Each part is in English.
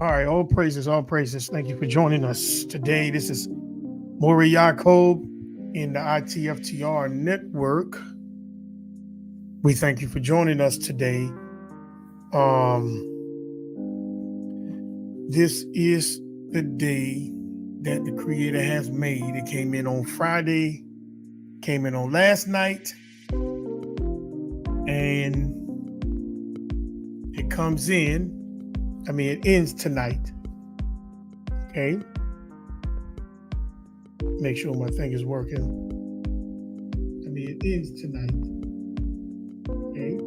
All right, all praises, all praises. Thank you for joining us today. This is Maury Yacob in the ITFTR network. We thank you for joining us today. This is the day that the Creator has made. It came in on Friday, came in on last night, and it comes in. It ends tonight. Okay. Make sure my thing is working. It ends tonight. Okay.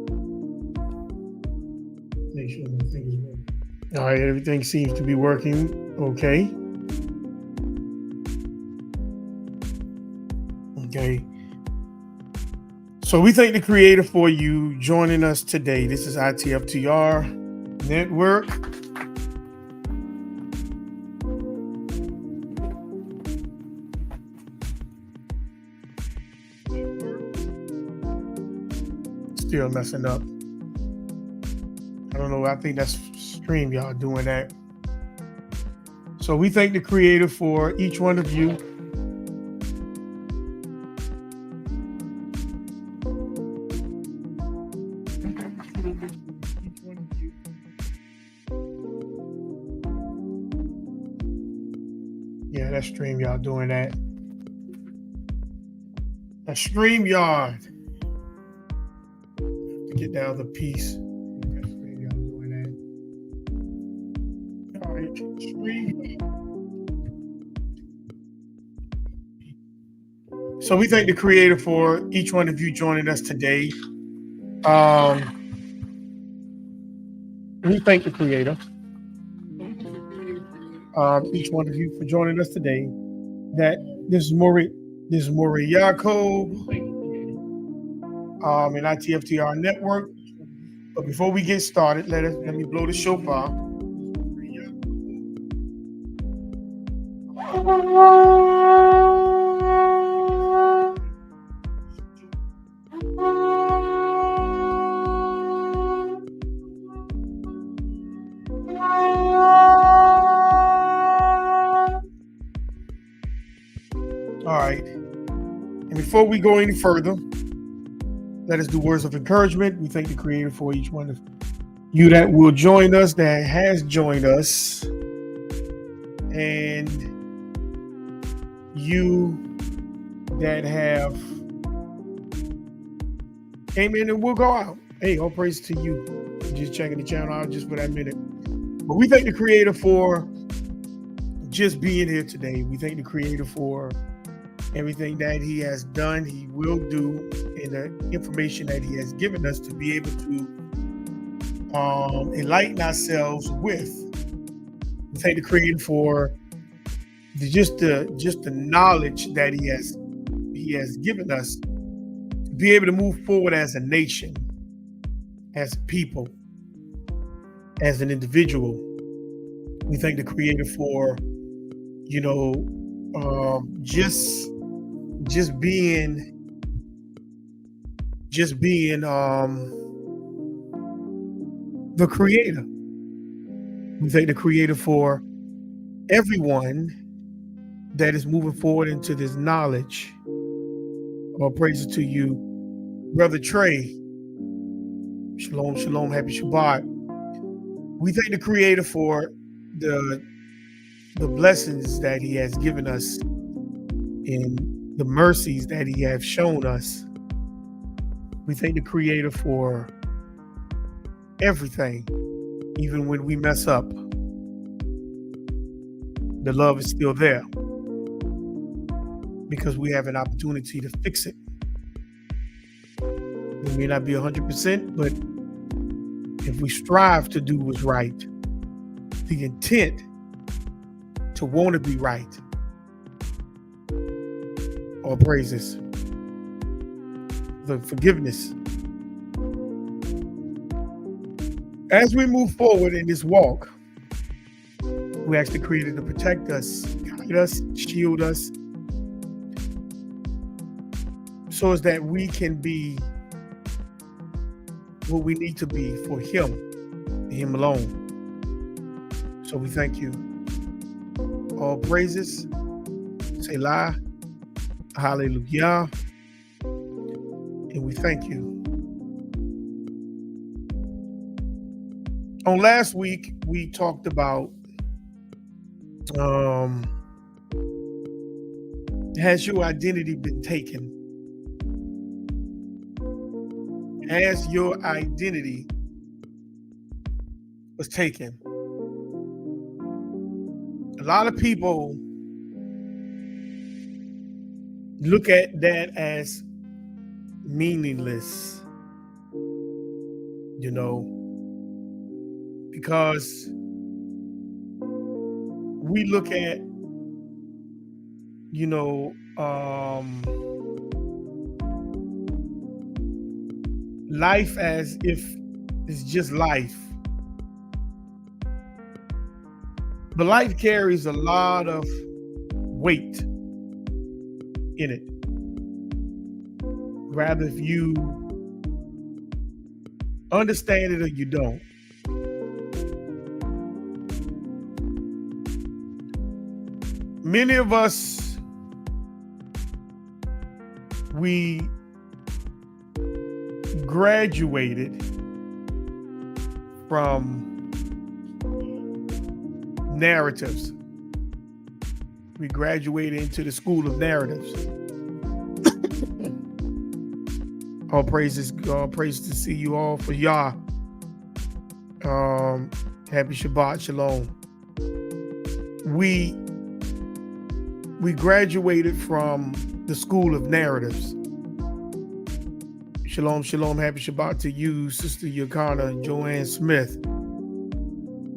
Make sure my thing is working. All right, everything seems to be working okay. Okay. So we thank the Creator for you joining us today. This is ITFTR Network. Still messing up. I don't know. I think that's StreamYard doing that. So we thank the Creator for each one of you. Yeah, that's StreamYard doing that. That's StreamYard. Get the other piece. That's StreamYard doing that. All right, StreamYard. So we thank the Creator for each one of you joining us today. We thank the Creator. Each one of you for joining us today. This is Maury Yacob in ITFTR Network. But before we get started, let me blow the shofar. All right. And before we go any further, let us do words of encouragement. We thank the Creator for each one of you that will join us, that has joined us, and you that have came in and will go out. Hey, all praise to you. Just checking the channel out just for that minute. But we thank the Creator for just being here today. We thank the Creator for everything that He has done, He will do, and the information that He has given us to be able to enlighten ourselves with. We thank the Creator for just the knowledge that He has given us to be able to move forward as a nation, as a people, as an individual. We thank the Creator for, just being the Creator. We thank the Creator for everyone that is moving forward into this knowledge. All praises to you, Brother Trey. Shalom, shalom, happy Shabbat. We thank the Creator for the blessings that He has given us and the mercies that He has shown us. We thank the Creator for everything, even when we mess up. The love is still there because we have an opportunity to fix it. It may not be 100%, but if we strive to do what's right, the intent to want to be right, all praises, the forgiveness. As we move forward in this walk, we ask the Creator to protect us, guide us, shield us, so as that we can be what we need to be for Him, Him alone. So we thank you. All praises, Selah, hallelujah, and we thank you. On last week, we talked about has your identity been taken? Has your identity was taken? A lot of people look at that as meaningless, because we look at, life as if it's just life. But life carries a lot of weight in it. Rather if you understand it or you don't. Many of us, we graduated from narratives. We graduated into the school of narratives. All praises to see you all for Yah. Happy Shabbat Shalom. We graduated from the school of narratives. Shalom, shalom, happy Shabbat to you, Sister Yakana Joanne Smith.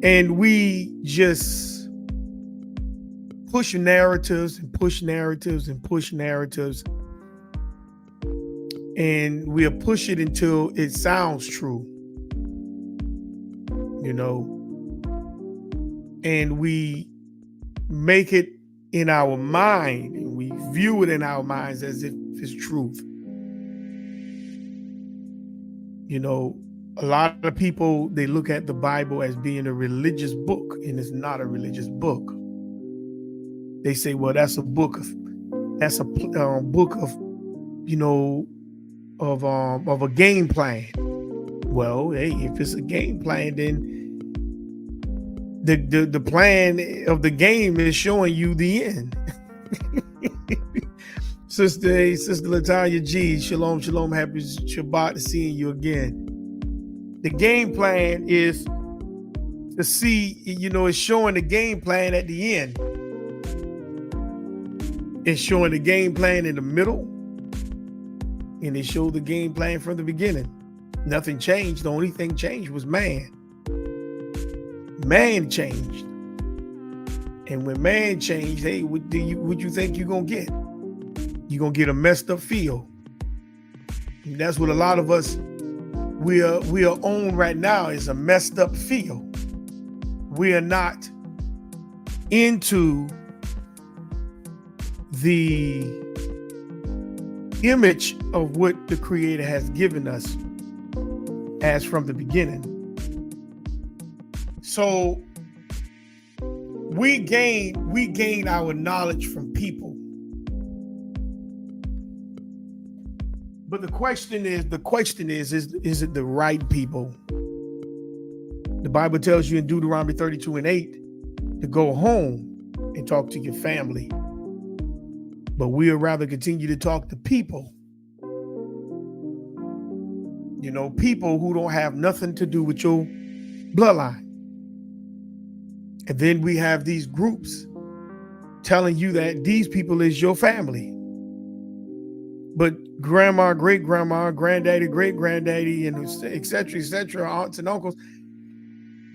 And we just push narratives and push narratives and push narratives. And we'll push it until it sounds true, and we make it in our mind and we view it in our minds as if it's truth. A lot of people, they look at the Bible as being a religious book, and it's not a religious book. They say, well, that's a book of of a game plan. Well, hey, if it's a game plan, then the plan of the game is showing you the end. Sister Latanya G, shalom, shalom, happy Shabbat to seeing you again. The game plan is to see, it's showing the game plan at the end. It's showing the game plan in the middle, and it showed the game plan from the beginning. Nothing changed. The only thing changed was man. Man changed. And when man changed, hey, what you think you're going to get? You're going to get a messed up field. And that's what a lot of us, we are on right now, is a messed up field. We are not into the image of what the Creator has given us as from the beginning. So we gain our knowledge from people. But the question is, is it the right people? The Bible tells you in Deuteronomy 32:8 to go home and talk to your family. But we'll rather continue to talk to people. People who don't have nothing to do with your bloodline. And then we have these groups telling you that these people is your family. But grandma, great-grandma, granddaddy, great-granddaddy, and et cetera, aunts and uncles,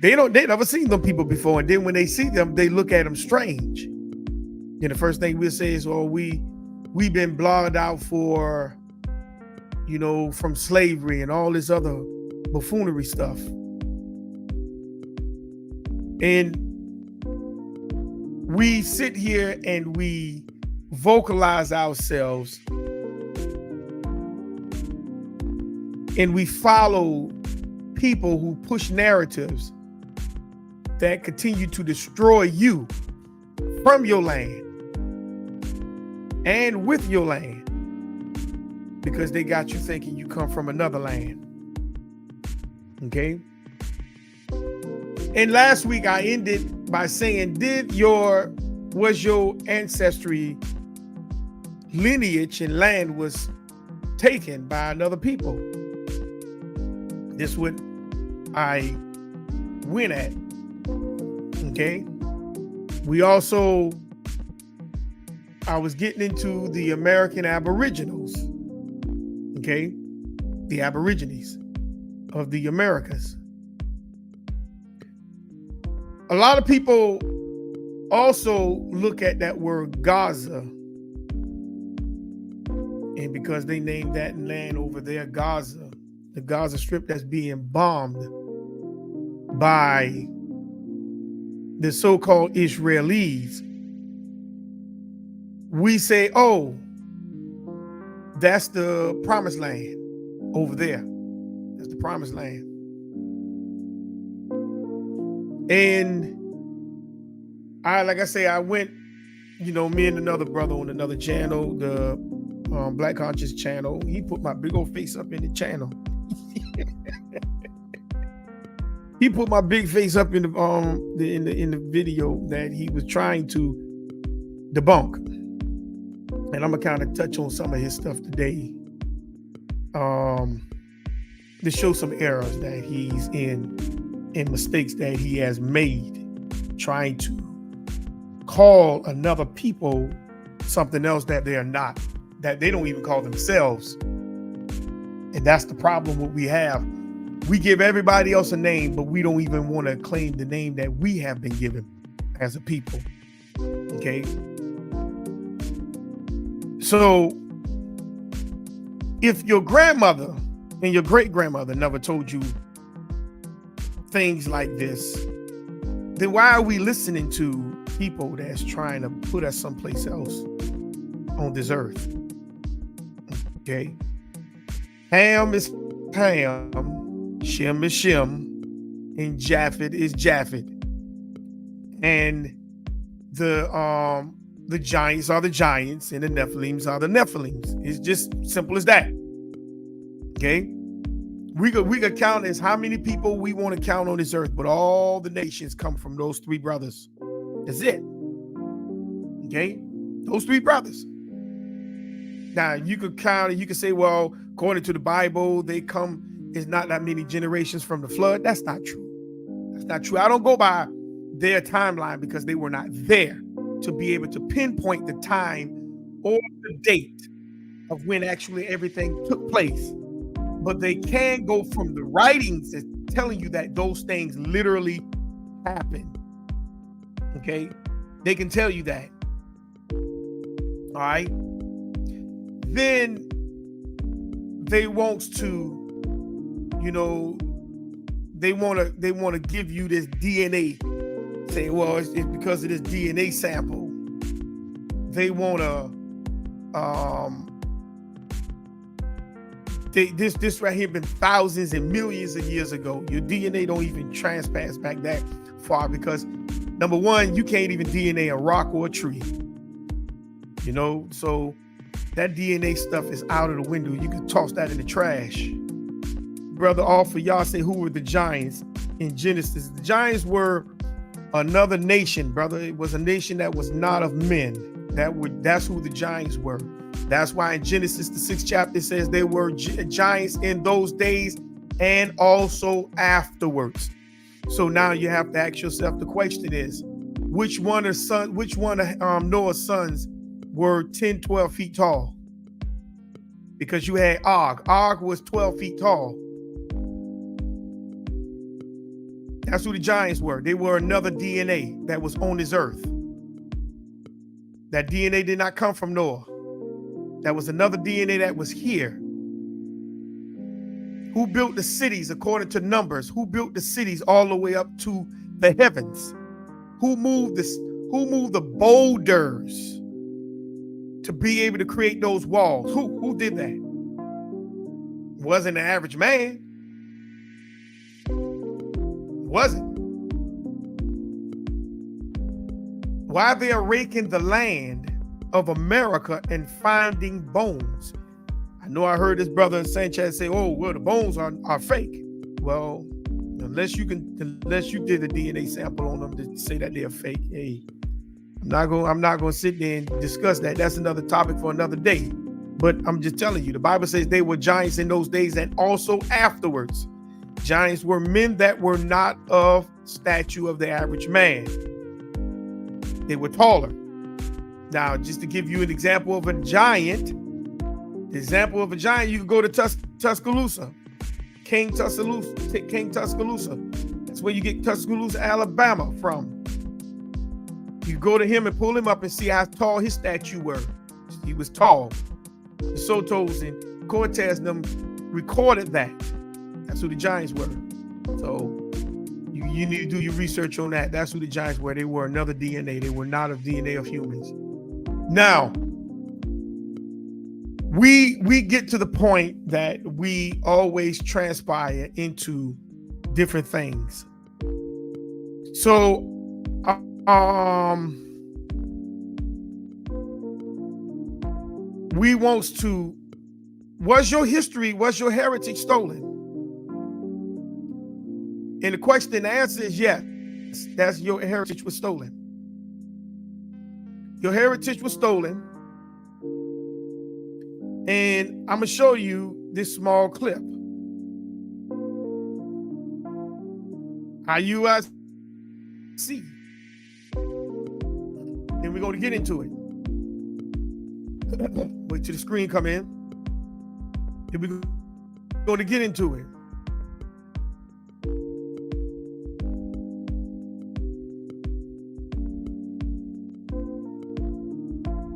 they never seen them people before. And then when they see them, they look at them strange. And the first thing we'll say is, well, we've been blogged out for, from slavery and all this other buffoonery stuff. And we sit here and we vocalize ourselves and we follow people who push narratives that continue to destroy you from your land and with your land, because they got you thinking you come from another land. Okay. And last week I ended by saying, was your ancestry lineage and land was taken by another people? This is what I went at. Okay. I was getting into the American Aboriginals. Okay. The Aborigines of the Americas. A lot of people also look at that word Gaza, and because they named that land over there Gaza, the Gaza Strip that's being bombed by the so-called Israelis, we say, oh, that's the promised land over there. That's the promised land. And I went, me and another brother on another channel, the Black Conscious channel. He put my big old face up in the channel. He put my big face up in the video that he was trying to debunk. And I'm gonna kind of touch on some of his stuff today, to show some errors that he's in and mistakes that he has made, trying to call another people something else that they are not, that they don't even call themselves. And that's the problem what we have. We give everybody else a name, but we don't even want to claim the name that we have been given as a people. Okay. So if your grandmother and your great grandmother never told you things like this, then why are we listening to people that's trying to put us someplace else on this earth? Okay. Ham is Ham, Shem is Shem, and Japhet is Japhet. And the giants are the giants, and the Nephilims are the Nephilims. It's just simple as that. Okay. We could count as how many people we want to count on this earth, but all the nations come from those three brothers. That's it. Okay. Those three brothers. Now you could count it. You could say, well, according to the Bible, is not that many generations from the flood. That's not true. That's not true. I don't go by their timeline because they were not there to be able to pinpoint the time or the date of when actually everything took place. But they can go from the writings that's telling you that those things literally happened. Okay? They can tell you that. All right? Then they want to, they want to give you this DNA. Say, well, it's because of this DNA sample. They want to, this right here been thousands and millions of years ago. Your DNA don't even transpass back that far because, number one, you can't even DNA a rock or a tree. So that DNA stuff is out of the window. You can toss that in the trash. Brother, all for y'all say, who were the giants in Genesis? The giants were another nation, brother. It was a nation that was not of men. That's who the giants were. That's why in Genesis, the 6th chapter, it says they were giants in those days and also afterwards. So now you have to ask yourself, the question is, which one of Noah's sons were 10, 12 feet tall? Because you had Og. Og was 12 feet tall. That's who the giants were. They were another DNA that was on this earth. That DNA did not come from Noah. That was another DNA that was here. Who built the cities according to Numbers? Who built the cities all the way up to the heavens? Who moved the boulders to be able to create those walls? Who did that? Wasn't the average man. Wasn't. while they are raking the land of America and finding bones. I know I heard this brother Sanchez say, "Oh, well, the bones are fake." Well, unless you did a DNA sample on them to say that they're fake, hey, I'm not gonna sit there and discuss that. That's another topic for another day. But I'm just telling you, the Bible says they were giants in those days and also afterwards. Giants were men that were not of stature of the average man. They were taller. Now, just to give you an example of a giant, you can go to Tuscaloosa, King Tuscaloosa. That's where you get Tuscaloosa, Alabama from. You go to him and pull him up and see how tall his statue were. He was tall. The Sotos and Cortez and them recorded that. That's who the giants were. So you need to do your research on that. That's who the giants were. They were another DNA. They were not of DNA of humans. Now, we get to the point that we always transpire into different things. So, we wants to, was your heritage stolen? And the answer is yes. That's your heritage was stolen. Your heritage was stolen. And I'm going to show you this small clip. IUIC. And we're going to get into it. Wait till the screen come in. And we're going to get into it.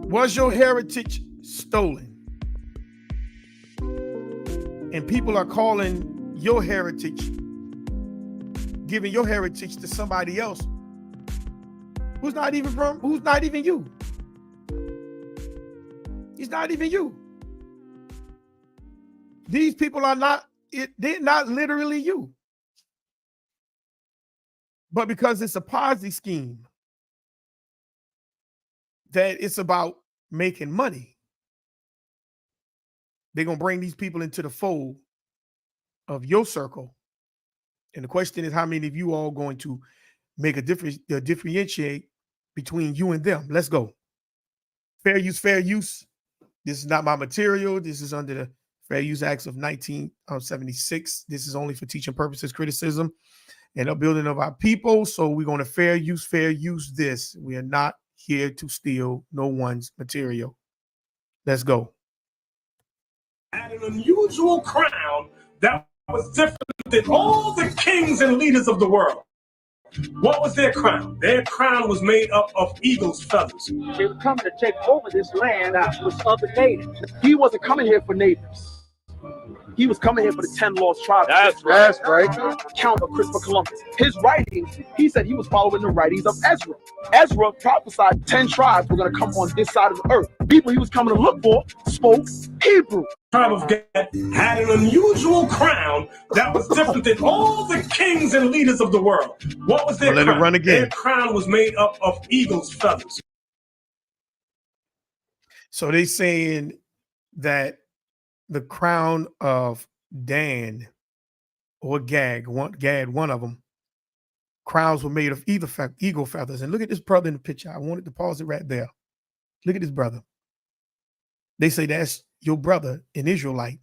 Was your heritage stolen? And people are calling your heritage, giving your heritage to somebody else who's not even you. He's not even you. These people are not, they're not literally you. But because it's a Ponzi scheme, that it's about making money, they're going to bring these people into the fold of your circle. And the question is, how many of you all going to make a difference, differentiate between you and them? Let's go. Fair use, fair use. This is not my material. This is under the Fair Use Acts of 1976. This is only for teaching purposes, criticism, and upbuilding of our people. So we're going to fair use this. We are not here to steal no one's material. Let's go. Had an unusual crown that was different than all the kings and leaders of the world. What was their crown? Their crown was made up of eagle's feathers. They were coming to take over this land that was of the natives. He wasn't coming here for natives. He was coming here for the 10 lost tribes. That's right. Count of Christopher Columbus. His writings, he said he was following the writings of Ezra. Ezra prophesied 10 tribes were going to come on this side of the earth. People he was coming to look for spoke Hebrew. The tribe of Gad had an unusual crown that was different than all the kings and leaders of the world. What was their crown? Let it run again. Their crown was made up of eagle's feathers. So they saying that the crown of Dan or Gad, one of them, crowns were made of eagle feathers. And look at this brother in the picture. I wanted to pause it right there. Look at this brother. They say that's your brother, an Israelite,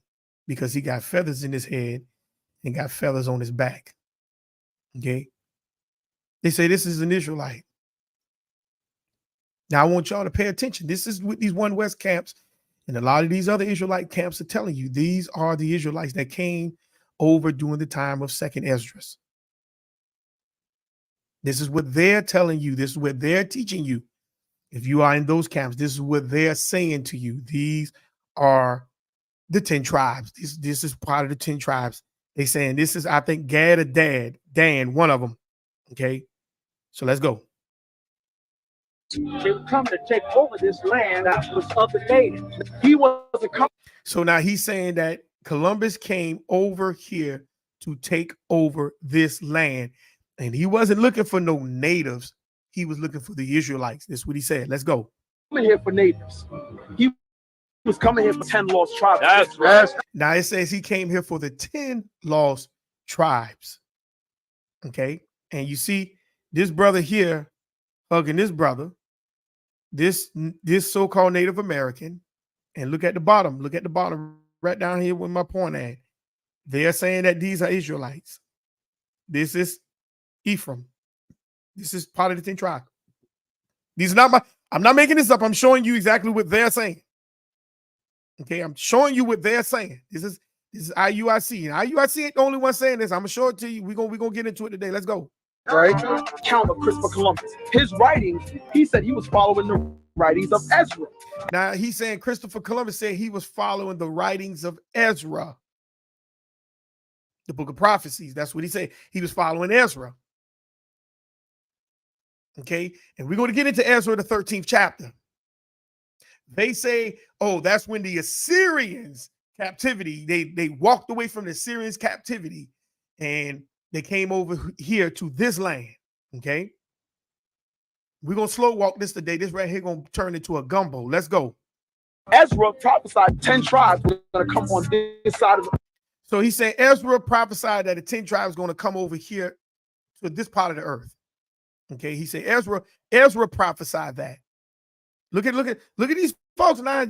because he got feathers in his head and got feathers on his back. Okay. They say this is an Israelite. Now I want y'all to pay attention. This is what these One West camps and a lot of these other Israelite camps are telling you. These are the Israelites that came over during the time of Second Esdras. This is what they're telling you. This is what they're teaching you. If you are in those camps, this is what they're saying to you. These are the 10 tribes. This is part of the 10 tribes. They're saying this is, I think, Gad or Dan, one of them. Okay. So let's go. They were coming to take over this land that was of the natives. He wasn't coming. So now he's saying that Columbus came over here to take over this land. And he wasn't looking for no natives. he was looking for the Israelites. That's what he said. Let's go. Coming here for neighbors. He was coming here for 10 lost tribes. That's right. Now it says he came here for the 10 lost tribes. Okay. And you see this brother here hugging this brother, this so-called Native American. And look at the bottom. Look at the bottom right down here with my point at. They're saying that these are Israelites. This is Ephraim. This is part of the 10 tribes. These are not my, I'm not making this up. I'm showing you exactly what they're saying. Okay, I'm showing you what they're saying. This is IUIC. And IUIC ain't the only one saying this. I'm gonna show it to you. We're gonna get into it today. Let's go. Right? Count of Christopher Columbus. His writings, he said he was following the writings of Ezra. Now he's saying Christopher Columbus said he was following the writings of Ezra. The book of prophecies. That's what he said. He was following Ezra. Okay, and we're going to get into Ezra, the 13th chapter. They say, oh, that's when the Assyrians captivity, they walked away from the Assyrians captivity and they came over here to this land. Okay, we're going to slow walk this today. This right here going to turn into a gumbo. Let's go. Ezra prophesied 10 tribes were going to come on this side of the. So he said Ezra prophesied that the 10 tribes going to come over here to this part of the earth. Okay, he said Ezra prophesied that. Look at these folks now.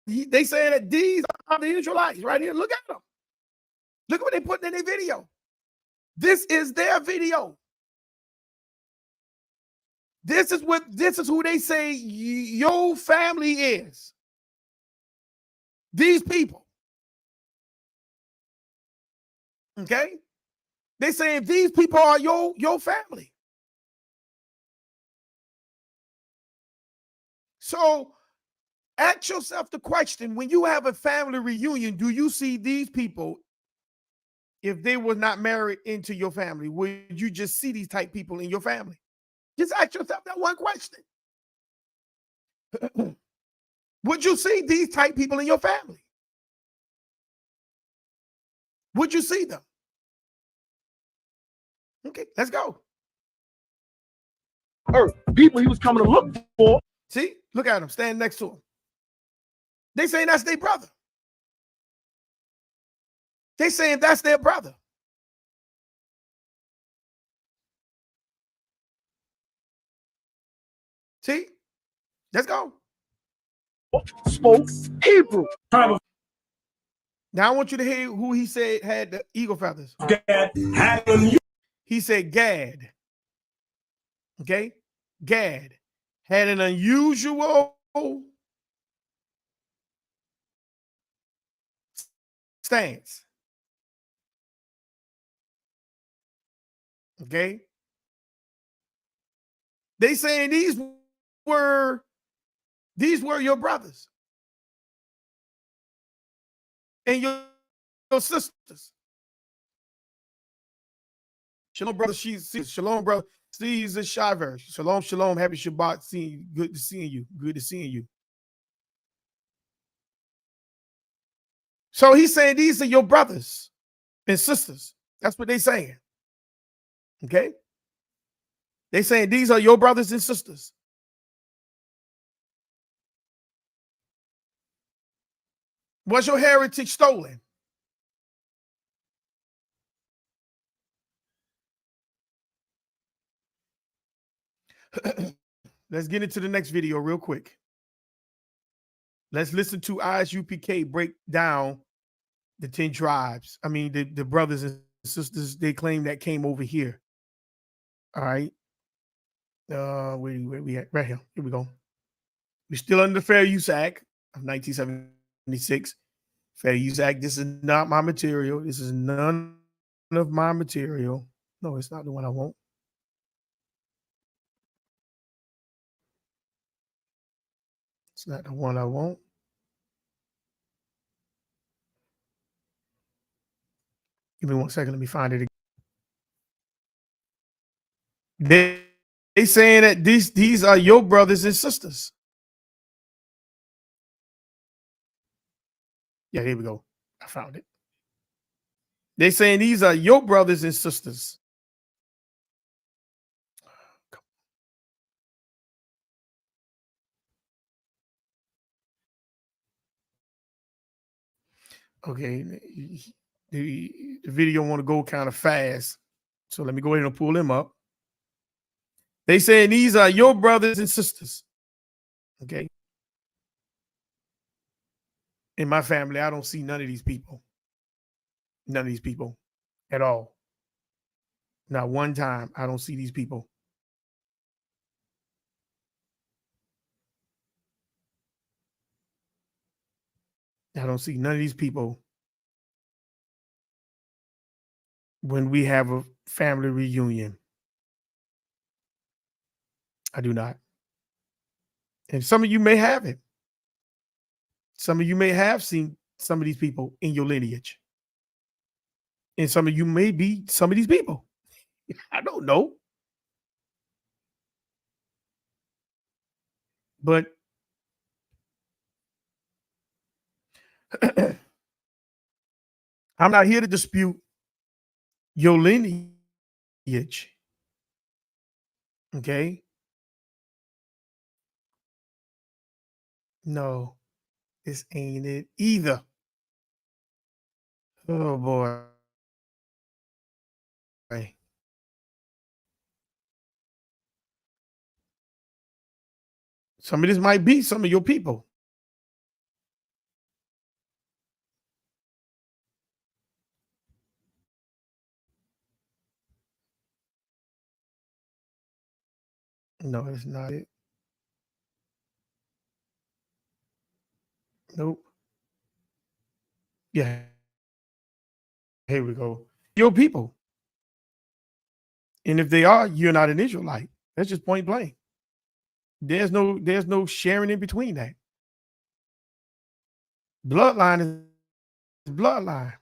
They saying that these are the Israelites right here. Look at them. Look at what they put in their video. This is their video. This is who they say your family is. These people. Okay? They saying these people are your family. So ask yourself the question, when you have a family reunion, do you see these people, if they were not married into your family, would you just see these type people in your family? Just ask yourself that one question. Would you see these type people in your family? Would you see them? Okay, let's go. People he was coming to look for. See, look at them standing next to him. They saying that's their brother. They saying that's their brother. See, let's go. Spoke Hebrew. Now I want you to hear who he said had the eagle feathers. Gad had an He said Gad. Okay, Gad had an unusual stance. Okay. They saying these were your brothers and your sisters. Shalom, brother. Shalom, brother. She's a Shiver. Shalom, shalom. Happy Shabbat. Seeing you. Good to seeing you. Good to seeing you. So he's saying these are your brothers and sisters. That's what they're saying. Okay? They saying these are your brothers and sisters. Was your heritage stolen? Let's get into the next video real quick. Let's listen to ISUPK break down the 10 tribes. I mean, the brothers and sisters they claim that came over here. All right. Where we at? Right here. Here we go. We're still under the Fair Use Act of 1976. Fair Use Act. This is not my material. This is none of my material. No, it's not the one I want. It's not the one I want. Give me 1 second. Let me find it again. They saying that these are your brothers and sisters. Yeah, here we go. I found it. They saying these are your brothers and sisters. Okay, the video want to go kind of fast, so let me go ahead and pull them up. They saying these are your brothers and sisters. Okay. In my family, I don't see none of these people. None of these people at all. Not one time I don't see these people. I don't see none of these people when we have a family reunion. I do not. And some of you may have it. Some of you may have seen some of these people in your lineage. And some of you may be some of these people. I don't know. But I'm not here to dispute your lineage. Okay? No, this ain't it either. Oh boy. Some of this might be some of your people. No, it's not it. Nope. Yeah. Here we go. Your people. And if they are, you're not an Israelite. That's just point blank. There's no sharing in between that. Bloodline is bloodline.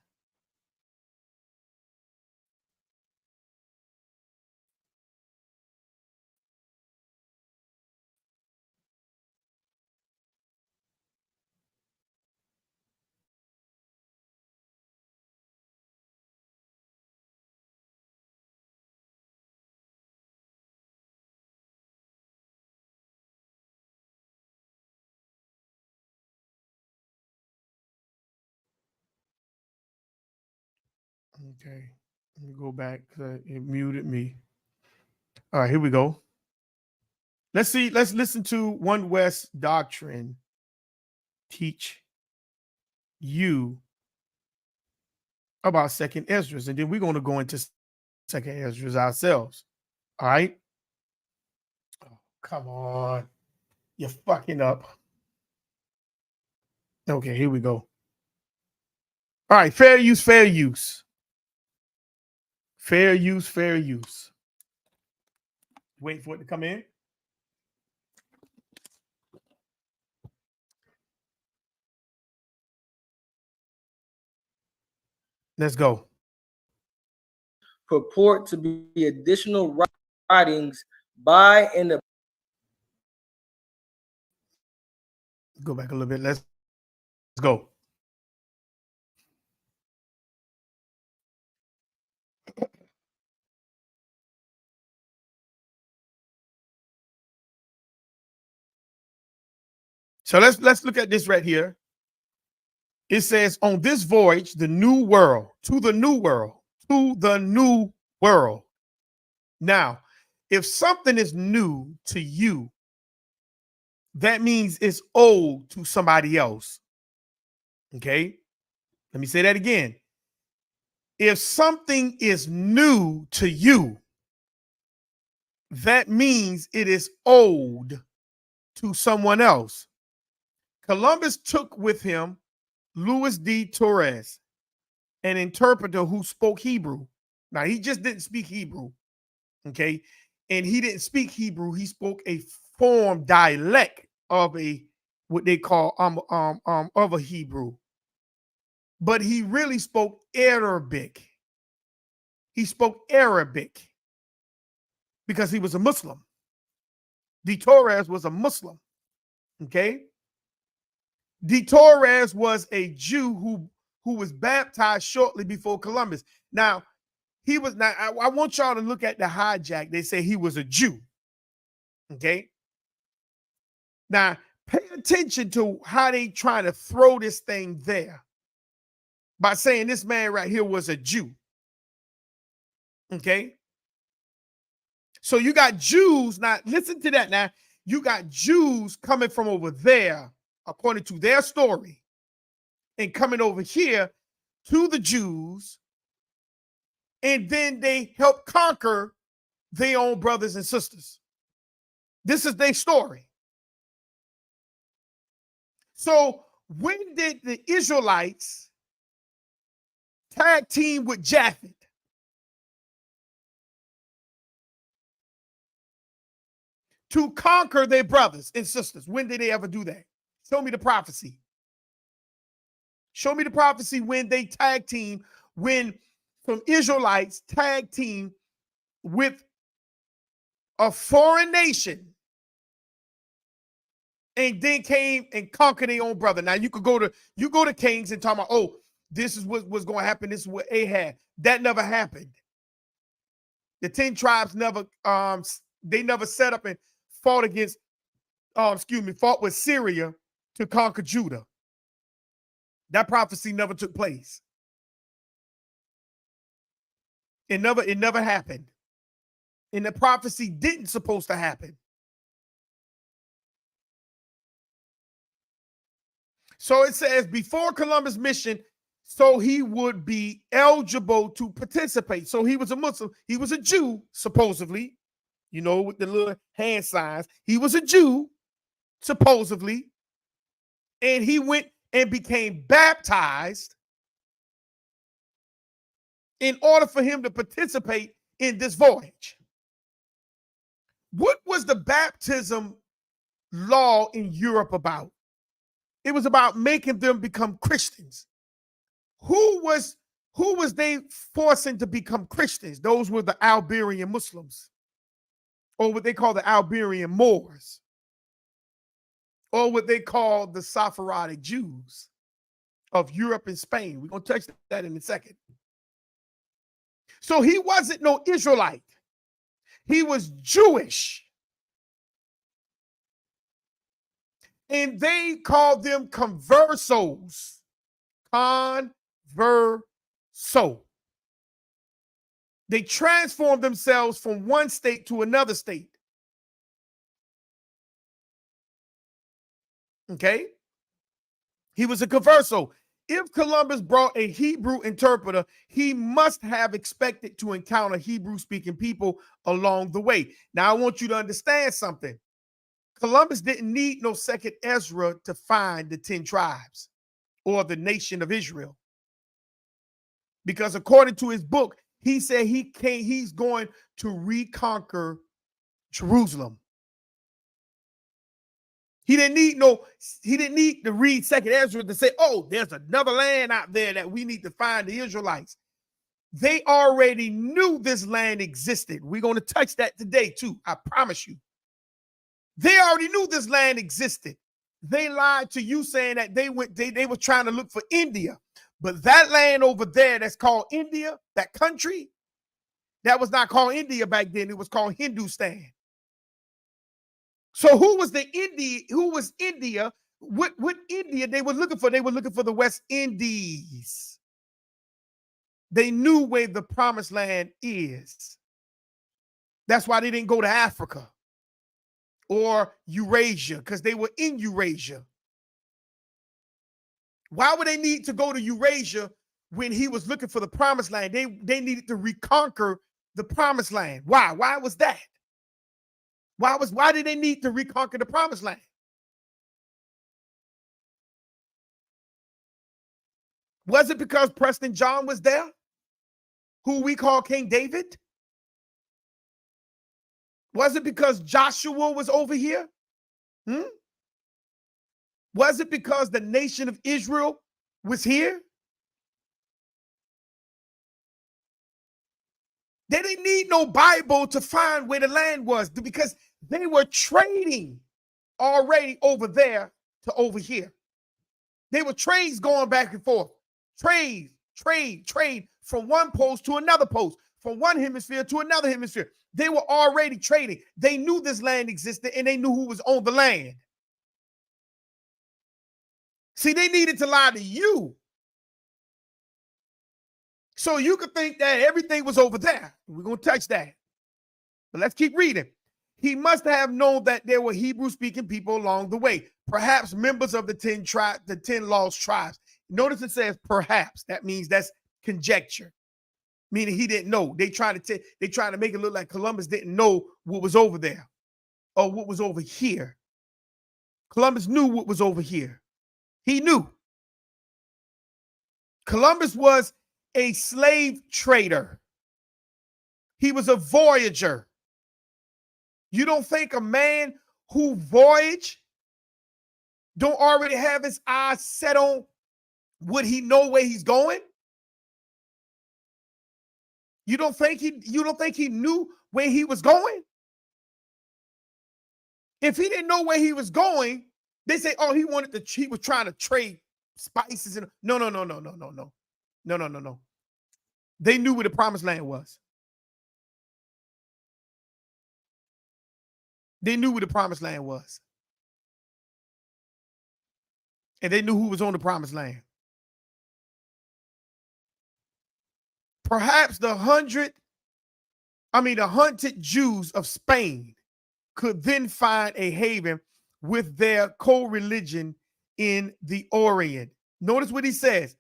Okay. Let me go back because it muted me. All right, here we go. Let's listen to One West doctrine teach you about Second Esdras, and then we're going to go into Second Esdras ourselves. All right. Oh, come on. You're fucking up. Okay, here we go. All right, fair use, fair use. Fair use, fair use. Wait for it to come in. Let's go. Purport to be additional writings by and the. Go back a little bit. Let's go. So let's look at this right here. It says, on this voyage, the new world, to the new world, to the new world. Now, if something is new to you, that means it's old to somebody else. Okay? Let me say that again. If something is new to you, that means it is old to someone else. Columbus took with him Luis de Torres, an interpreter who spoke Hebrew. Now, he just didn't speak Hebrew, okay? And he didn't speak Hebrew. He spoke a form dialect of what they call of a Hebrew. But he really spoke Arabic. He spoke Arabic because he was a Muslim. De Torres was a Muslim, okay? De Torres was a Jew who was baptized shortly before Columbus. Now, he was not, I want y'all to look at the hijack. They say he was a Jew, okay? Now, pay attention to how they trying to throw this thing there. by saying this man right here was a Jew. Okay. So you got Jews. Now, listen to that. Now, you got Jews coming from over there, according to their story, and coming over here to the Jews. And then they help conquer their own brothers and sisters. This is their story. So when did the Israelites tag team with Japhet? To conquer their brothers and sisters. When did they ever do that? Show me the prophecy. Show me the prophecy when they tag team, when some Israelites tag team with a foreign nation and then came and conquered their own brother. Now you go to Kings and talk about, oh, this is what's going to happen. This is what Ahab. That never happened. The 10 tribes never they never set up and fought against fought with Syria to conquer Judah. That prophecy never took place. It never happened. And the prophecy didn't supposed to happen. So it says before Columbus' mission, so he would be eligible to participate. So he was a Muslim. He was a Jew, supposedly, with the little hand signs. He was a Jew, supposedly. And he went and became baptized in order for him to participate in this voyage. What was the baptism law in Europe about? It was about making them become Christians. Who was they forcing to become Christians? Those were the Iberian Muslims, or what they call the Iberian Moors, or what they call the Sephardic Jews of Europe and Spain. We're going to touch that in a second. So he wasn't no Israelite. He was Jewish. And they called them conversos. Converso. They transformed themselves from one state to another state. Okay? He was a converso. If Columbus brought a Hebrew interpreter, he must have expected to encounter Hebrew-speaking people along the way. Now, I want you to understand something. Columbus didn't need no second Ezra to find the 10 tribes or the nation of Israel. Because according to his book, he said he's going to reconquer Jerusalem. He didn't need to read second Ezra to say, oh, there's another land out there that we need to find the Israelites. They already knew this land existed. We're going to touch that today too. I promise you. They already knew this land existed. They lied to you saying that they were trying to look for India. But that land over there that's called India, that country, that was not called India back then. It was called Hindustan. So who was India? What India they were looking for? They were looking for the West Indies. They knew where the promised land is. That's why they didn't go to Africa or Eurasia, because they were in Eurasia. Why would they need to go to Eurasia when he was looking for the promised land? They needed to reconquer the promised land. Why? Why was that? Why did they need to reconquer the promised land? Was it because Preston John was there, who we call King David? Was it because Joshua was over here? Was it because the nation of Israel was here? They didn't need no Bible to find where the land was, because they were trading already over there to over here. They were trades going back and forth. Trade from one post to another post, from one hemisphere to another hemisphere. They were already trading. They knew this land existed and they knew who was on the land. See, they needed to lie to you So you could think that everything was over there. We're going to touch that. But let's keep reading. He must have known that there were Hebrew-speaking people along the way, perhaps members of the 10 lost tribes. Notice it says perhaps. That means that's conjecture, meaning he didn't know. They try to make it look like Columbus didn't know what was over there or what was over here. Columbus knew what was over here. He knew. Columbus was a slave trader. He was a voyager. You don't think a man who voyage don't already have his eyes set on would he know where he's going? You don't think he knew where he was going? If he didn't know where he was going, they say, oh, he was trying to trade spices and no. They knew where the promised land was. They knew where the promised land was. And they knew who was on the promised land. Perhaps the hunted Jews of Spain could then find a haven with their co-religion in the Orient. Notice what he says.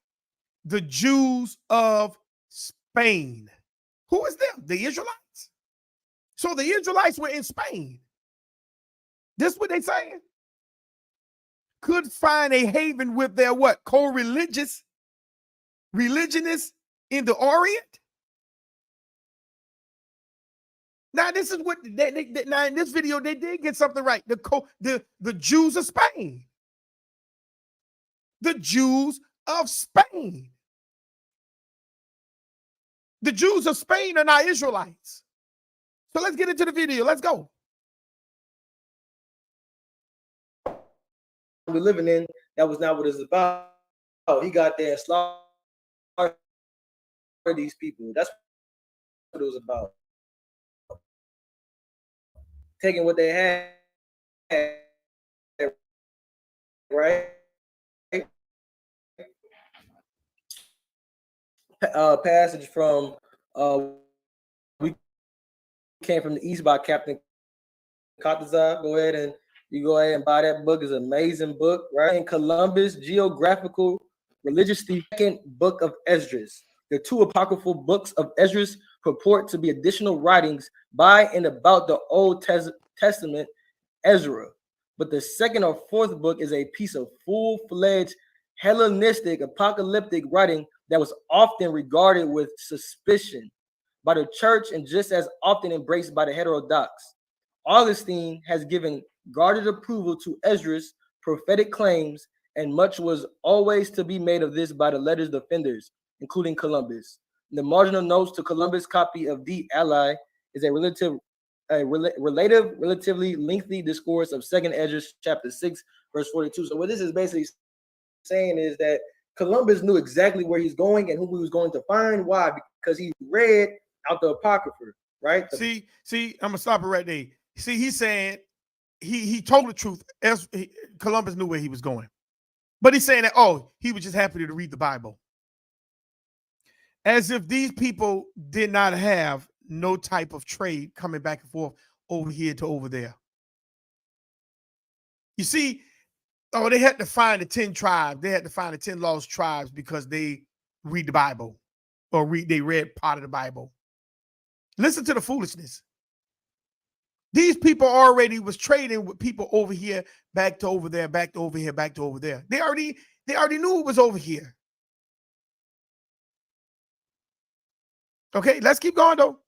The Jews of Spain. Who is them? The Israelites. So the Israelites were in Spain. This is what they saying. Could find a haven with their what? Co-religionists in the Orient. Now this is what now in this video they did get something right. The Jews of Spain. The Jews of Spain. The Jews of Spain are not Israelites. So let's get into the video. Let's go. We're living in, that was not what it's about. He got there and slaughtered these people. That's what it was about. Taking what they had, right? Passage from we came from the East by Captain Kataza. Go ahead and buy that book. It's an amazing book, right? In Columbus, Geographical Religious, the second book of Esdras. The two apocryphal books of Esdras purport to be additional writings by and about the Old Testament Ezra. But the second or fourth book is a piece of full-fledged Hellenistic apocalyptic writing that was often regarded with suspicion by the church and just as often embraced by the heterodox. Augustine has given guarded approval to Esdras' prophetic claims, and much was always to be made of this by the letter's defenders, including Columbus. The marginal notes to Columbus' copy of The Ally is a relatively lengthy discourse of 2nd Esdras chapter 6, verse 42. So what this is basically saying is that Columbus knew exactly where he's going and who he was going to find. Why? Because he read out the Apocrypha, right? See, I'm gonna stop it right there. See, he's saying he told the truth. Columbus knew where he was going, but he's saying that he was just happy to read the Bible, as if these people did not have no type of trade coming back and forth over here to over there. You see, they had to find the 10 tribes. They had to find the 10 lost tribes because they read the Bible or they read part of the Bible. Listen to the foolishness. These people already was trading with people over here, back to over there, back to over here, back to over there. They already knew it was over here. Okay, let's keep going though.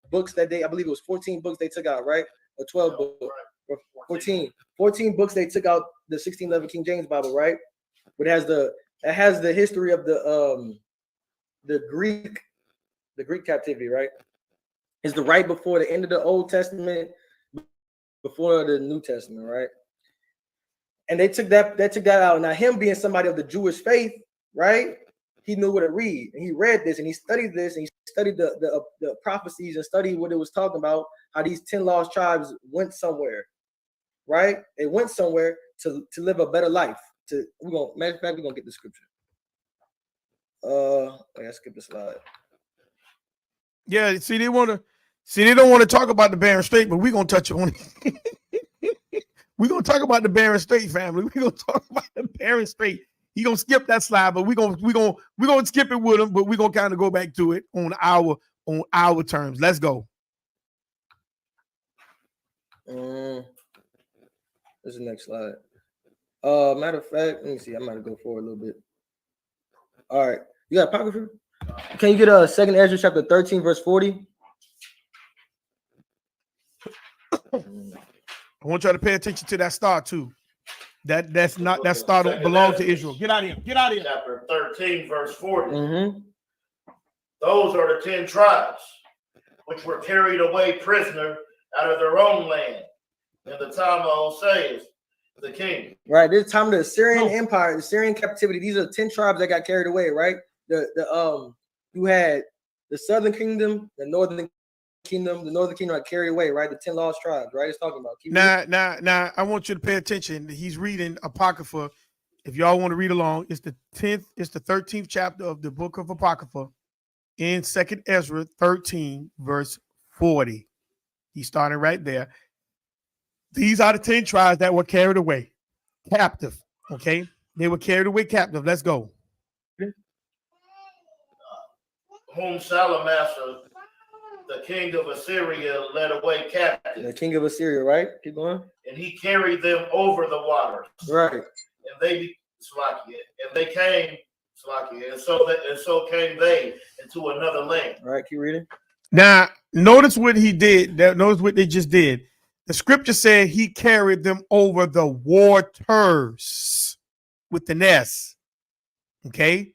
Books that I believe it was 14 books they took out, right? Or 12 books. 14 books they took out the 1611 King James Bible, right? But it has the history of the Greek captivity, right? It's the right before the end of the Old Testament, before the New Testament, right? And they took that out. Now, him being somebody of the Jewish faith, right? He knew what to read, and he read this, and he studied this, and he studied the prophecies and studied what it was talking about, how these 10 lost tribes went somewhere, right? They went somewhere to live a better life. Matter of fact, we're gonna get the scripture. I gotta skip the slide. Yeah, see, they don't want to talk about the Barren Strait, but we're gonna touch on it. We're gonna talk about the Barren Strait, family. We're gonna talk about the Barren Strait. He gonna skip that slide, but we're gonna skip it with him, but we're gonna kind of go back to it on our terms. Let's go. This is the next slide. Matter of fact, let me see. I might go forward a little bit. All right, you got apocrypha? Can you get 2nd Ezra chapter 13 verse 40? I want y'all to pay attention to that star too. That star don't belong to Israel. Get out of here. Get out of here. Chapter 13, verse 40. Mm-hmm. Those are the 10 tribes which were carried away prisoner out of their own land in the time of Hoseas, the king. Right. This time of the Assyrian Empire, the Syrian captivity. These are the 10 tribes that got carried away, right? You had the southern kingdom, the northern kingdom. The northern kingdom got carried away, right? The 10 lost tribes, right? It's talking about. Now, I want you to pay attention. He's reading Apocrypha. If y'all want to read along, it's the 13th chapter of the book of Apocrypha in 2nd Ezra 13, verse 40. He started right there. These are the 10 tribes that were carried away captive. Okay, they were carried away captive. Let's go. Whom Salamassar, the king of Assyria, led away captive. The king of Assyria, right? Keep going. And he carried them over the waters. Right. And they came, and so came they into another land. All right, keep reading. Now, notice what he did. Notice what they just did. The scripture said he carried them over the waters with an S. Okay.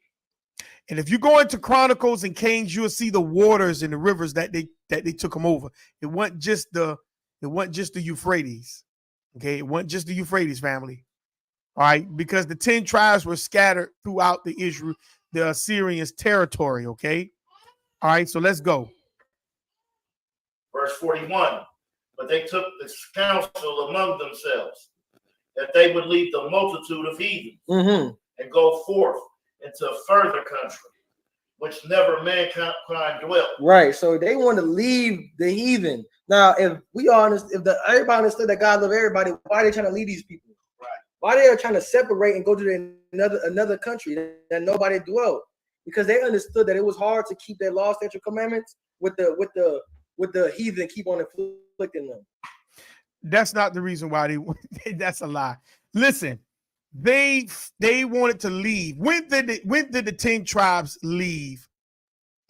And if you go into Chronicles and Kings, you'll see the waters and the rivers that they took them over. It wasn't just the Euphrates. Okay, it wasn't just the Euphrates family. All right, because the 10 tribes were scattered throughout the Assyrians' territory. Okay. All right, so let's go. Verse 41. But they took this counsel among themselves that they would leave the multitude of heathens and go forth into a further country, which never mankind dwelt. Right. So they want to leave the heathen. Now, if everybody understood that God loved everybody, why are they trying to leave these people? Right. Why they are trying to separate and go to another country that nobody dwelt? Because they understood that it was hard to keep their law, statute, commandments with the heathen keep on inflicting them. That's not the reason why that's a lie. Listen, they wanted to leave. When did the 10 tribes leave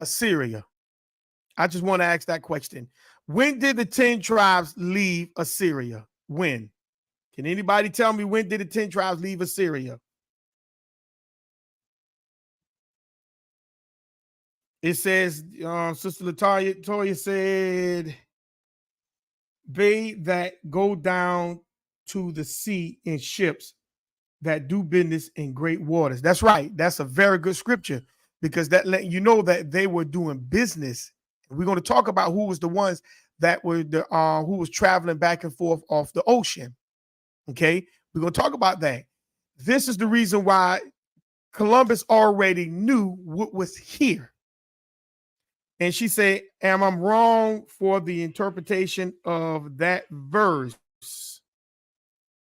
Assyria? I just want to ask that question. When did the 10 tribes leave Assyria? When? Can anybody tell me when did the 10 tribes leave Assyria? It says, Sister Latoya said, they that go down to the sea in ships that do business in great waters. That's right. That's a very good scripture because that let you know that they were doing business. We're going to talk about who was the ones that were who was traveling back and forth off the ocean. Okay, we're going to talk about that. This is the reason why Columbus already knew what was here. And she said, am I wrong for the interpretation of that verse?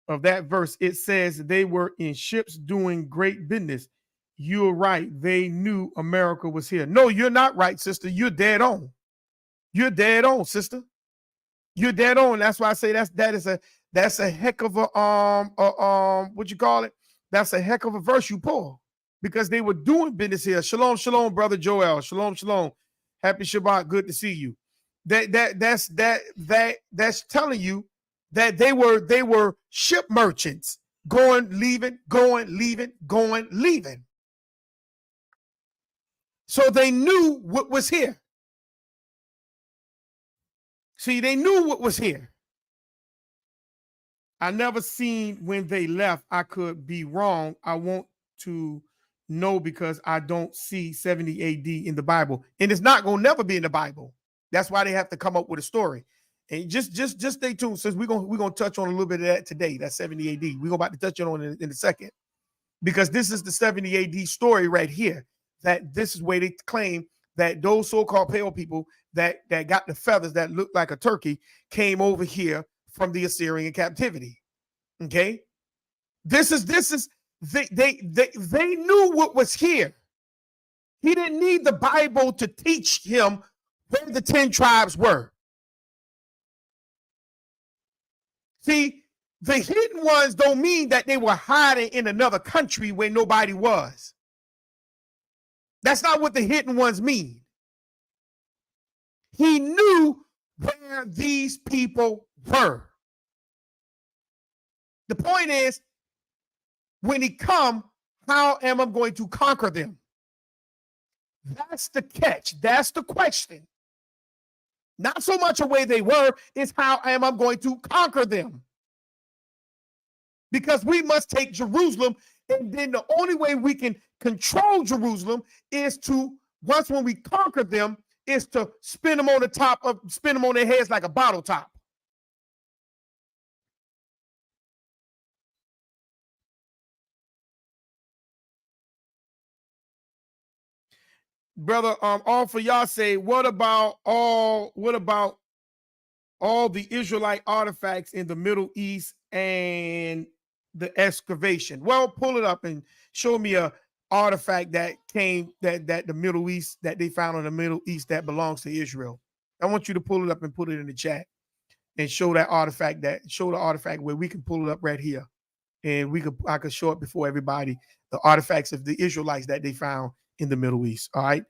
It says they were in ships doing great business. You're right. They knew America was here. No, you're not right, sister. You're dead on. You're dead on, sister. You're dead on. That's why I say that's a heck of a what you call it? That's a heck of a verse you pull because they were doing business here. Shalom, shalom, brother Joel. Shalom, shalom. Happy Shabbat. Good to see you. That's telling you that they were ship merchants going, leaving. So they knew what was here. See, they knew what was here. I never seen when they left. I could be wrong. I want to know because I don't see 70 AD in the Bible. And it's not going to never be in the Bible. That's why they have to come up with a story. And just stay tuned, since we're gonna touch on a little bit of that today. That's 70 AD. We're about to touch on it in a second, because this is the 70 AD story right here. that this is where they claim that those so-called pale people that got the feathers that looked like a turkey came over here from the Assyrian captivity. Okay, they knew what was here. He didn't need the Bible to teach him where the 10 tribes were. See, the hidden ones don't mean that they were hiding in another country where nobody was. That's not what the hidden ones mean. He knew where these people were. The point is, when he come, how am I going to conquer them? That's the catch. That's the question. Not so much where they were, is how am I going to conquer them? Because we must take Jerusalem, and then the only way we can control Jerusalem is to, when we conquer them, is to spin them on their heads like a bottle top. Brother, all for y'all say, what about all the Israelite artifacts in the Middle East and the excavation? Well, pull it up and show me a artifact that came that the Middle East, that they found in the Middle East that belongs to Israel. I want you to pull it up and put it in the chat and show the artifact where we can pull it up right here. And I could show it before everybody, the artifacts of the Israelites that they found in the Middle East. All right.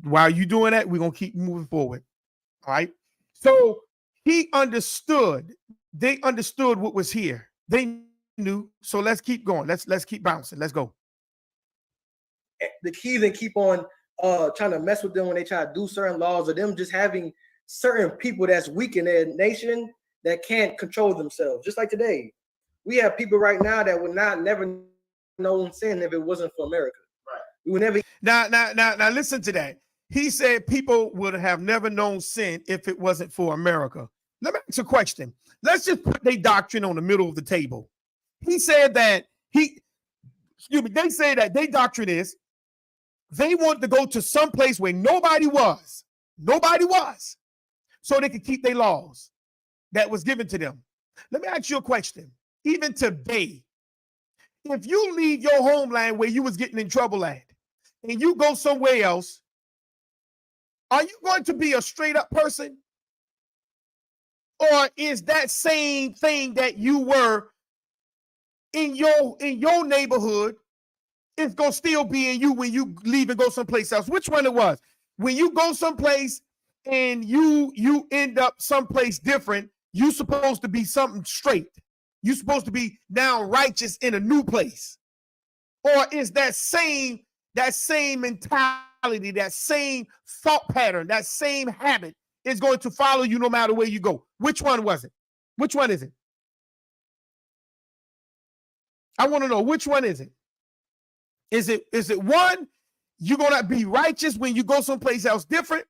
While you doing that, we're gonna keep moving forward. All right. So he understood. They understood what was here. They knew. So let's keep going. Let's keep bouncing. Let's go. The heathen keep on trying to mess with them when they try to do certain laws, or them just having certain people that's weak in their nation that can't control themselves. Just like today, we have people right now that would never known sin if it wasn't for America. Right. We would never. Now listen to that. He said people would have never known sin if it wasn't for America. Let me ask a question. Let's just put their doctrine on the middle of the table. He said that they say that their doctrine is they want to go to some place where nobody was, so they could keep their laws that was given to them. Let me ask you a question. Even today, if you leave your homeland where you was getting in trouble at, and you go somewhere else, are you going to be a straight up person? Or is that same thing that you were in your neighborhood is going to still be in you when you leave and go someplace else? Which one it was? When you go someplace and you end up someplace different, you supposed to be something straight. You're supposed to be now righteous in a new place. Or is that same mentality, that same thought pattern, that same habit is going to follow you no matter where you go? Which one was it? Which one is it? I want to know, which one is it? Is it one, you're going to be righteous when you go someplace else different?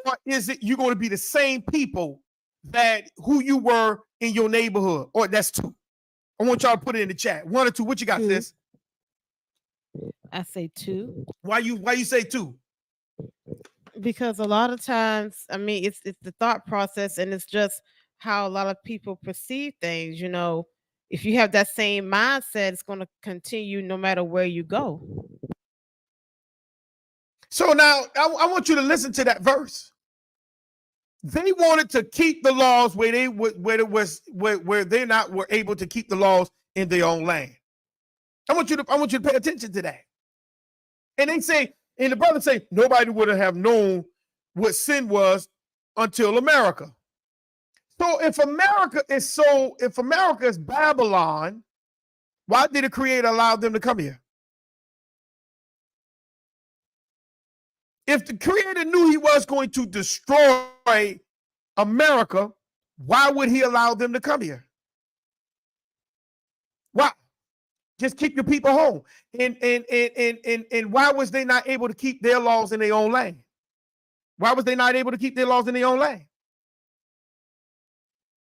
Or is it you're going to be the same people that who you were in your neighborhood? Or that's two. I want y'all to put it in the chat. One or two. What you got, sis? I say two. Why you say two? Because a lot of times, I mean, it's the thought process, and it's just how a lot of people perceive things. You know, if you have that same mindset, it's going to continue no matter where you go. So now I want you to listen to that verse. They wanted to keep the laws where they where they not were able to keep the laws in their own land. I want you to pay attention to that. And they say, and the brothers say, nobody would have known what sin was until America. So if America is Babylon, why did the Creator allow them to come here? If the Creator knew he was going to destroy America, why would he allow them to come here? Why? Just keep your people home. And why was they not able to keep their laws in their own land? Why was they not able to keep their laws in their own land?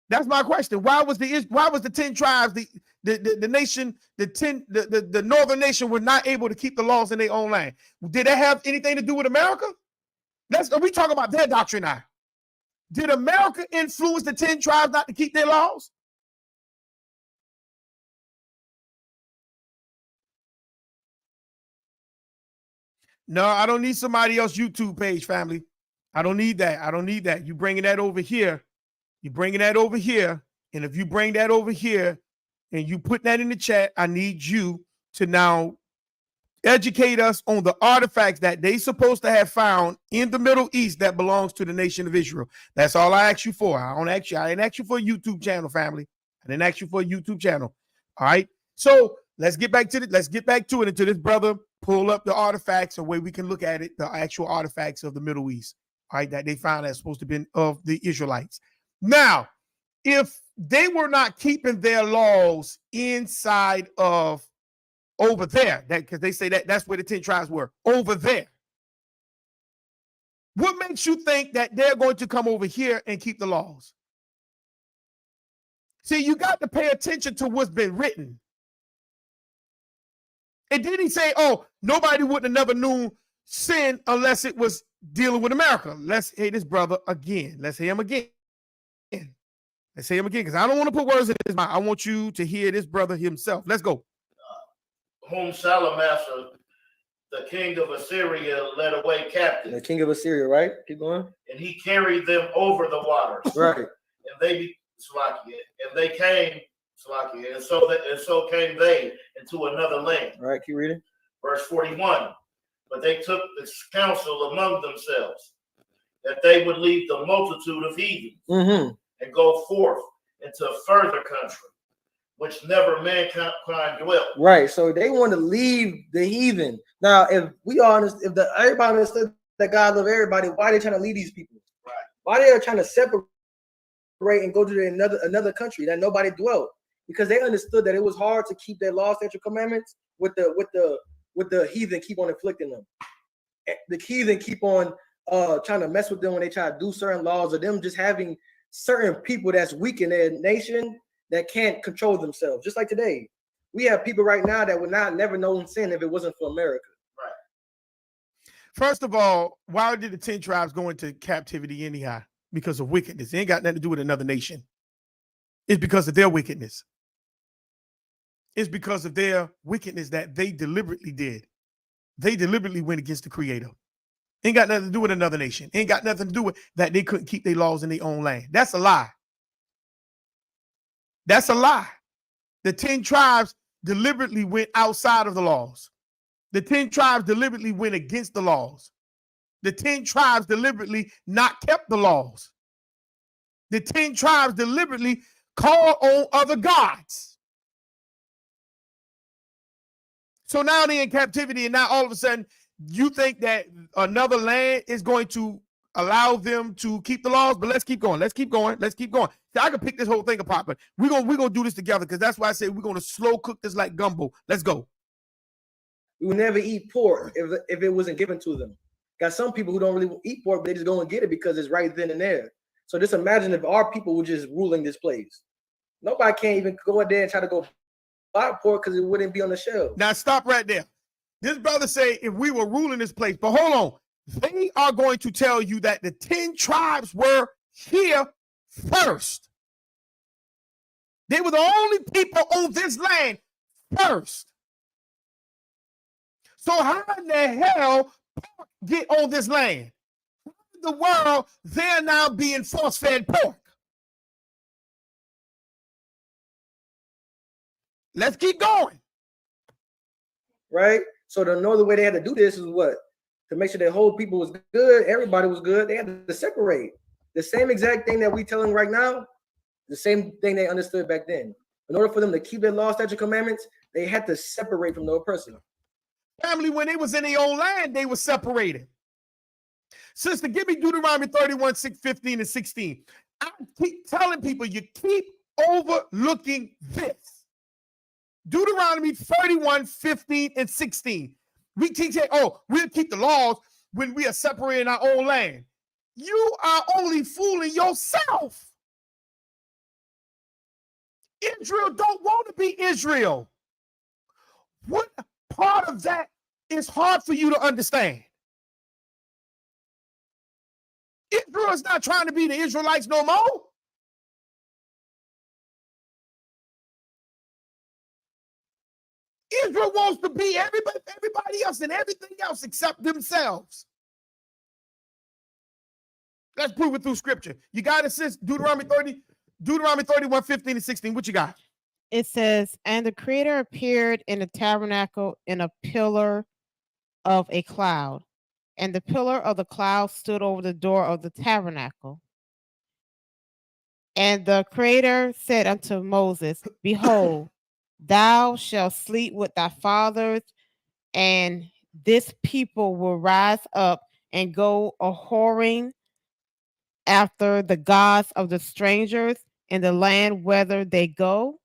That's my question. Why was the 10 tribes, the nation, the northern nation were not able to keep the laws in their own land? Did that have anything to do with America? We talking about their doctrine now. Did America influence the 10 tribes not to keep their laws? No, I don't need somebody else's YouTube page, family. I don't need that. I don't need that. You bringing that over here. You bringing that over here. And if you bring that over here and you put that in the chat, I need you to now educate us on the artifacts that they supposed to have found in the Middle East that belongs to the nation of Israel. That's all I asked you for. I didn't ask you for a YouTube channel, family. I didn't ask you for a YouTube channel. All right. So let's get back to it until this brother pull up the artifacts, a way we can look at it, the actual artifacts of the Middle East, all right, that they found that's supposed to have been of the Israelites. Now, if they were not keeping their laws inside of over there, because they say that's where the 10 tribes were, over there, what makes you think that they're going to come over here and keep the laws? See, you got to pay attention to what's been written. And did he say, oh, nobody would have never known sin unless it was dealing with America? Let's hear this brother again. Let's hear him again. Let's hear him again, because I don't want to put words in his mouth. I want you to hear this brother himself. Let's go. Whom Salamaster, the king of Assyria, led away captive. The king of Assyria, right? Keep going. And he carried them over the waters. Right. And they came, and so came they into another land. All right, keep reading. Verse 41. But they took this counsel among themselves, that they would leave the multitude of heathens and go forth into a further country, which never mankind dwelt. Right. So they want to leave the heathen. Now, if we are honest, everybody understood that God loved everybody, why are they trying to leave these people? Right. Why they are trying to separate and go to another country that nobody dwelt? Because they understood that it was hard to keep their law, statute, commandments with the heathen keep on inflicting them. The heathen keep on trying to mess with them when they try to do certain laws, or them just having certain people that's weak in their nation that can't control themselves. Just like today, we have people right now that would never know sin if it wasn't for America. Right. First of all, why did the 10 tribes go into captivity anyhow? Because of wickedness. It ain't got nothing to do with another nation. It's because of their wickedness. It's because of their wickedness that they deliberately did. They deliberately went against the Creator. Ain't got nothing to do with another nation. Ain't got nothing to do with that they couldn't keep their laws in their own land. That's a lie. That's a lie. The 10 tribes deliberately went outside of the laws. The 10 tribes deliberately went against the laws. The 10 tribes deliberately not kept the laws. The 10 tribes deliberately called on other gods. So now they're in captivity, and now all of a sudden you think that another land is going to allow them to keep the laws. But let's keep going. Let's keep going. Let's keep going. So I can pick this whole thing apart, but we're gonna do this together, because that's why I say we're gonna slow cook this like gumbo. Let's go. We would never eat pork if it wasn't given to them. Got some people who don't really eat pork, but they just go and get it because it's right then and there. So just imagine if our people were just ruling this place. Nobody can't even go in there and try to go buy pork because it wouldn't be on the shelf. Now stop right there. This brother say if we were ruling this place, but hold on. They are going to tell you that the 10 tribes were here first. They were the only people on this land first. So how in the hell pork get on this land? How in the world they're now being force-fed pork? Let's keep going. Right? So the only way they had to do this is what? To make sure the whole people was good, everybody was good, they had to separate. The same exact thing that we telling right now, the same thing they understood back then. In order for them to keep their law, statute, commandments, they had to separate from the oppressor. Family, when they was in their own land, they were separated. Sister, give me Deuteronomy 31, 6, 15, and 16. I keep telling people, you keep overlooking this. Deuteronomy 31, 15, and 16. We teach it, oh, we'll keep the laws when we are separating our own land. You are only fooling yourself. Israel don't want to be Israel. What part of that is hard for you to understand? Israel is not trying to be the Israelites no more. Israel wants to be everybody else and everything else except themselves. Let's prove it through scripture. You got it, sis? Deuteronomy 31, 15 and 16. What you got? It says, and the Creator appeared in the tabernacle in a pillar of a cloud, and the pillar of the cloud stood over the door of the tabernacle. And the Creator said unto Moses, behold, thou shalt sleep with thy fathers, and this people will rise up and go a whoring after the gods of the strangers in the land whither they go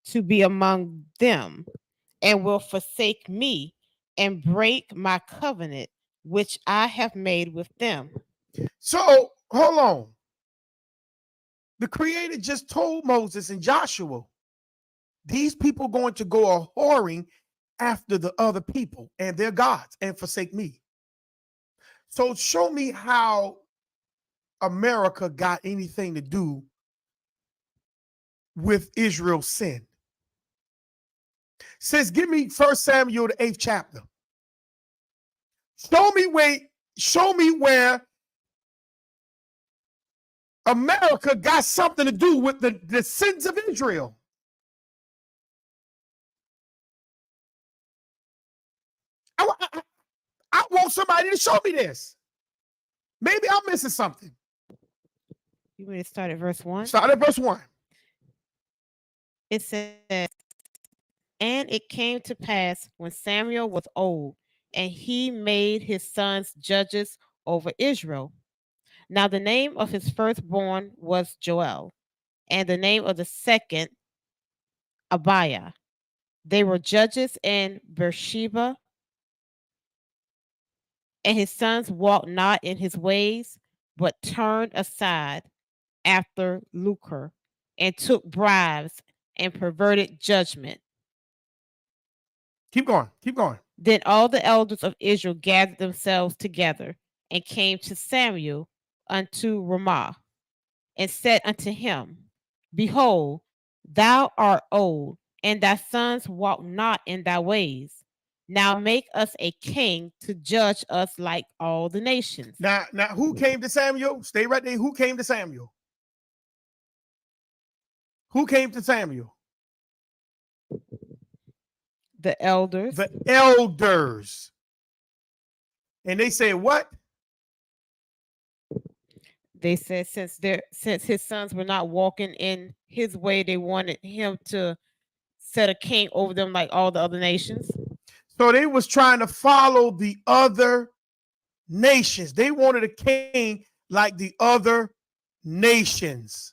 to be among them, and will forsake me and break my covenant which I have made with them. So, hold on. The Creator just told Moses and Joshua, these people going to go a whoring after the other people and their gods and forsake me. So show me how America got anything to do with Israel's sin. Says, give me 1 Samuel, the 8th chapter. Show me where America got something to do with the sins of Israel. I want somebody to show me this. Maybe I'm missing something. You want to start at verse 1? Start at verse 1. It says, and it came to pass when Samuel was old, and he made his sons judges over Israel. Now the name of his firstborn was Joel, and the name of the second Abiah. They were judges in Beersheba, and his sons walked not in his ways, but turned aside after lucre, and took bribes, and perverted judgment. Keep going. Keep going. Then all the elders of Israel gathered themselves together, and came to Samuel unto Ramah, and said unto him, behold, thou art old, and thy sons walk not in thy ways. Now make us a king to judge us like all the nations. Now who came to Samuel? Stay right there. Who came to Samuel? Who came to Samuel? The elders. The elders. And they said what? They said since his sons were not walking in his way, they wanted him to set a king over them like all the other nations. So they was trying to follow the other nations. They wanted a king like the other nations.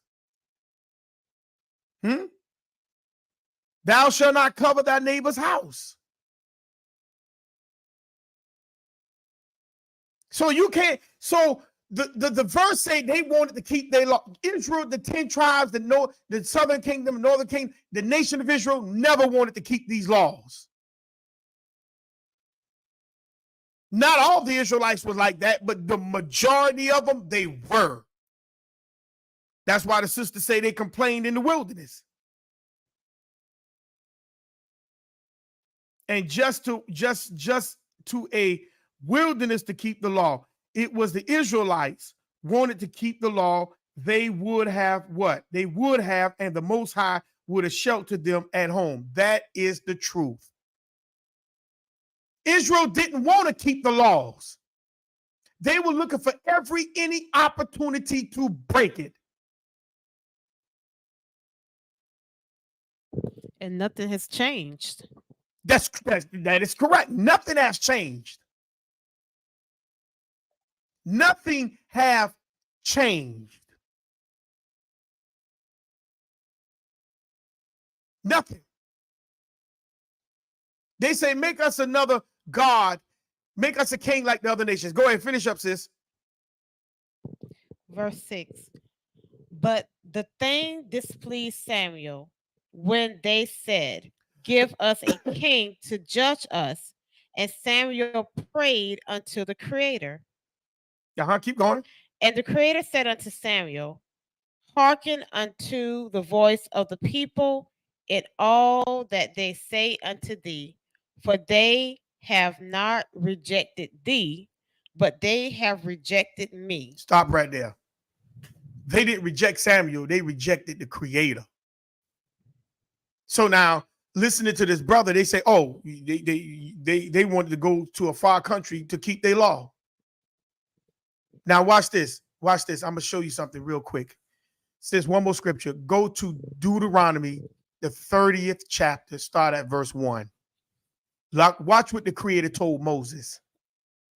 Thou shalt not covet thy neighbor's house. So you can't. So the verse say they wanted to keep their law. Israel, the 10 tribes, the southern kingdom, northern kingdom, the nation of Israel never wanted to keep these laws. Not all the Israelites were like that, but the majority of them, they were. That's why the sisters say they complained in the wilderness. And just to a wilderness to keep the law. It was the Israelites wanted to keep the law. They would have what? They would have, and the Most High would have sheltered them at home. That is the truth. Israel didn't want to keep the laws. They were looking for any opportunity to break it. And nothing has changed. That is correct. Nothing has changed. Nothing have changed. Nothing. They say, make us another God, make us a king like the other nations. Go ahead, finish up, sis. Verse 6. But the thing displeased Samuel, when they said, "Give us a king to judge us." And Samuel prayed unto the Creator. Keep going. And the Creator said unto Samuel, "Hearken unto the voice of the people in all that they say unto thee, for they have not rejected thee, but they have rejected me." Stop right there. They didn't reject Samuel, they rejected the Creator. So now, listening to this brother, they say, oh, they wanted to go to a far country to keep their law. Now watch this. Watch this. I'm going to show you something real quick. It says one more scripture. Go to Deuteronomy, the 30th chapter, start at verse 1. Watch what the Creator told Moses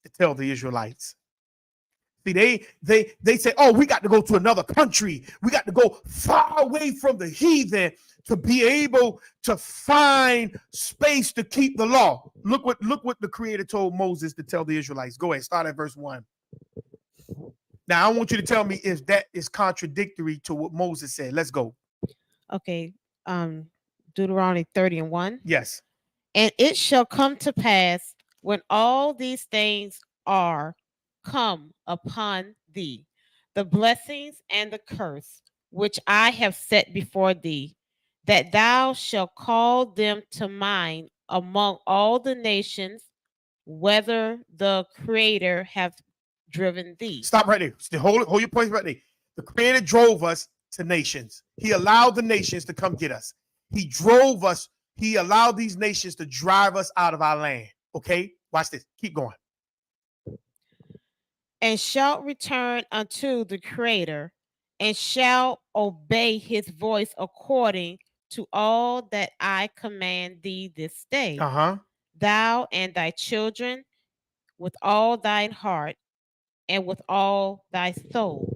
to tell the Israelites. See, they say, oh, we got to go to another country. We got to go far away from the heathen to be able to find space to keep the law. Look what the Creator told Moses to tell the Israelites. Go ahead, start at verse 1. Now, I want you to tell me if that is contradictory to what Moses said. Let's go. Okay. Deuteronomy 30:1. Yes. And it shall come to pass, when all these things are come upon thee, the blessings and the curse which I have set before thee, that thou shalt call them to mind among all the nations, whether the Creator hath driven thee. Stop right there. Hold your points right there. The Creator drove us to nations. He allowed the nations to come get us. He drove us. He allowed these nations to drive us out of our land. Okay? Watch this. Keep going. And shalt return unto the Creator, and shalt obey his voice according to all that I command thee this day. Thou and thy children with all thine heart and with all thy soul.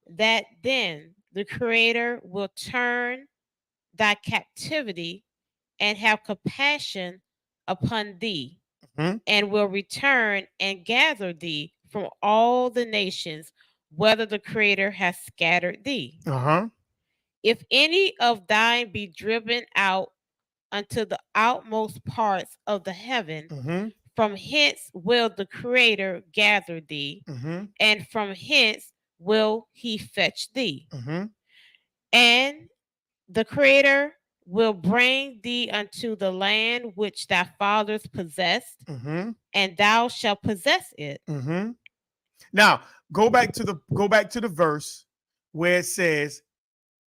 That then the Creator will turn thy captivity and have compassion upon thee, and will return and gather thee from all the nations, whether the Creator has scattered thee. If any of thine be driven out unto the outmost parts of the heaven, from hence will the Creator gather thee, and from hence will he fetch thee. And the Creator will bring thee unto the land which thy fathers possessed, and thou shalt possess it. Now go back to the verse where it says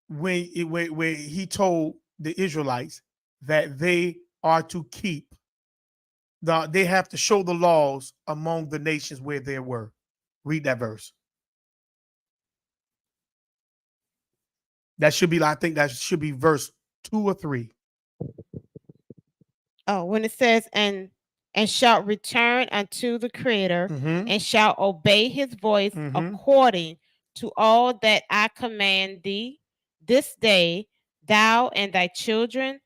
where he told the Israelites that they are to keep they have to show the laws among the nations where they were. Read that verse. That should be, I think that should be verse 2 or 3. Oh, when it says, and shalt return unto the Creator, and shalt obey his voice according to all that I command thee this day, thou and thy children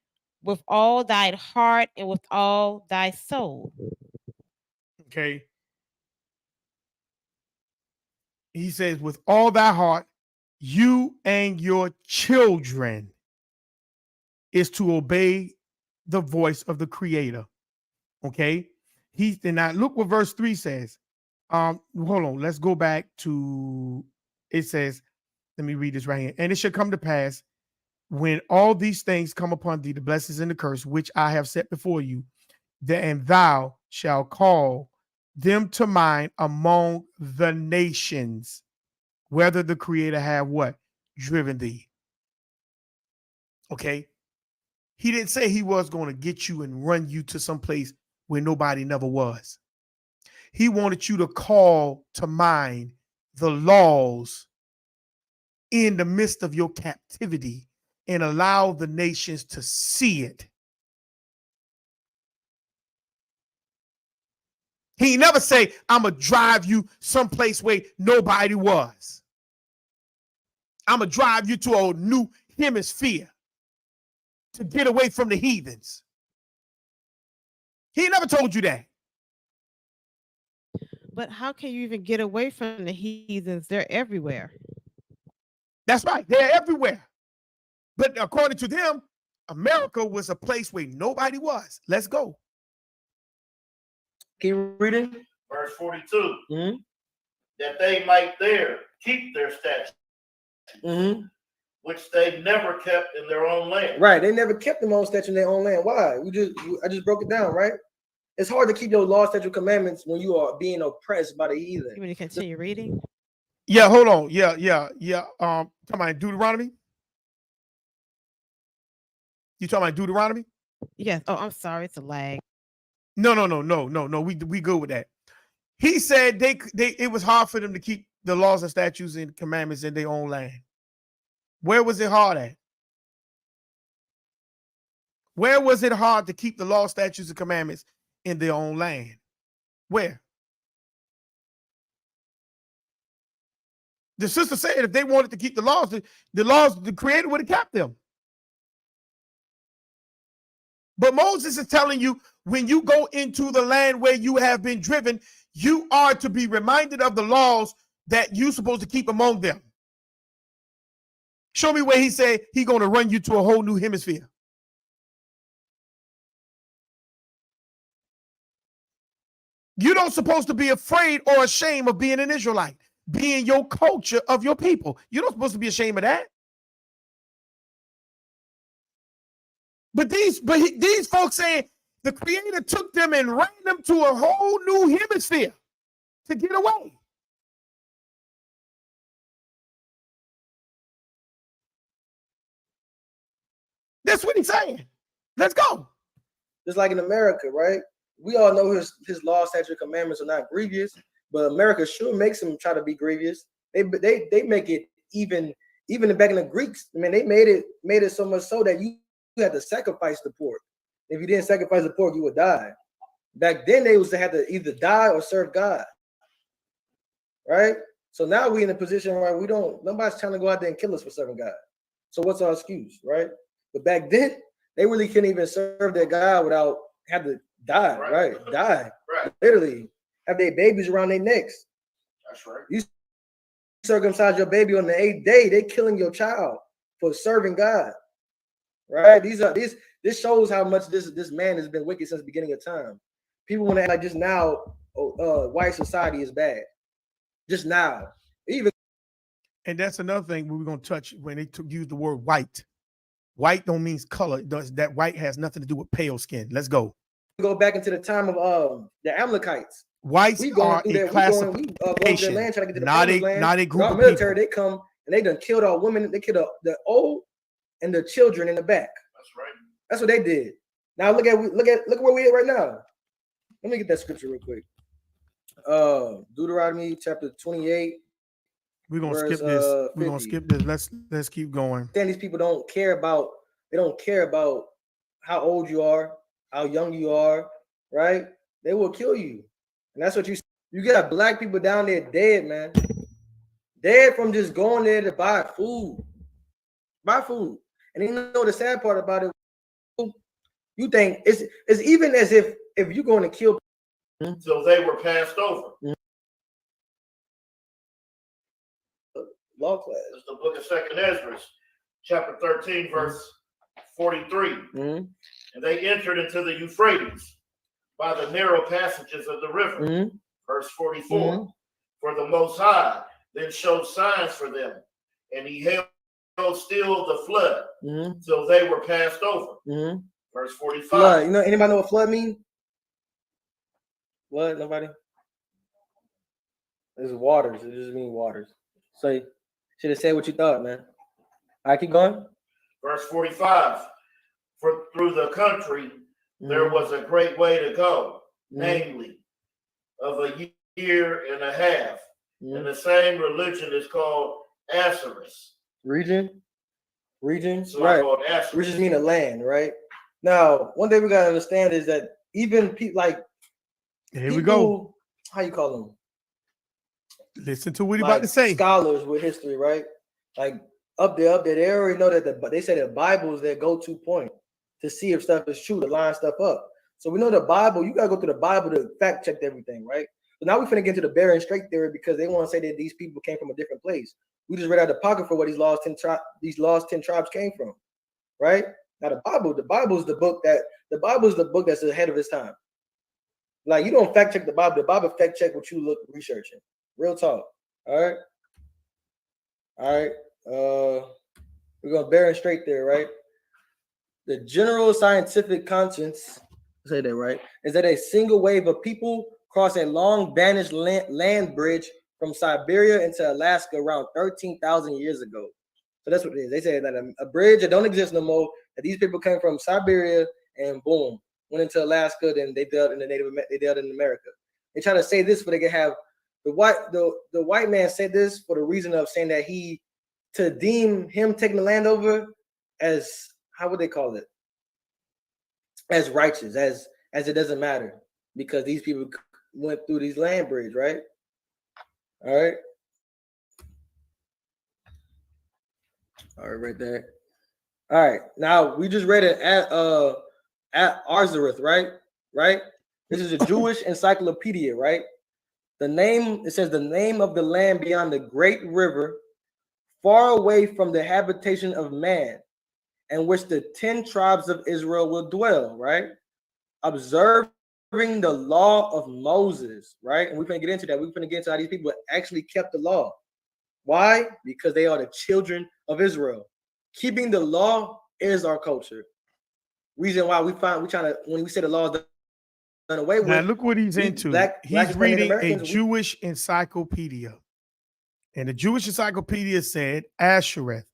with all thy heart and with all thy soul. Okay. He says, with all thy heart, you and your children is to obey the voice of the Creator. Okay. And now look what verse 3 says. Hold on. Let's go back to, it says, let me read this right here. And it shall come to pass when all these things come upon thee, the blessings and the curse, which I have set before you, and thou shalt call them to mind among the nations, whether the Creator have what? Driven thee. Okay. He didn't say he was going to get you and run you to some place where nobody never was. He wanted you to call to mind the laws in the midst of your captivity and allow the nations to see it. He never say, I'm going to drive you someplace where nobody was. I'm going to drive you to a new hemisphere to get away from the heathens. He never told you that. But how can you even get away from the heathens? They're everywhere. That's right. They're everywhere. But according to them, America was a place where nobody was. Let's go. Keep reading. Verse 42. That they might there keep their statutes, which they never kept in their own land. Right. They never kept them own statutes in their own land. Why? I just broke it down, right? It's hard to keep your law, statute, commandments when you are being oppressed by the heathen. You want to continue reading? Yeah, hold on. Yeah. Come on, Deuteronomy. You talking about Deuteronomy? Yes. Oh, I'm sorry. It's a lag. No. We good with that. He said it was hard for them to keep the laws and statutes and commandments in their own land. Where was it hard at? Where was it hard to keep the law, statutes, and commandments in their own land? Where? The sister said if they wanted to keep the laws, the Creator would have kept them. But Moses is telling you, when you go into the land where you have been driven, you are to be reminded of the laws that you're supposed to keep among them. Show me where he said he's going to run you to a whole new hemisphere. You don't supposed to be afraid or ashamed of being an Israelite, being your culture of your people. You're not supposed to be ashamed of that. But these folks saying the Creator took them and ran them to a whole new hemisphere to get away. That's what he's saying. Let's go. Just like in America, right? We all know his law, statute, commandments are not grievous, but America sure makes them try to be grievous. They make it even back in the Greeks. I mean, they made it so much so that you had to sacrifice the pork. If you didn't sacrifice the pork, you would die. Back then, they had to either die or serve God. Right? So now we're in a position where nobody's trying to go out there and kill us for serving God. So what's our excuse, right? But back then, they really couldn't even serve their God without having to die, right? Die. Right. Literally. Have their babies around their necks. That's right. You circumcise your baby on the 8th day, they're killing your child for serving God. Right? This shows how much this man has been wicked since the beginning of time. People want to act like just now white society is bad. Just now. And that's another thing we're going to touch when they use the word white. White don't mean color. That white has nothing to do with pale skin. Let's go. Go back into the time of the Amalekites. Whites are a classification, not a group of military. people. They come and they done killed all women. They killed the old and the children in the back. That's right. That's what they did. Now look at where we at right now. Let me get that scripture real quick. Deuteronomy chapter 28. We're gonna skip this. We're gonna skip this. Let's keep going. Then these people don't care about how old you are, how young you are, right? They will kill you. And that's what you got black people down there dead, man. Dead from just going there to buy food. And you know the sad part about it, you think it's even as if you're going to kill So they were passed over. Law class. It's the book of 2nd Ezra, chapter 13, verse 43. And they entered into the Euphrates by the narrow passages of the river. Verse 44. For the Most High then showed signs for them, and he held still the flood till they were passed over. Verse 45. Flood. Anybody know what flood means? What? Nobody? It's waters. It just means waters. So you should have said what you thought, man. All right, keep going. Verse 45. For through the country there was a great way to go, namely of a year and a half. And the same religion is called Assyrians. Region, So right? Assyrians. Regions mean a land, right? Now, one thing we gotta understand is that even people here we go. How you call them? Listen to what he's about to say. Scholars with history, right? Like up there, they already know that they say the Bible is their go-to point to see if stuff is true, to line stuff up. So we know the Bible. You gotta go through the Bible to fact check everything, right? So now we're finna get into the Bering Strait theory because they want to say that these people came from a different place. We just read out the Apocrypha where these lost 10 tribes came from, right? Now the Bible is the book that's ahead of its time. Like, you don't fact check the Bible. The Bible fact check what you look researching. Real talk. All right. We're gonna Bering Strait there, right? The general scientific conscience, say that right, is that a single wave of people crossed a long vanished land bridge from Siberia into Alaska around 13,000 years ago. So that's what it is. They say that a bridge that don't exist no more, that these people came from Siberia and boom, went into Alaska, then they dealt in America. They try to say this, but they can have the white man said this for the reason of saying that to deem him taking the land over as, how would they call it? As righteous, as it doesn't matter because these people went through these land bridge, right? All right, right there. All right, now we just read it at Arzareth, right? This is a Jewish encyclopedia, right? It says the name of the land beyond the great river, far away from the habitation of man, in which the 10 tribes of Israel will dwell, right? Observing the law of Moses, right? And we're going to get into that. We're going to get into how these people actually kept the law. Why? Because they are the children of Israel. Keeping the law is our culture. Reason why when we say the law is done away with. Now look what he's into. He's reading a Jewish encyclopedia. And the Jewish encyclopedia said, Ashereth,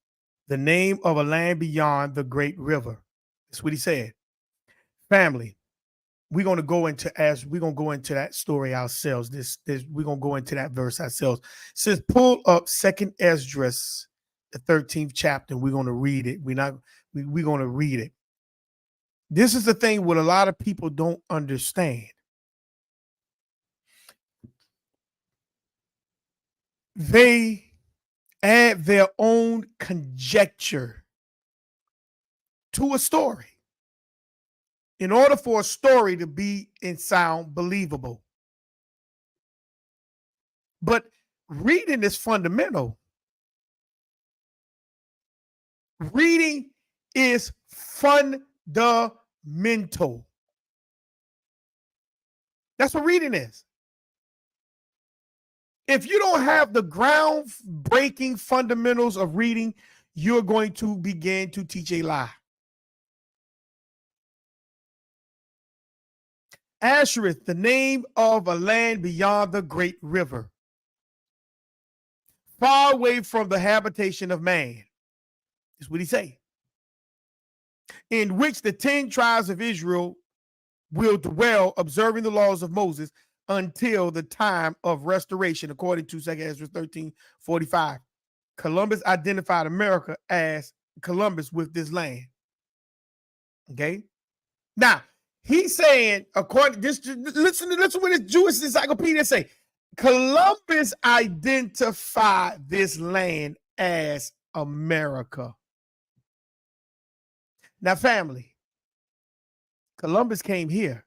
the name of a land beyond the great river. That's what he said. Family, we're going to go into that story ourselves. We're going to go into that verse ourselves. It says, pull up 2nd Esdras, the 13th chapter. We're going to read it. We're going to read it. This is the thing what a lot of people don't understand. They add their own conjecture to a story in order for a story to be and sound believable. But reading is fundamental. Reading is fundamental. That's what reading is. If you don't have the groundbreaking fundamentals of reading, you're going to begin to teach a lie. Ashereth, the name of a land beyond the great river, far away from the habitation of man. That's what he say. In which the 10 tribes of Israel will dwell, observing the laws of Moses until the time of restoration, according to 2 Ezra 13:45. Columbus identified America as Columbus with this land. Okay. Now, he's saying, according to this, listen to what this Jewish encyclopedia say. Columbus identified this land as America. Now, family, Columbus came here.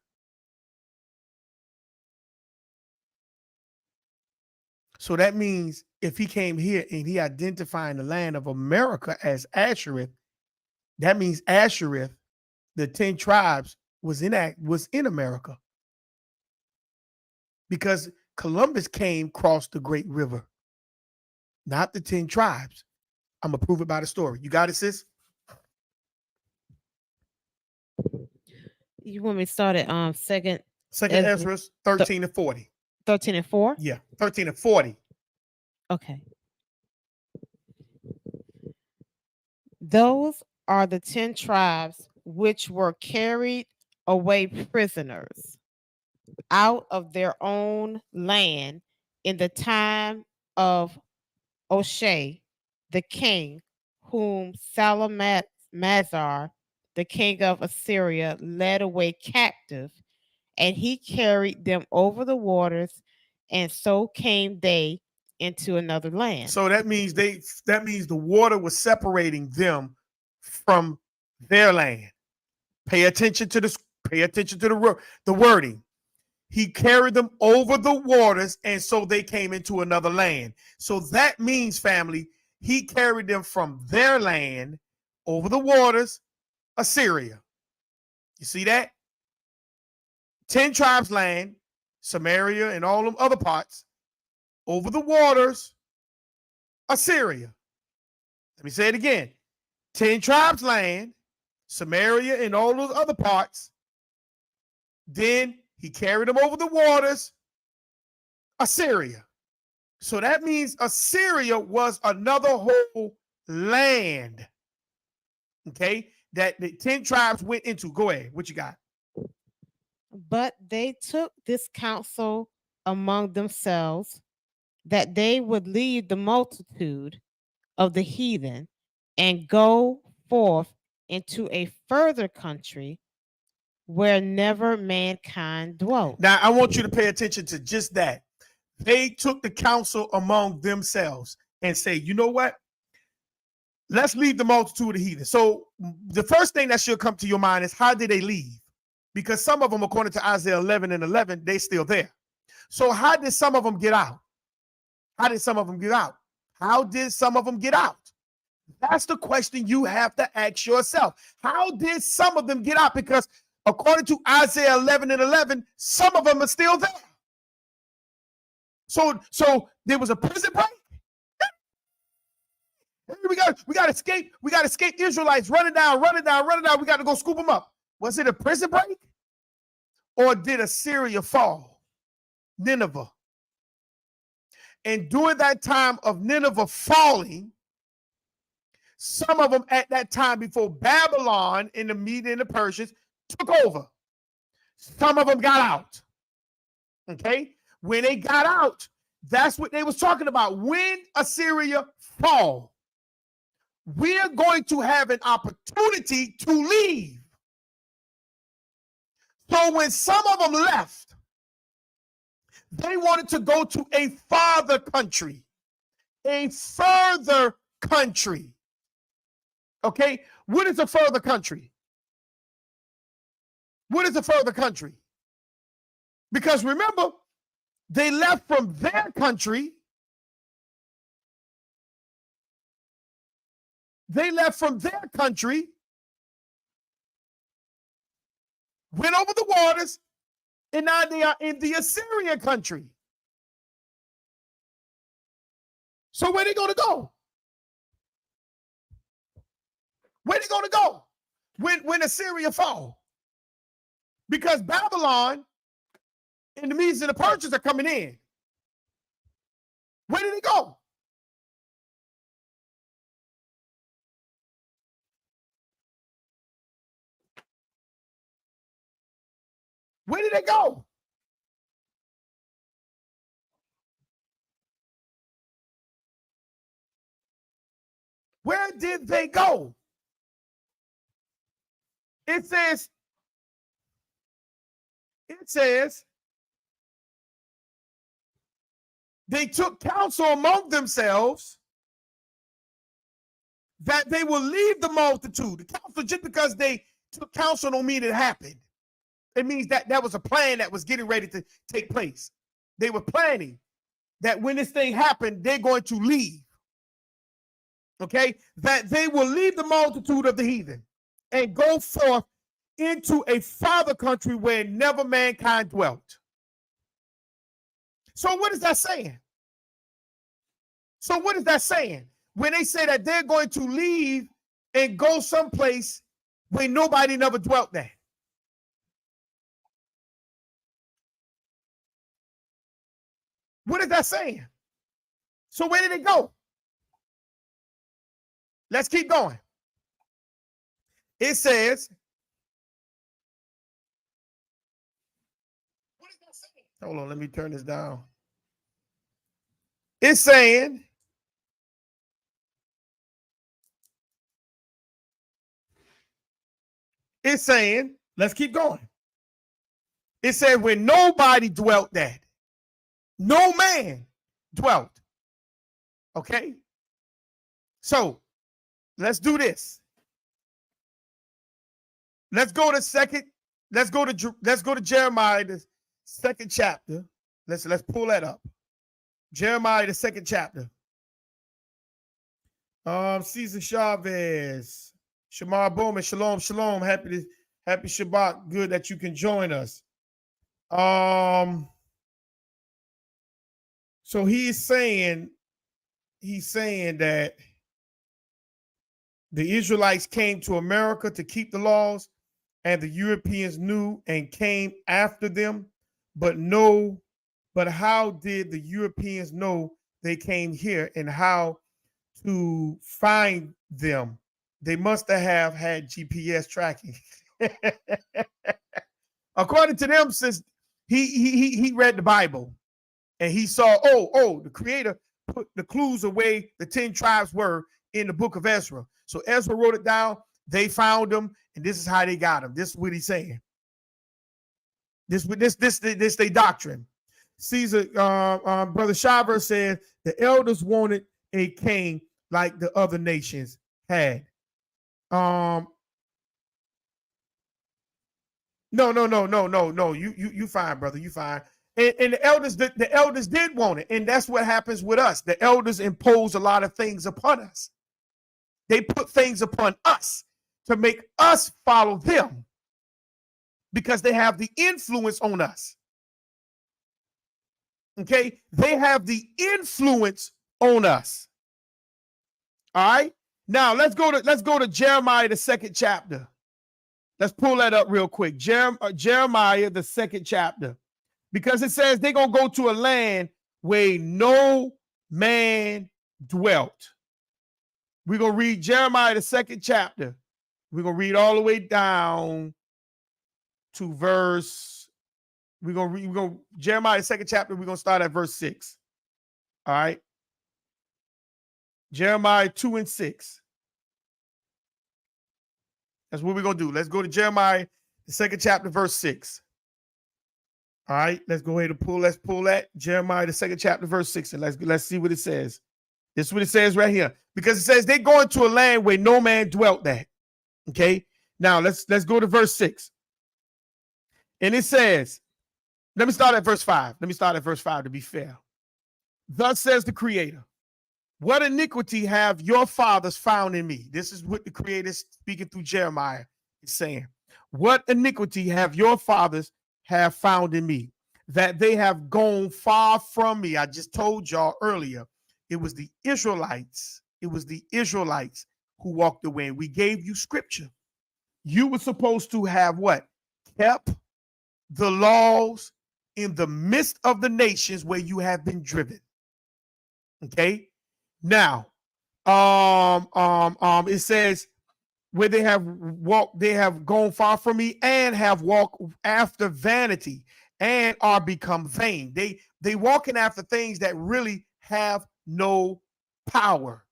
So that means if he came here and he identified the land of America as Ashereth, that means Ashereth, the 10 tribes, was in America. Because Columbus came across the great river, not the 10 tribes. I'm going to prove it by the story. You got it, sis? You want me to start at second Ezra 13 and 40. 13 and 4? Yeah, 13 and 40. Okay. Those are the 10 tribes which were carried away prisoners out of their own land in the time of Oshea, the king, whom Salamazar, the king of Assyria, led away captive, and he carried them over the waters, and so came they into another land. So that means the water was separating them from their land. Pay attention to the wording. he carried them over the waters, and so they came into another land. So that means, family, he carried them from their land over the waters, Assyria. You see that? 10 tribes land, Samaria and all them other parts, over the waters, Assyria. Let me say it again. 10 tribes land, Samaria and all those other parts. Then he carried them over the waters, Assyria. So that means Assyria was another whole land, okay, that the 10 tribes went into. Go ahead. What you got? But they took this counsel among themselves that they would leave the multitude of the heathen and go forth into a further country where never mankind dwelt. Now, I want you to pay attention to just that. They took the counsel among themselves and say, you know what? Let's leave the multitude of the heathen. So the first thing that should come to your mind is, how did they leave? Because some of them, according to Isaiah 11:11, they still there. So how did some of them get out? How did some of them get out? How did some of them get out? That's the question you have to ask yourself. How did some of them get out? Because according to Isaiah 11:11, some of them are still there. So there was a prison break. We got to escape. We got to escape Israelites running down. We got to go scoop them up. Was it a prison break? Or did Assyria fall? Nineveh. And during that time of Nineveh falling, some of them at that time before Babylon and the Medes and the Persians took over. Some of them got out. Okay? When they got out, that's what they was talking about. When Assyria fall, we're going to have an opportunity to leave. So when some of them left, they wanted to go to a farther country, a further country. Okay, what is a further country? What is a further country? Because remember, they left from their country. They left from their country, went over the waters, and now they are in the Assyrian country. So where they going to go? Where they going to go when Assyria fall? Because Babylon and the Medes and the Persians are coming in. Where did they go? Where did they go? Where did they go? It says, they took counsel among themselves that they will leave the multitude. The counsel, just because they took counsel don't mean it happened. It means that that was a plan that was getting ready to take place. They were planning that when this thing happened, they're going to leave. Okay? That they will leave the multitude of the heathen and go forth into a farther country where never mankind dwelt. So what is that saying? So what is that saying? When they say that they're going to leave and go someplace where nobody never dwelt there. What is that saying? So where did it go? Let's keep going. It says, what is that saying? Hold on, let me turn this down. It's saying, let's keep going. It said, when nobody dwelt there, no man dwelt. Okay? So let's do this. Let's go to Jeremiah, 2nd chapter. Let's pull that up. Jeremiah, the 2nd chapter. Cesar Chavez, Shamar Bowman, shalom, shalom. Happy Shabbat. Good that you can join us. So he's saying that the Israelites came to America to keep the laws, and the Europeans knew and came after them. But how did the Europeans know they came here, and how to find them? They must have had GPS tracking. According to them, since he read the Bible and he saw, the Creator put the clues away the 10 tribes were in the book of Ezra. So Ezra wrote it down. They found them, and this is how they got them. This is what he's saying. This they doctrine. Caesar, Brother Shaver said the elders wanted a king like the other nations had. No. You fine, brother. You fine. And the elders did want it, and that's what happens with us. The elders impose a lot of things upon us. They put things upon us to make us follow them because they have the influence on us. Okay, they have the influence on us. All right. Now let's go to Jeremiah, the 2nd chapter. Let's pull that up real quick. Jeremiah, the 2nd chapter, because it says they're gonna go to a land where no man dwelt. We're gonna read Jeremiah, the 2nd chapter. We're gonna read all the way down to verse. We're gonna Jeremiah, the 2nd chapter. We're gonna start at verse 6. All right. Jeremiah 2 and 6. That's what we're gonna do. Let's go to Jeremiah, the 2nd chapter, verse 6. All right, let's go ahead and pull that. Jeremiah, the 2nd chapter, verse 6, and let's see what it says. This is what it says right here. Because it says they're going to a land where no man dwelt there. Okay. Now let's go to verse 6. And it says, let me start at verse 5. To be fair. Thus says the Creator, what iniquity have your fathers found in me? This is what the Creator speaking through Jeremiah is saying. What iniquity have your fathers have found in me, that they have gone far from me? I just told y'all earlier, it was the Israelites. It was the Israelites who walked away. We gave you scripture. You were supposed to have what? Kept the laws in the midst of the nations where you have been driven. Okay. Now, it says where they have gone far from me and have walked after vanity and are become vain. They walking after things that really have no power.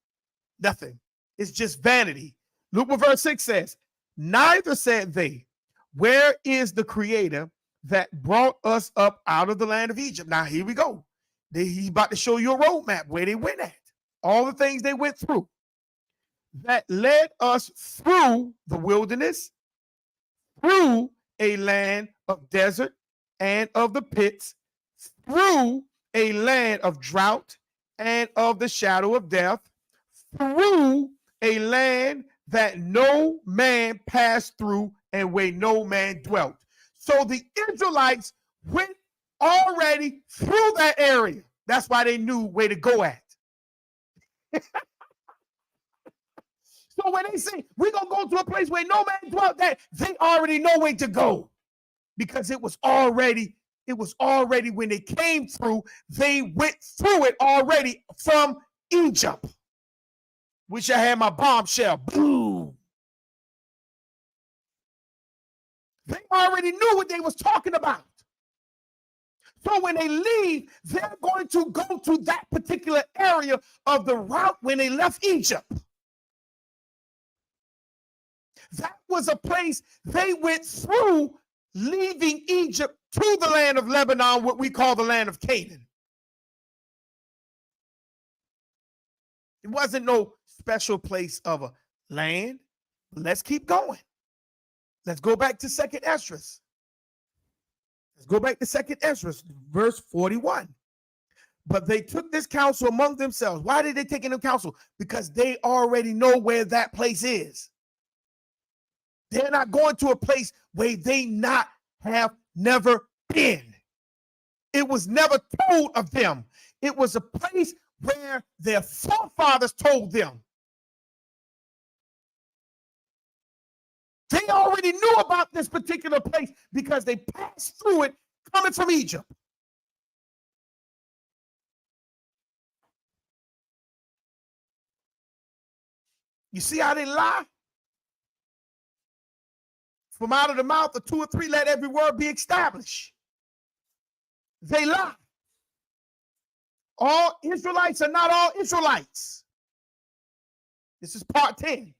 Nothing. It's just vanity. Look what verse 6 says. Neither said they, where is the Creator that brought us up out of the land of Egypt? Now here we go. He's about to show you a roadmap where they went at. All the things they went through that led us through the wilderness, through a land of desert and of the pits, through a land of drought and of the shadow of death, through a land that no man passed through and where no man dwelt. So the Israelites went already through that area. That's why they knew where to go at. So when they say we're going to go to a place where no man dwelt, that they already know where to go, because it was already when they came through, they went through it already from Egypt. Wish I had my bombshell. Boom. They already knew what they was talking about. So when they leave, they're going to go to that particular area of the route when they left Egypt. That was a place they went through, leaving Egypt to the land of Lebanon, what we call the land of Canaan. It wasn't no special place of a land. Let's keep going. Let's go back to 2nd Esdras. Let's go back to 2nd Ezra, verse 41. But they took this counsel among themselves. Why did they take it in counsel? Because they already know where that place is. They're not going to a place where they have never been. It was never told of them. It was a place where their forefathers told them. They already knew about this particular place because they passed through it coming from Egypt. You see how they lie? From out of the mouth of 2 or 3, let every word be established. They lie. All Israelites are not all Israelites. This is part 10.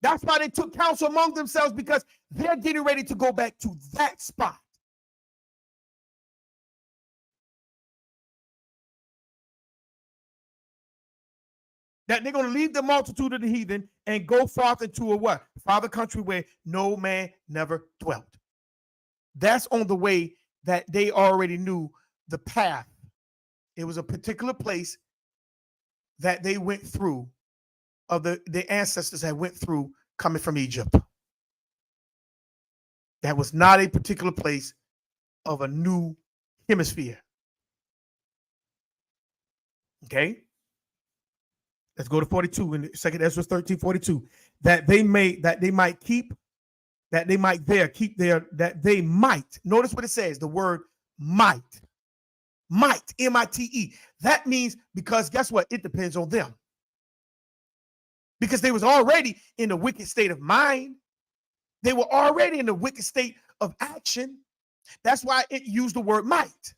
That's why they took counsel among themselves, because they're getting ready to go back to that spot. That they're going to leave the multitude of the heathen and go forth into a what? Farther country where no man never dwelt. That's on the way that they already knew the path. It was a particular place that they went through, of the ancestors that went through coming from Egypt. That was not a particular place of a new hemisphere. Okay? Let's go to 42 in 2nd Ezra 13:42. That they might, notice what it says, the word might, M-I-T-E. That means, because guess what? It depends on them. Because they was already in a wicked state of mind. They were already in a wicked state of action. That's why it used the word might.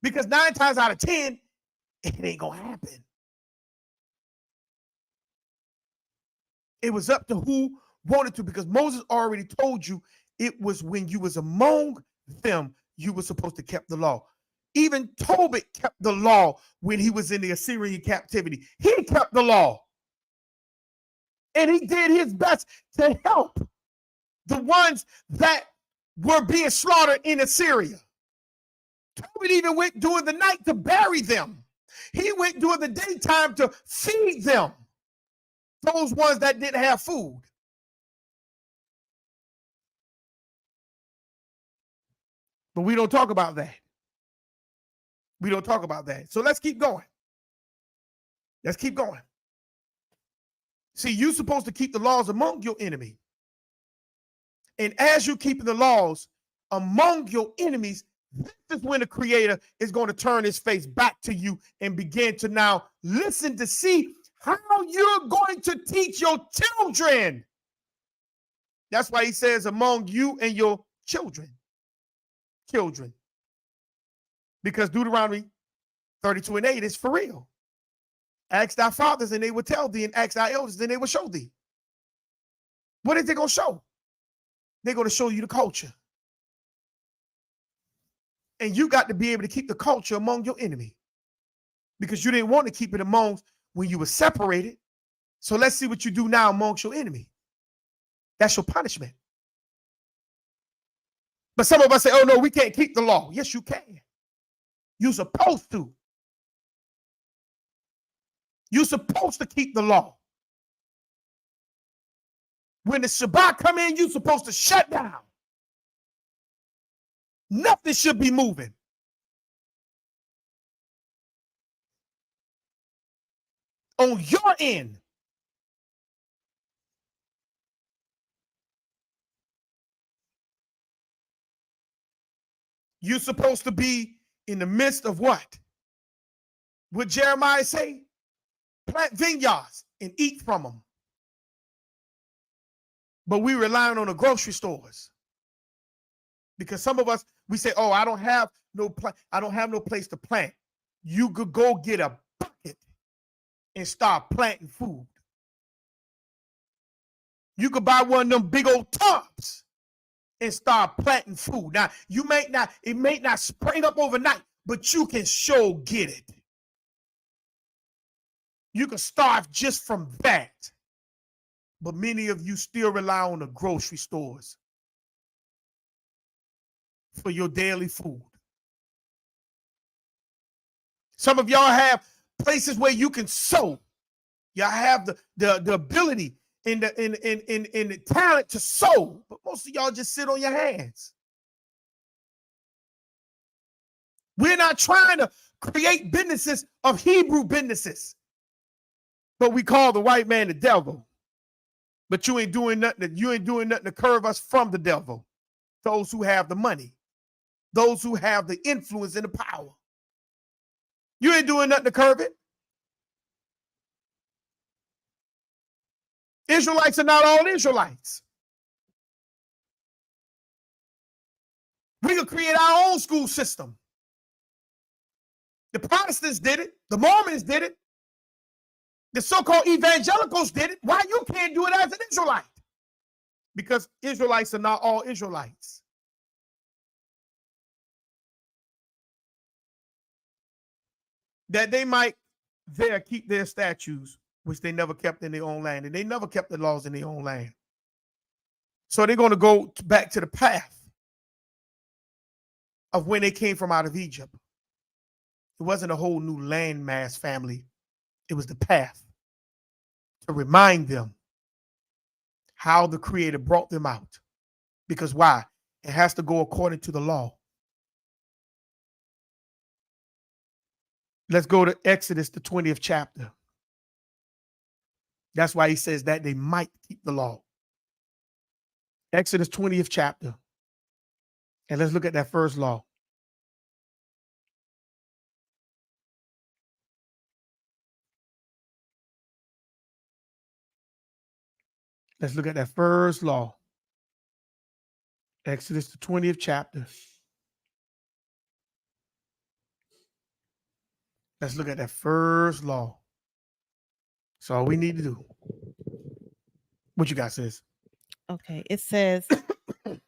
Because 9 times out of 10, it ain't gonna happen. It was up to who wanted to, because Moses already told you it was when you was among them, you were supposed to keep the law. Even Tobit kept the law when he was in the Assyrian captivity. He kept the law. And he did his best to help the ones that were being slaughtered in Assyria. Tobit even went during the night to bury them. He went during the daytime to feed them. Those ones that didn't have food. But we don't talk about that. We don't talk about that. So let's keep going. Let's keep going. See, you're supposed to keep the laws among your enemy. And as you're keeping the laws among your enemies, this is when the Creator is going to turn his face back to you and begin to now listen to see how you're going to teach your children. That's why he says among you and your children. Children. Because Deuteronomy 32:8 is for real. Ask thy fathers and they will tell thee, and ask thy elders and they will show thee. What is they going to show? They're going to show you the culture. And you got to be able to keep the culture among your enemy, because you didn't want to keep it amongst when you were separated. So let's see what you do now amongst your enemy. That's your punishment. But some of us say, oh no, we can't keep the law. Yes, you can. You're supposed to. You're supposed to keep the law. When the Shabbat come in, you're supposed to shut down. Nothing should be moving. On your end. You're supposed to be in the midst of what? What Jeremiah say? Plant vineyards and eat from them. But we relying on the grocery stores. Because some of us, we say, oh, I don't have no place to plant. You could go get a bucket and start planting food. You could buy one of them big old tubs and start planting food. Now, it may not spring up overnight, but you can sure get it. You can start just from that. But many of you still rely on the grocery stores. for your daily food. Some of y'all have places where you can sow. Y'all have the ability and the talent to sow, but most of y'all just sit on your hands. We're not trying to create businesses of Hebrew businesses, but we call the white man the devil. But you ain't doing nothing. You ain't doing nothing to curve us from the devil. Those who have the money, those who have the influence and the power. You ain't doing nothing to curve it. Israelites are not all Israelites. We could create our own school system. The Protestants did it. The Mormons did it. The so-called evangelicals did it. Why you can't do it as an Israelite? Because Israelites are not all Israelites. That they might there keep their statues, which they never kept in their own land. And they never kept the laws in their own land. So they're going to go back to the path of when they came from out of Egypt. It wasn't a whole new landmass family. It was the path to remind them how the Creator brought them out. Because why? It has to go according to the law. Let's go to Exodus, the 20th chapter. That's why he says that they might keep the law. Exodus 20th chapter. And let's look at that first law. Let's look at that first law. Exodus, the 20th chapter. Let's look at that first law. That's all we need to do. What you got, sis? Okay, it says, and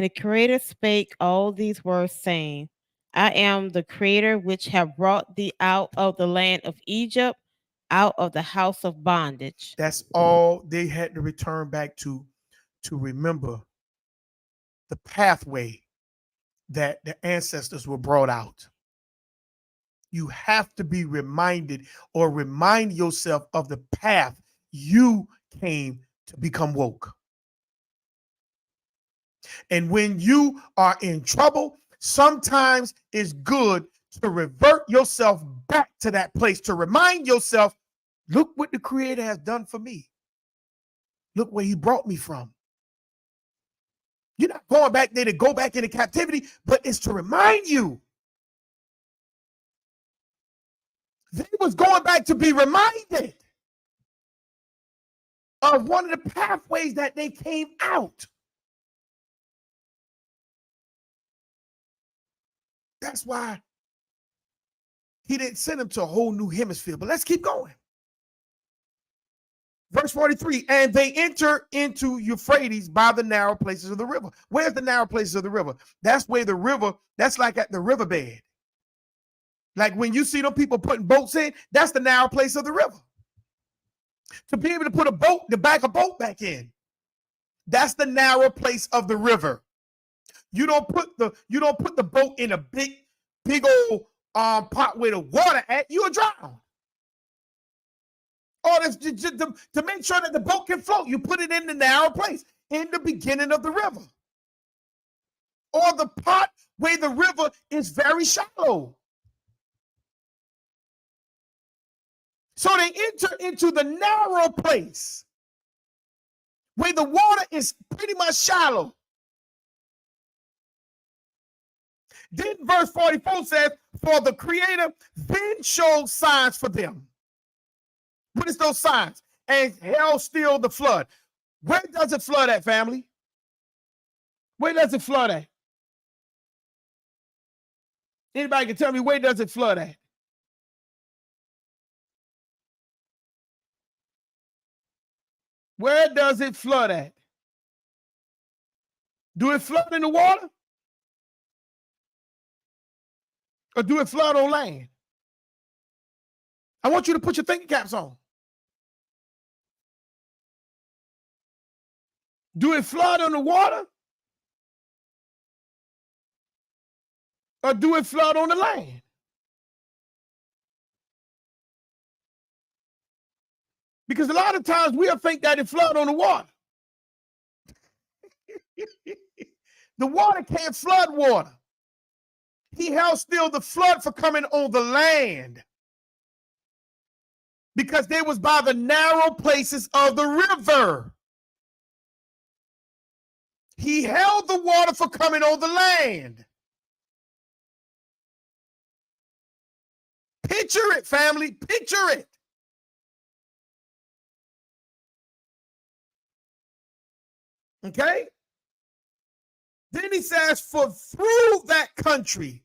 the Creator spake all these words, saying, I am the Creator which have brought thee out of the land of Egypt, out of the house of bondage. That's all they had to return back to remember the pathway that the ancestors were brought out. You have to be reminded or remind yourself of the path you came to become woke. And when you are in trouble, sometimes it's good to revert yourself back to that place, to remind yourself, look what the Creator has done for me. Look where he brought me from. You're not going back there to go back into captivity, but it's to remind you. They was going back to be reminded of one of the pathways that they came out. That's why he didn't send them to a whole new hemisphere. But let's keep going. Verse 43, and they enter into Euphrates by the narrow places of the river. Where's the narrow places of the river? That's where the river, that's like at the riverbed. Like when you see them people putting boats in, that's the narrow place of the river. To be able to put a boat, to back a boat back in, that's the narrow place of the river. You don't put the boat in a big old pot where the water at, you'll drown. Or to make sure that the boat can float, you put it in the narrow place, in the beginning of the river. Or the pot where the river is very shallow. So they enter into the narrow place where the water is pretty much shallow. Then verse 44 says, for the Creator then showed signs for them. What is those signs? And hell stilled the flood. Where does it flood at, family? Where does it flood at? Anybody can tell me where does it flood at? Where does it flood at? Do it flood in the water? Or do it flood on land? I want you to put your thinking caps on. Do it flood on the water? or do it flood on the land? Because a lot of times we'll think that it flood on the water. The water can't flood water. He held still the flood for coming on the land, because they was by the narrow places of the river. He held the water for coming on the land. Picture it, family. Picture it. Okay? Then he says, for through that country,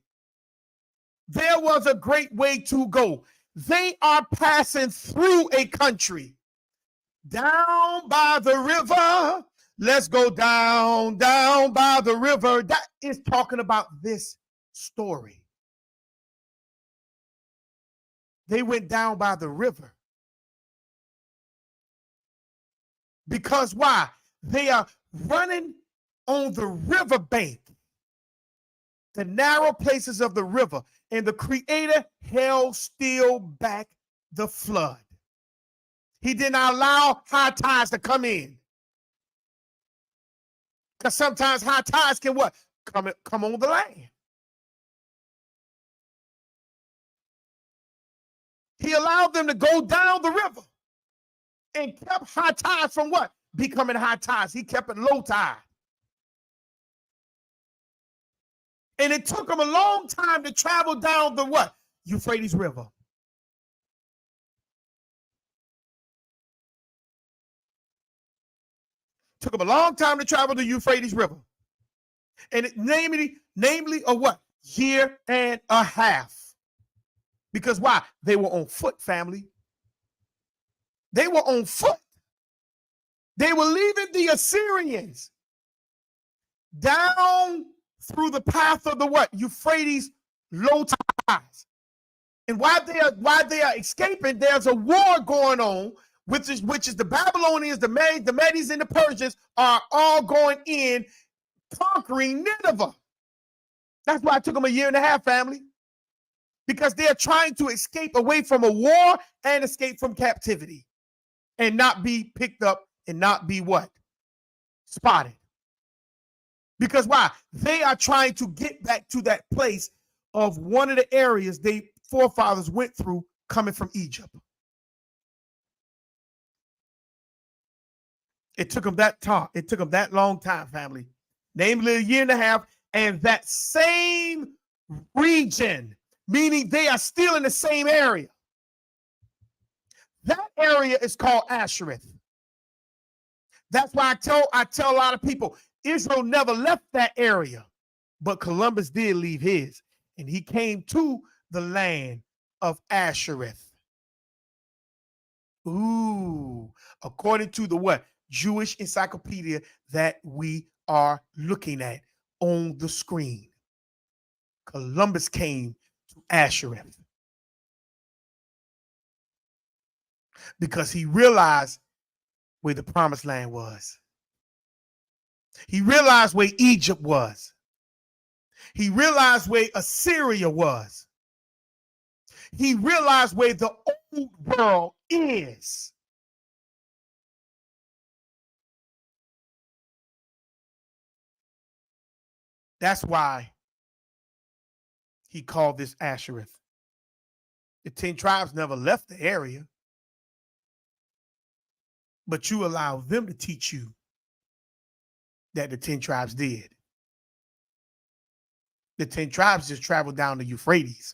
there was a great way to go. They are passing through a country. Down by the river. Let's go down by the river. That is talking about this story. They went down by the river. Because why? They are running on the riverbank, the narrow places of the river, and the Creator held still back the flood. He did not allow high tides to come in. Because sometimes high tides can what? Come on the land. He allowed them to go down the river and kept high tides from what? Becoming high tides. He kept it low tide. And it took them a long time to travel down the what? Euphrates River. Took them a long time to travel the Euphrates River. And it namely a what? Year and a half. Because why? They were on foot, family. They were on foot. They were leaving the Assyrians down through the path of the what? Euphrates low tides. And while they are escaping, there's a war going on, which is the Babylonians, the Medes, and the Persians are all going in, conquering Nineveh. That's why it took them a year and a half, family. Because they're trying to escape away from a war and escape from captivity and not be picked up and not be what? Spotted. Because why? They are trying to get back to that place of one of the areas they forefathers went through coming from Egypt. It took them that time. It took them that long time, family. Namely, a year and a half, and that same region, meaning they are still in the same area. That area is called Ashereth. That's why I tell a lot of people, Israel never left that area, but Columbus did leave his, and he came to the land of Ashereth. Ooh, according to the what? Jewish encyclopedia that we are looking at on the screen. Columbus came to Ashereth because he realized where the promised land was. He realized where Egypt was. He realized where Assyria was. He realized where the old world is. That's why he called this Ashereth. The 10 tribes never left the area, but you allow them to teach you that the 10 tribes did. The 10 tribes just traveled down the Euphrates.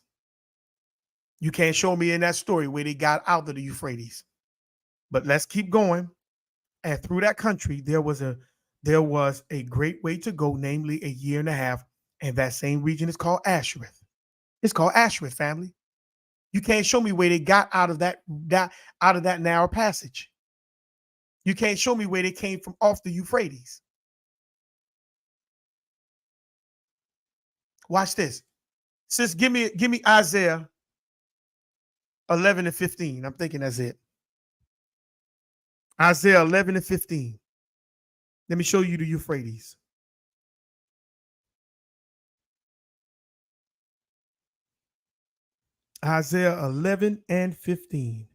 You can't show me in that story where they got out of the Euphrates. But let's keep going. And through that country, there was a great way to go, namely a year and a half. And that same region is called Ashereth. It's called Ashereth, family. You can't show me where they got out of that narrow passage. You can't show me where they came from off the Euphrates. Watch this. Sis, give me Isaiah 11 and 15. I'm thinking that's it. Isaiah 11 and 15. Let me show you the Euphrates. Isaiah 11 and 15.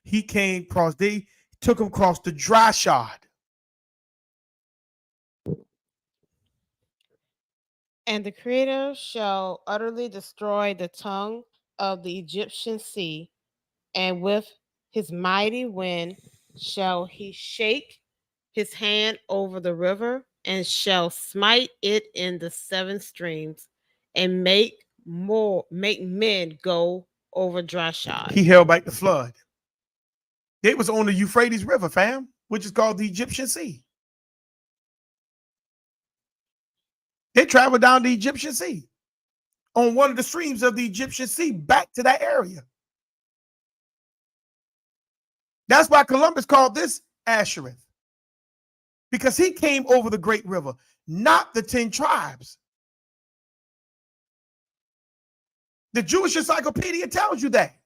He came across, they took him across the dry shod. And the Creator shall utterly destroy the tongue of the Egyptian sea, and with his mighty wind shall he shake his hand over the river, and shall smite it in the seven streams, and make men go over dry shod. He held back the flood. It was on the Euphrates River, fam, which is called the Egyptian Sea. They traveled down the Egyptian Sea on one of the streams of the Egyptian Sea back to that area. That's why Columbus called this Ashereth, because he came over the great river, not the 10 tribes. The Jewish Encyclopedia tells you that.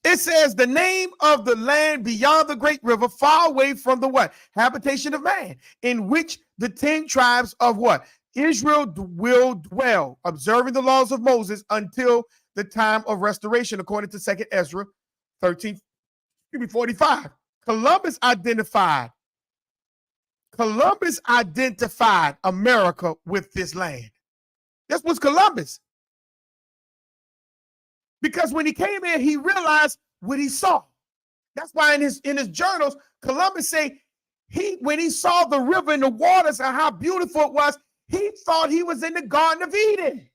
It says the name of the land beyond the great river, far away from the what? Habitation of man, in which the 10 tribes of what? Israel will dwell, observing the laws of Moses until the time of restoration, according to 2nd Ezra 45. Columbus identified America with this land. This was Columbus. Because when he came in, he realized what he saw. That's why in his journals, Columbus say when he saw the river and the waters and how beautiful it was, he thought he was in the Garden of Eden.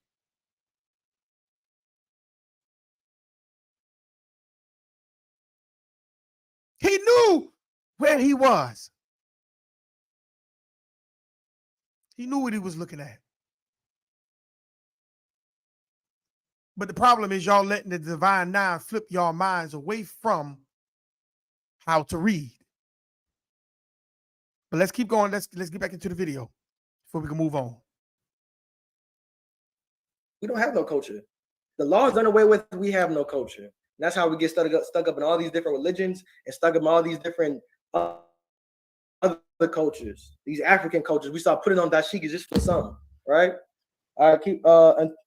He knew where he was. He knew what he was looking at. But the problem is y'all letting the divine nine flip y'all minds away from how to read. But let's keep going. Let's get back into the video before we can move on. We don't have no culture. The law is done away with. We have no culture. And that's how we get stuck up in all these different religions and stuck up in all these different other cultures. These African cultures. We start putting on dashiki just for something, right? All right, keep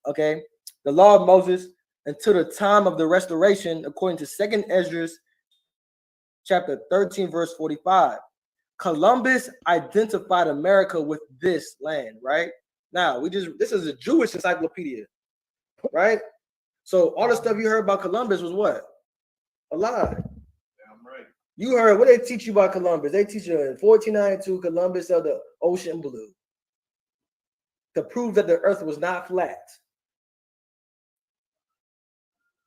okay. The law of Moses until the time of the restoration, according to 2nd Ezra chapter 13, verse 45. Columbus identified America with this land, right? Now, this is a Jewish encyclopedia, right? So all the stuff you heard about Columbus was what? A lie. Damn right. You heard, what they teach you about Columbus? They teach you in 1492, Columbus sailed the ocean blue to prove that the earth was not flat.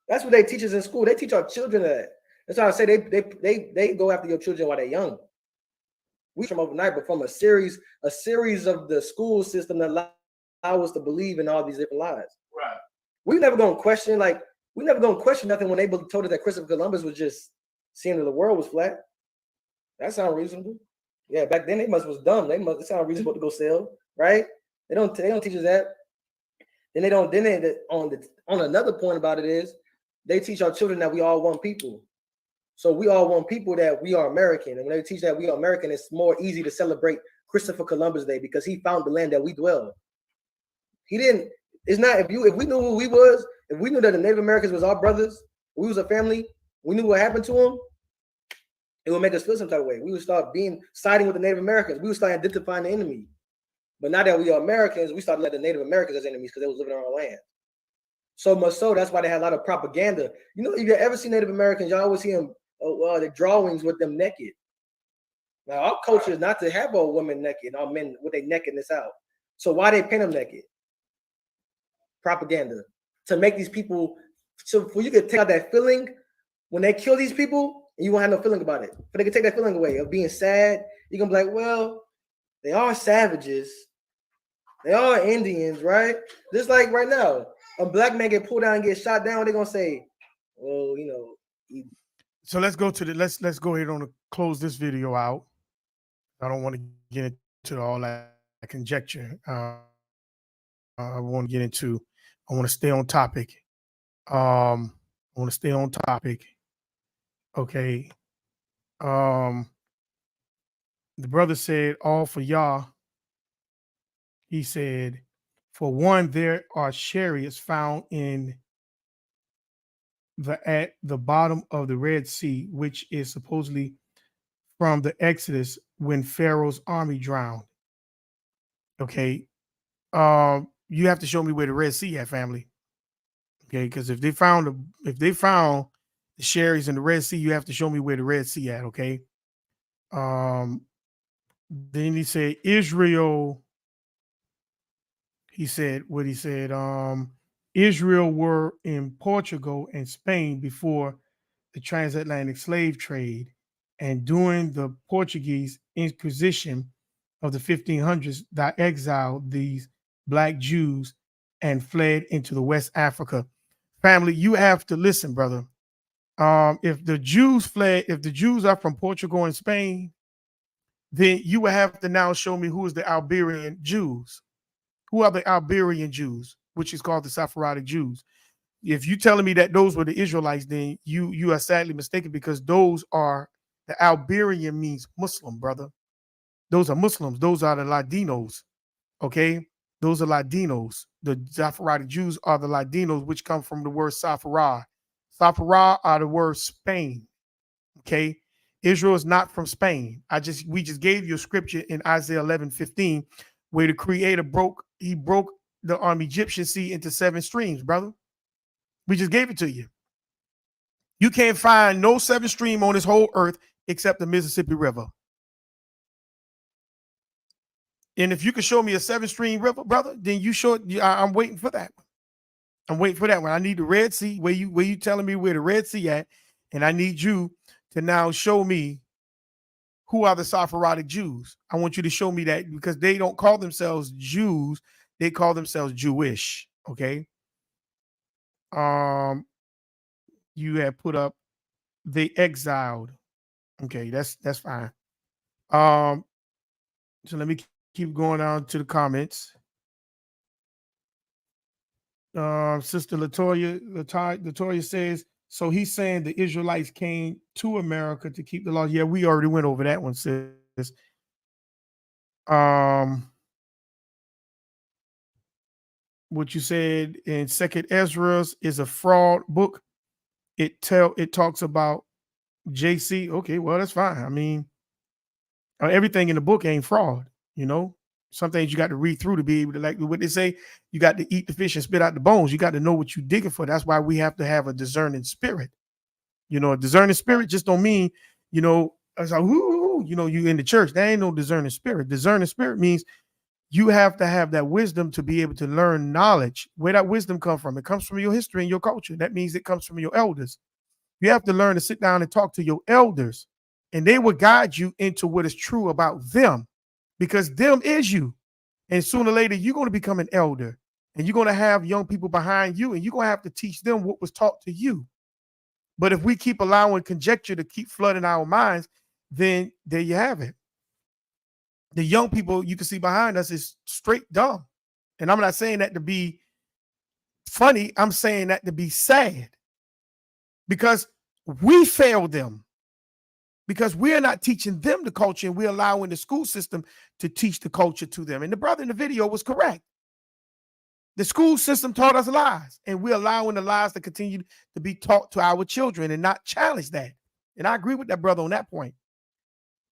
That's what they teach us in school. They teach our children that. That's why I say they go after your children while they're young. We from overnight, but from a series of the school system that allow us to believe in all these different lies. Right. We never gonna question nothing when they told us that Christopher Columbus was just seeing that the world was flat. That sounds reasonable. Yeah, back then they was dumb. It sound reasonable to go sail, right? They don't teach us that. Then on another point about it is they teach our children that we all one people. So we all want people that we are American. And when they teach that we are American, it's more easy to celebrate Christopher Columbus Day because he found the land that we dwell. He didn't, it's not, if we knew who he was, if we knew that the Native Americans was our brothers, we was a family, we knew what happened to them, it would make us feel some type of way. We would start siding with the Native Americans. We would start identifying the enemy. But now that we are Americans, we started letting the Native Americans as enemies because they was living on our land. So much so, that's why they had a lot of propaganda. You know, if you ever see Native Americans, y'all always see them, the drawings with them naked. Now, our culture is not to have a woman naked, our men with their nakedness out. So why they paint them naked? Propaganda. To make these people, so for you to take out that feeling when they kill these people, and you won't have no feeling about it. But they can take that feeling away of being sad. You're gonna be like, well, they are savages. They are Indians, right? Just like right now, a black man get pulled down and get shot down, they're gonna say, well, you know. So let's go to let's go ahead and close this video out. I don't want to get into all that conjecture. I want to stay on topic. Okay. The brother said, all for Yah. He said, for one, there are chariots found at the bottom of the Red Sea, which is supposedly from the Exodus when Pharaoh's army drowned. Okay. You have to show me where the Red Sea at, family. Okay, because if they found the chariots in the Red Sea, you have to show me where the Red Sea at. Okay. Then he said Israel. He said what he said. Israel were in Portugal and Spain before the transatlantic slave trade, and during the Portuguese Inquisition of the 1500s, that exiled these black Jews and fled into the West Africa. Family, you have to listen, brother. If the Jews are from Portugal and Spain, then you would have to now show me who is the Iberian Jews. Who are the Iberian Jews, which is called the Sephardic Jews? If you telling me that those were the Israelites, then you are sadly mistaken, because those are the Iberian means Muslim, brother. Those are Muslims. Those are the Ladinos. Okay, those are Ladinos. The Sephardic Jews are the Ladinos, which come from the word Safarah. Safarah are the word Spain. Okay, Israel is not from Spain. We just gave you a scripture in Isaiah 11:15, where the Creator broke the Egyptian sea into 7 streams, brother. We just gave it to you. You can't find no 7 stream on this whole earth except the Mississippi River. And if you could show me a 7 stream river, brother, then I'm waiting for that one. I'm waiting for that one. I need the Red Sea, where you telling me where the Red Sea at, and I need you to now show me who are the Sephardic Jews. I want you to show me that, because they don't call themselves Jews, they call themselves Jewish. Okay. You have put up they exiled. Okay, that's fine. So let me keep going down to the comments. Sister Latoya says, so he's saying the Israelites came to America to keep the law. Yeah, we already went over that one, sis. What you said in Second Ezra is a fraud book. It talks about JC. Okay, well, that's fine. I mean, everything in the book ain't fraud, you know. Some things you got to read through to be able to, like what they say, you got to eat the fish and spit out the bones. You got to know what you're digging for. That's why we have to have a discerning spirit. You know, a discerning spirit just don't mean, you know, it's like, you know, you in the church. There ain't no discerning spirit. Discerning spirit means you have to have that wisdom to be able to learn knowledge. Where that wisdom comes from? It comes from your history and your culture. That means it comes from your elders. You have to learn to sit down and talk to your elders, and they will guide you into what is true about them, because them is you. And sooner or later, you're going to become an elder, and you're going to have young people behind you, and you're going to have to teach them what was taught to you. But if we keep allowing conjecture to keep flooding our minds, then there you have it. The young people you can see behind us is straight dumb. And I'm not saying that to be funny. I'm saying that to be sad, because we failed them, because we're not teaching them the culture, and we're allowing the school system to teach the culture to them. And the brother in the video was correct. The school system taught us lies, and we're allowing the lies to continue to be taught to our children and not challenge that. And I agree with that brother on that point.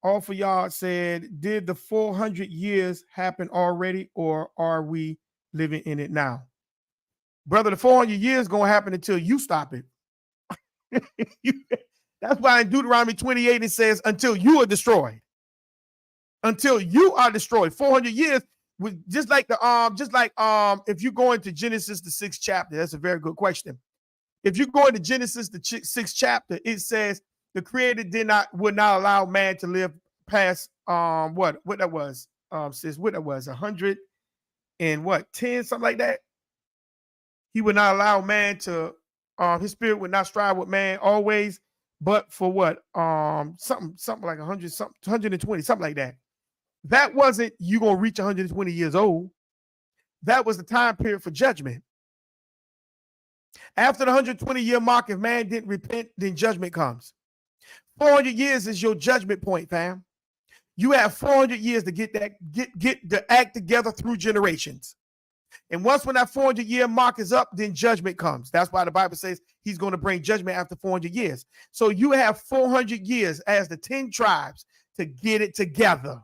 All for y'all said, did the 400 years happen already, or are we living in it now? Brother, the 400 years going to happen until you stop it. That's why in Deuteronomy 28 it says, until you are destroyed. Until you are destroyed. 400 years, with just like if you go into Genesis, the 6th chapter. That's a very good question. If you go into Genesis, the 6th chapter, it says the Creator would not allow man to live past what that was, sis, what that was, 100 and 10, something like that. He would not allow man to his spirit would not strive with man always, but for what? Something like 100, 120, something like that. That wasn't you gonna reach 120 years old. That was the time period for judgment. After the 120-year mark, if man didn't repent, then judgment comes. 400 years is your judgment point, fam. You have 400 years to get the act together through generations. And once when that 400-year mark is up, then judgment comes. That's why the Bible says he's going to bring judgment after 400 years. So you have 400 years as the 10 tribes to get it together.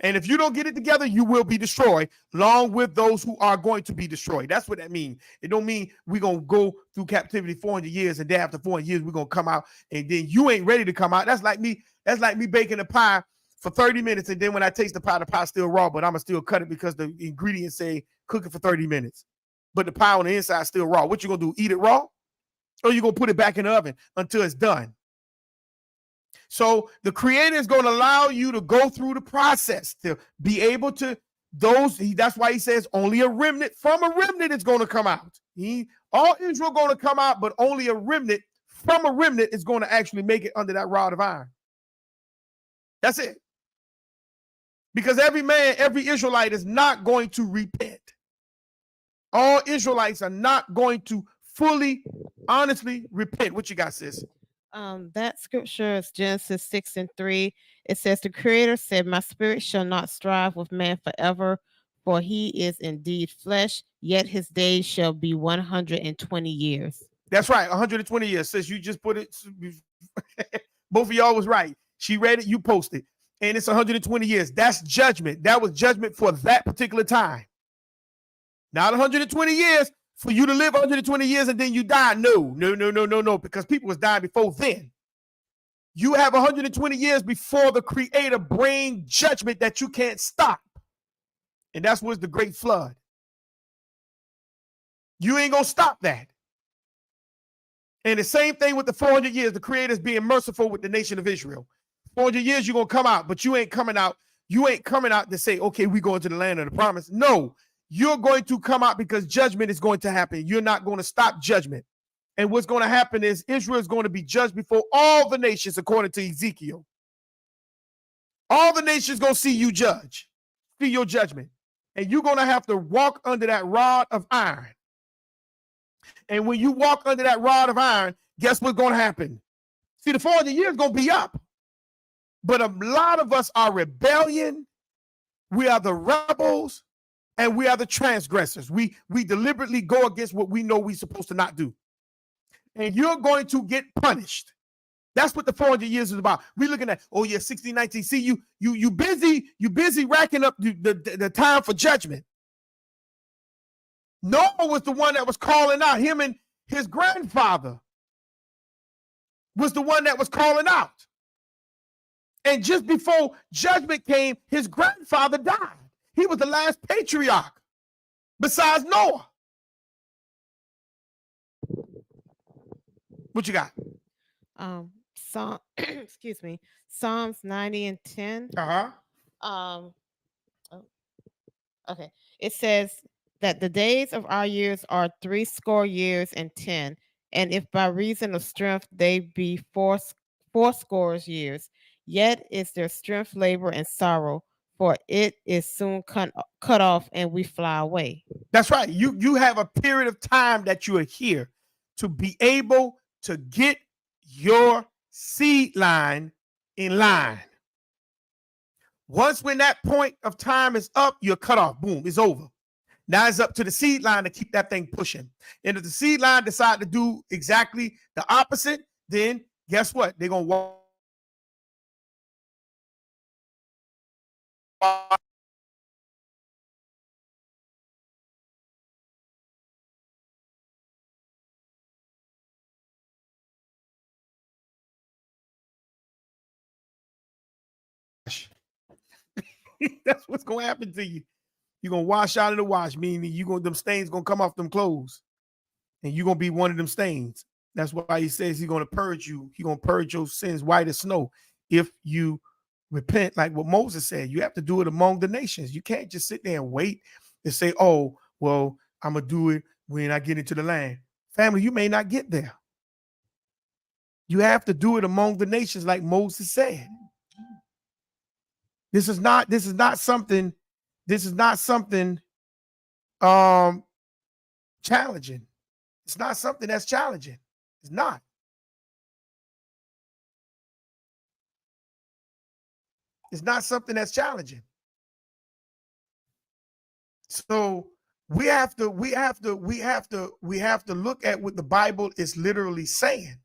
And if you don't get it together, you will be destroyed, along with those who are going to be destroyed. That's what that means. It don't mean we're going to go through captivity 400 years, and then after 400 years, we're going to come out, and then you ain't ready to come out. That's like me baking a pie for 30 minutes, and then when I taste the pie's still raw, but I'm going to still cut it because the ingredients say cook it for 30 minutes. But the pie on the inside is still raw. What you going to do, eat it raw? Or you going to put it back in the oven until it's done? So the Creator is going to allow you to go through the process to be able to that's why he says only a remnant from a remnant is going to come out. All Israel going to come out, but only a remnant from a remnant is going to actually make it under that rod of iron. That's it. Because every Israelite is not going to repent. All Israelites are not going to fully, honestly repent. What you got, sis? That scripture is Genesis 6:3. It says, the Creator said, my spirit shall not strive with man forever, for he is indeed flesh, yet his days shall be 120 years. That's right, 120 years. Sis, you just put it, both of y'all was right. She read it, you posted, and it's 120 years. That's judgment. That was judgment for that particular time. Not 120 years for you to live 120 years and then you die. No, because people was dying before then. You have 120 years before the Creator bring judgment that you can't stop. And that's what's the great flood. You ain't going to stop that. And the same thing with the 400 years, the Creator is being merciful with the nation of Israel. 400 years, you're going to come out, but you ain't coming out. You ain't coming out to say, okay, we going to the land of the promise. No, you're going to come out because judgment is going to happen. You're not going to stop judgment. And what's going to happen is Israel is going to be judged before all the nations, according to Ezekiel. All the nations going to see you judge, see your judgment. And you're going to have to walk under that rod of iron. And when you walk under that rod of iron, guess what's going to happen? See, the 400 years is going to be up. But a lot of us are rebellion. We are the rebels. And we are the transgressors. We deliberately go against what we know we're supposed to not do. And you're going to get punished. That's what the 400 years is about. We're looking at, oh yeah, 1619. See, you busy racking up the time for judgment. Noah was the one that was calling out. Him and his grandfather was the one that was calling out. And just before judgment came, his grandfather died. He was the last patriarch besides Noah. What you got? Excuse me. Psalms 90 and 10. Okay. It says that the days of our years are 80 years and 10, and if by reason of strength they be 80 years, yet is their strength labor and sorrow, for it is soon cut off and we fly away. That's right. You have a period of time that you are here to be able to get your seed line in line. Once when that point of time is up, you're cut off. Boom, it's over. Now it's up to the seed line to keep that thing pushing. And if the seed line decide to do exactly the opposite, then guess what? They're going to walk. That's what's going to happen to you. You're going to wash out of the wash, meaning them stains going to come off them clothes. And you're going to be one of them stains. That's why he says he's going to purge you. He's going to purge your sins white as snow. If you repent, like what Moses said, you have to do it among the nations. You can't just sit there and wait and say, oh, well, I'm going to do it when I get into the land. Family, you may not get there. You have to do it among the nations like Moses said. This is not something challenging. It's not something that's challenging. It's not. It's not something that's challenging. So we have to look at what the Bible is literally saying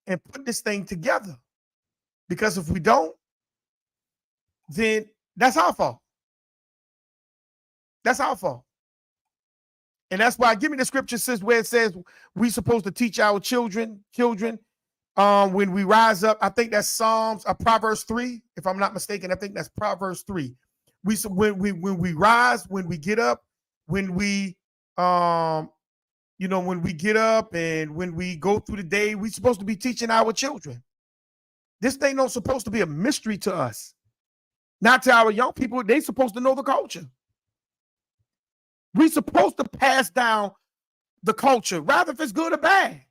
and put this thing together. Because if we don't, then that's our fault. That's our fault. And that's why give me the scripture says where it says we're supposed to teach our children when we rise up. I think that's Proverbs 3, if I'm not mistaken. I think that's Proverbs 3. When we rise, when we get up, when we when we get up and when we go through the day, we're supposed to be teaching our children. This thing not supposed to be a mystery to us. Not to our young people. They're supposed to know the culture. We're supposed to pass down the culture, rather if it's good or bad.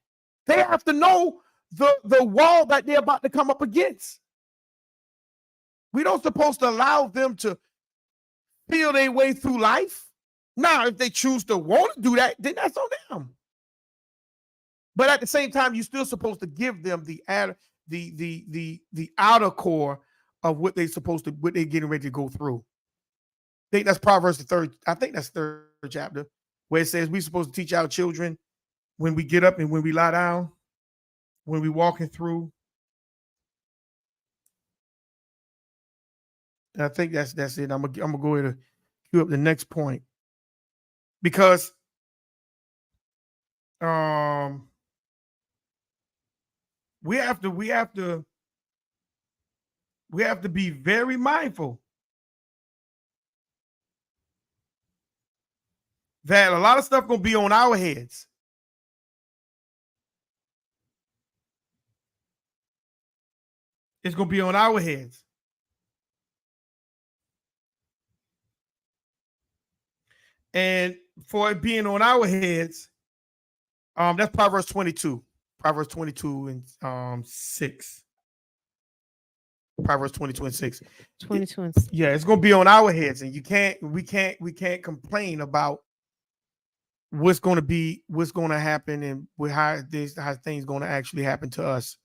They have to know the wall that they're about to come up against. We don't supposed to allow them to feel their way through life. Now, if they choose to want to do that, then that's on them. But at the same time, you're still supposed to give them the outer core of what they're getting ready to go through. I think that's Proverbs the third chapter, where it says we're supposed to teach our children when we get up and when we lie down, when we walking through. And I think that's it. I'm gonna go ahead and cue up the next point, because we have to be very mindful that a lot of stuff gonna be on our heads. It's gonna be on our heads. And for it being on our heads, that's Proverbs 22. Proverbs 22 and 6. Proverbs 22 and 6. 22 and 6. Yeah, it's gonna be on our heads, and we can't complain about what's gonna happen and how things gonna actually happen to us,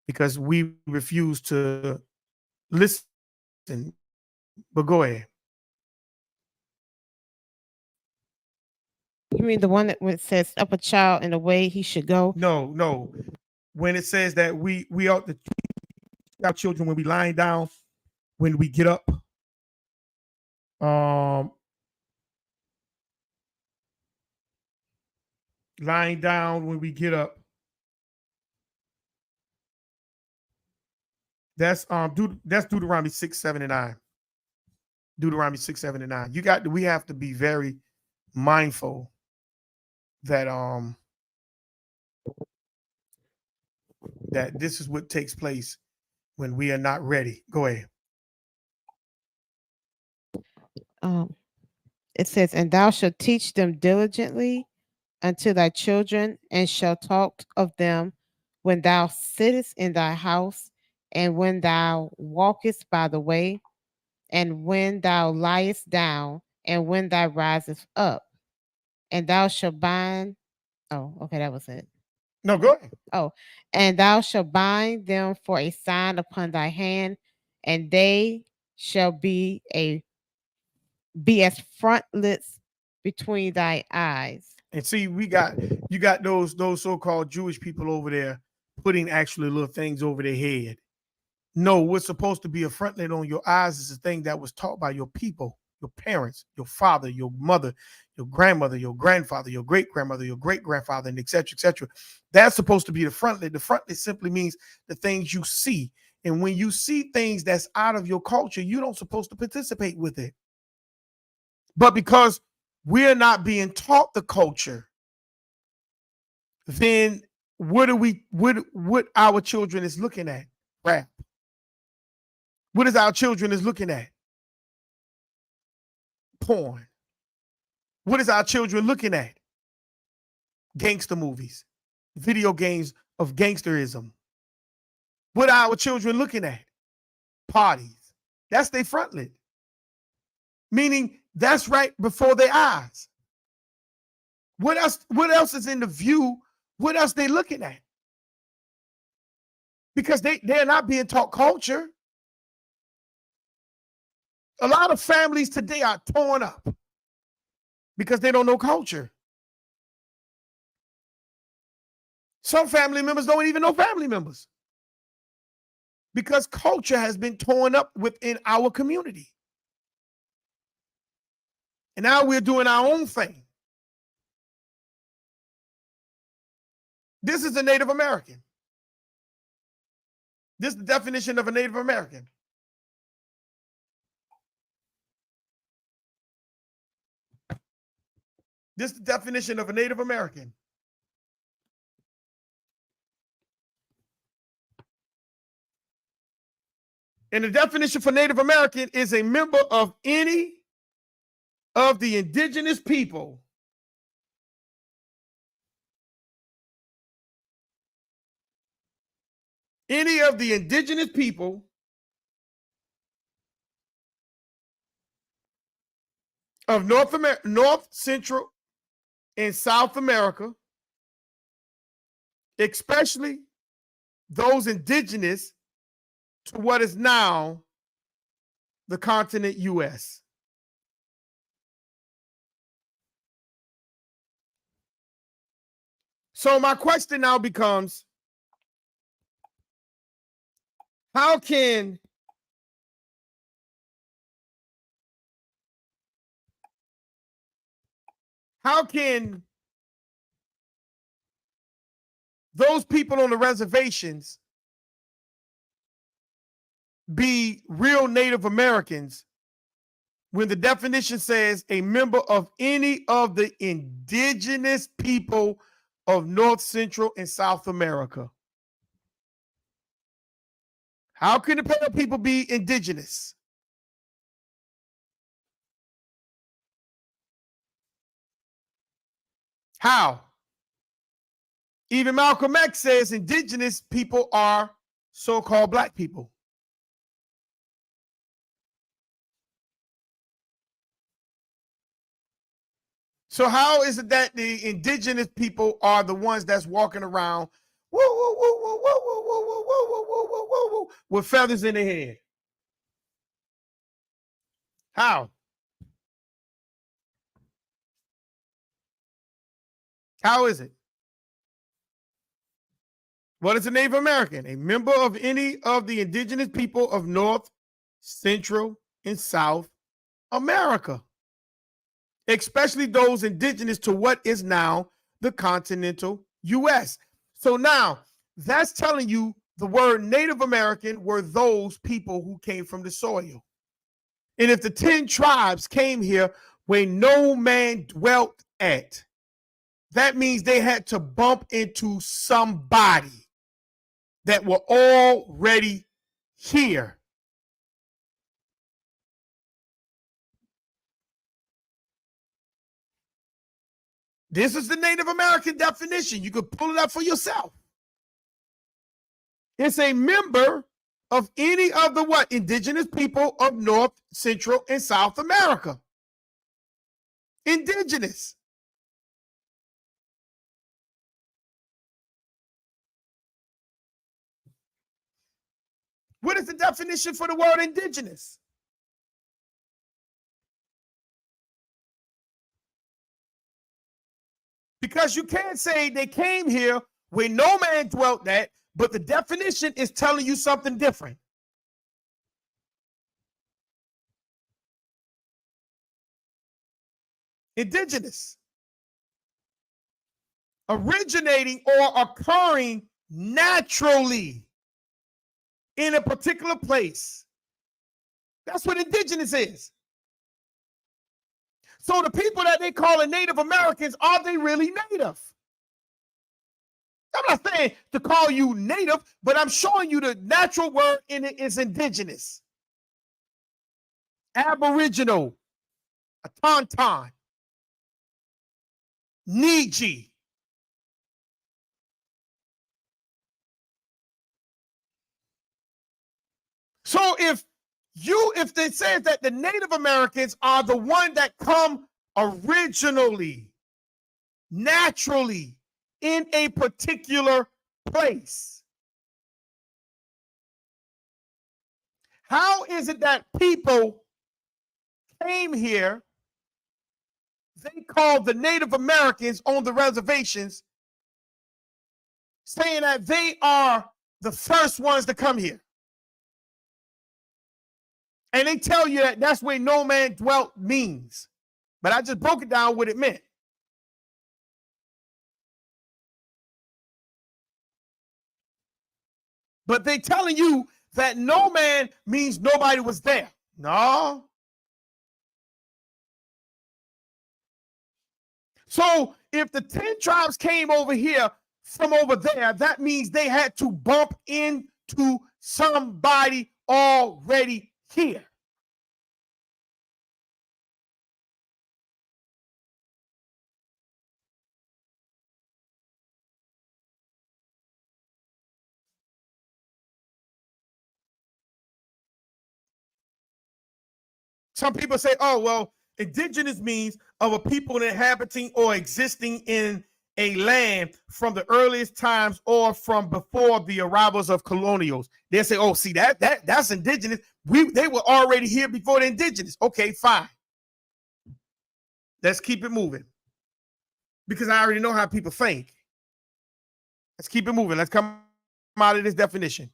because we refuse to listen. But go ahead. You mean the one that when it says up a child in the way he should go? No. When it says that we ought to teach our children when we lying down, when we get up, lying down when we get up. That's Deuteronomy 6, 7, and 9. Deuteronomy 6, 7, and 9. We have to be very mindful that that this is what takes place when we are not ready. Go ahead. It says, and thou shalt teach them diligently unto thy children, and shalt talk of them when thou sittest in thy house, and when thou walkest by the way, and when thou liest down, and when thou risest up. And thou shalt bind. Oh, okay, that was it. No, go ahead. Oh, and thou shalt bind them for a sign upon thy hand, and they shall be as frontlets between thy eyes. And see, you got those so-called Jewish people over there putting actually little things over their head. No, what's supposed to be a frontlet on your eyes is a thing that was taught by your people, your parents, your father, your mother, your grandmother, your grandfather, your great-grandmother, your great-grandfather, and et cetera, et cetera. That's supposed to be the frontlet. The frontlet simply means the things you see. And when you see things that's out of your culture, you don't supposed to participate with it. But because we're not being taught the culture, then what our children is looking at? Rap. What is our children is looking at? Porn. What is our children looking at? Gangster movies, video games of gangsterism. What are our children looking at? Parties. That's their frontlet. Meaning that's right before their eyes. What else is in the view? What else they looking at? Because they're not being taught culture. A lot of families today are torn up because they don't know culture. Some family members don't even know family members because culture has been torn up within our community. And now we're doing our own thing. This is a Native American. This is the definition of a Native American. This is the definition of a Native American. And the definition for Native American is a member of any of the indigenous people of North, Central, and South America, especially those indigenous to what is now the continent U.S. So my question now becomes, how can those people on the reservations be real Native Americans when the definition says a member of any of the indigenous people of North, Central, and South America? How can the Pale people be indigenous? How? Even Malcolm X says indigenous people are so-called black people. So how is it that the indigenous people are the ones that's walking around woo, woo, woo, woo, woo, woo, woo, woo, woo, woo, woo, woo, woo, with feathers in their head? How? How is it? What is a Native American? A member of any of the indigenous people of North, Central, and South America, especially those indigenous to what is now the continental U.S. So now that's telling you the word Native American were those people who came from the soil. And if the 10 tribes came here where no man dwelt at, that means they had to bump into somebody that were already here. This is the Native American definition. You could pull it up for yourself. It's a member of any of the what? Indigenous people of North, Central, and South America. Indigenous. What is the definition for the word indigenous? Because you can't say they came here where no man dwelt at, but the definition is telling you something different. Indigenous. Originating or occurring naturally in a particular place. That's what indigenous is. So the people that they call Native Americans, are they really native? I'm not saying to call you native, but I'm showing you the natural word in it is indigenous. Aboriginal, a tauntaun, Niji. So if they say that the Native Americans are the one that come originally, naturally, in a particular place, how is it that people came here, they called the Native Americans on the reservations, saying that they are the first ones to come here. And they tell you that that's where no man dwelt means. But I just broke it down what it meant. But they telling you that no man means nobody was there. No. So if the 10 tribes came over here from over there, that means they had to bump into somebody already here. Some people say, oh, well, indigenous means of a people inhabiting or existing in a land from the earliest times or from before the arrivals of colonials. They say, oh, see, that's indigenous. They were already here before the indigenous. Okay, fine. Let's keep it moving. Because I already know how people think. Let's keep it moving. Let's come out of this definition.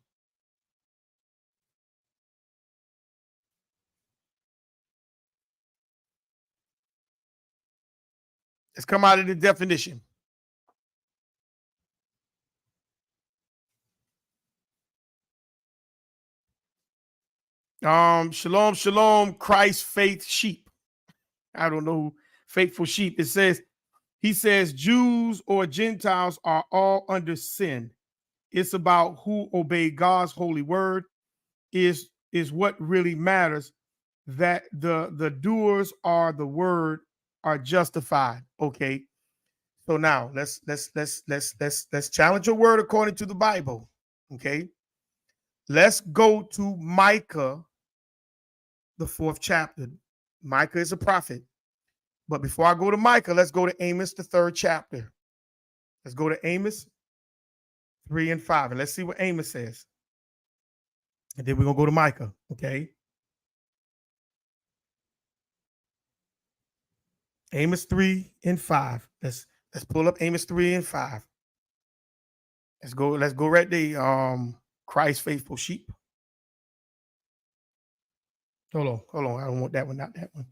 Let's come out of the definition. Shalom, shalom, Christ, faith, sheep. I don't know who faithful sheep. It says, he says, Jews or Gentiles are all under sin. It's about who obey God's holy word is what really matters. That the doers are the word are justified. Okay. So now let's challenge your word according to the Bible. Okay. Let's go to Micah, the 4th chapter. Micah is a prophet. But before I go to Micah, let's go to Amos, the 3rd chapter. Let's go to Amos 3 and 5. And let's see what Amos says. And then we're going to go to Micah. Okay. Amos 3 and 5. Let's pull up Amos 3 and 5. Let's go right there. Christ faithful sheep. Hold on. I don't want that one, not that one.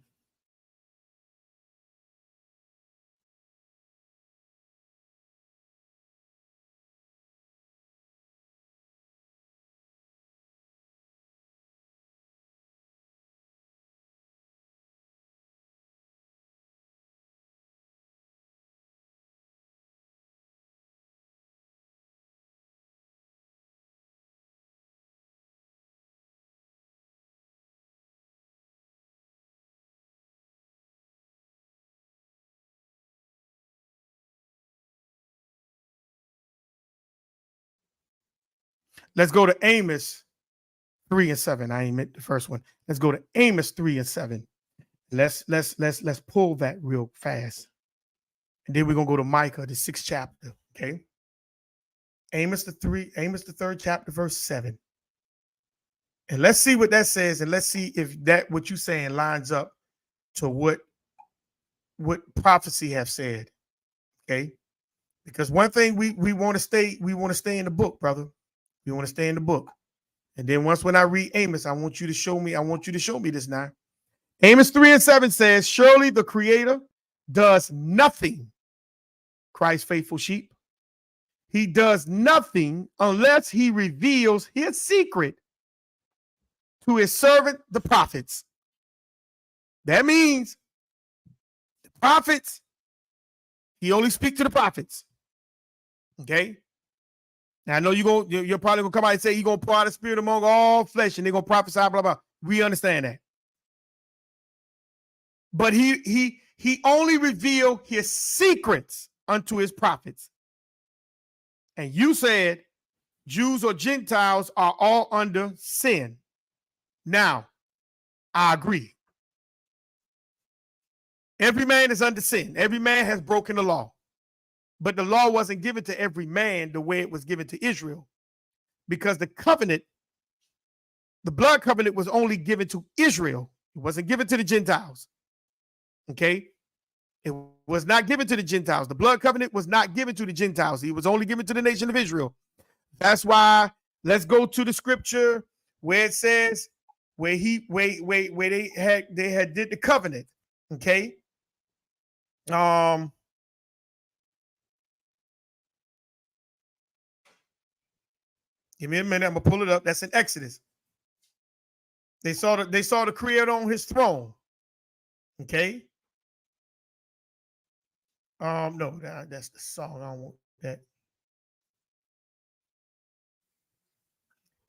Let's go to Amos 3 and 7. I ain't meant the first one. Let's go to Amos 3 and 7. Let's pull that real fast. And then we're gonna go to Micah, the 6th chapter. Okay. Amos the 3rd chapter, verse 7. And let's see what that says, and let's see if that what you're saying lines up to what prophecy have said. Okay. Because one thing we want to stay in the book, brother. We want to stay in the book. And then when I read Amos, I want you to show me this now. Amos 3 and 7 says, surely the Creator does nothing, Christ's faithful sheep. He does nothing unless he reveals his secret to his servant, the prophets. That means the prophets, he only speaks to the prophets. Okay. Now I know you're probably gonna come out and say he's gonna pour out the spirit among all flesh and they're gonna prophesy, blah, blah. We understand that. But he only revealed his secrets unto his prophets. And you said Jews or Gentiles are all under sin. Now, I agree. Every man is under sin. Every man has broken the law. But the law wasn't given to every man the way it was given to Israel. Because the blood covenant was only given to Israel. It wasn't given to the Gentiles. Okay? It was not given to the Gentiles. The blood covenant was not given to the Gentiles. It was only given to the nation of Israel. That's why let's go to the scripture where it says where they had did the covenant. Okay. Give me a minute. I'm gonna pull it up. That's in Exodus. They saw the Creator on his throne. Okay. No, that's the song. I don't want that.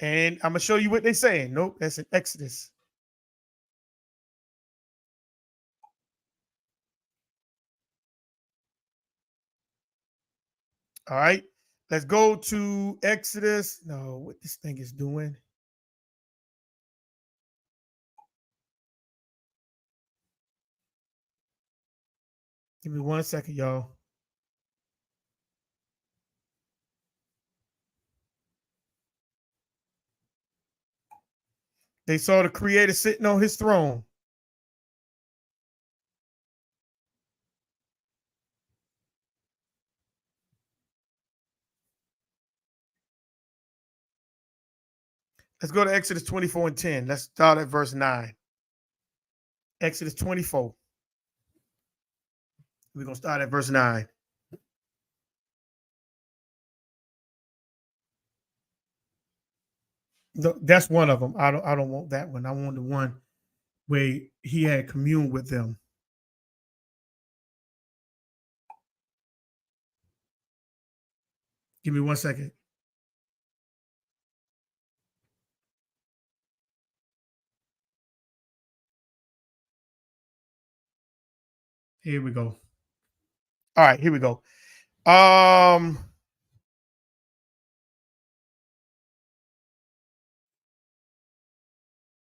And I'm gonna show you what they're saying. Nope, that's in Exodus. All right, let's go to Exodus. No, what this thing is doing. Give me 1 second, y'all. They saw the Creator sitting on his throne. Let's go to Exodus 24 and 10. Let's start at verse 9. Exodus 24. We're going to start at verse 9. No, that's one of them. I don't want that one. I want the one where he had communed with them. Give me 1 second. Here we go. All right, here we go. Yeah,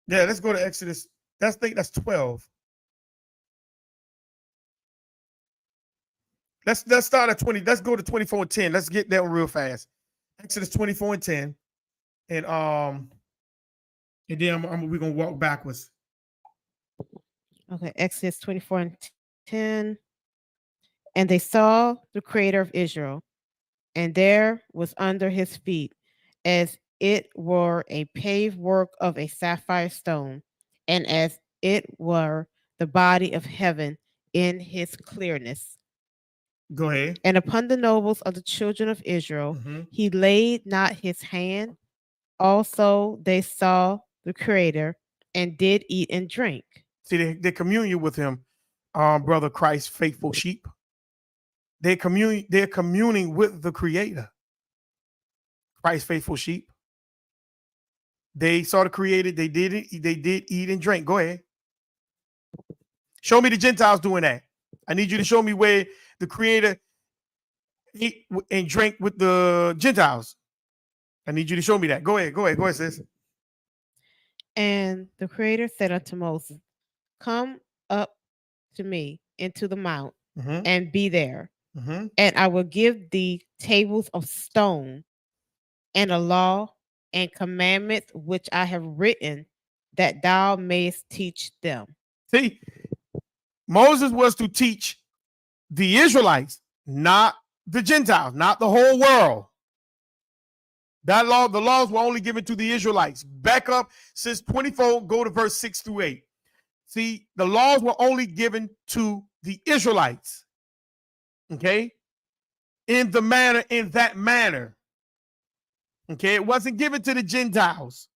let's go to Exodus. I think that's 12. Let's start at 20. Let's go to 24 and 10. Let's get that one real fast. Exodus 24 and 10. And then we're gonna walk backwards. Okay, Exodus 24 and 10. And they saw the Creator of Israel, and there was under his feet, as it were a paved work of a sapphire stone, and as it were the body of heaven in his clearness. Go ahead. And upon the nobles of the children of Israel, he laid not his hand. Also, they saw the Creator and did eat and drink. See, they communion with him, brother Christ, faithful sheep. They're communing with the Creator. Christ, faithful sheep. They saw the Creator. They did eat and drink. Go ahead. Show me the Gentiles doing that. I need you to show me where the Creator eat and drink with the Gentiles. I need you to show me that. Go ahead, sis. And the Creator said unto Moses, come up to me into the mount and be there. And I will give thee tables of stone and a law and commandments which I have written, that thou mayest teach them. See, Moses was to teach the Israelites, not the Gentiles, not the whole world. The laws were only given to the Israelites. Back up, since 24, go to verse 6 through 8. See, the laws were only given to the Israelites. Okay? In that manner. Okay, it wasn't given to the Gentiles.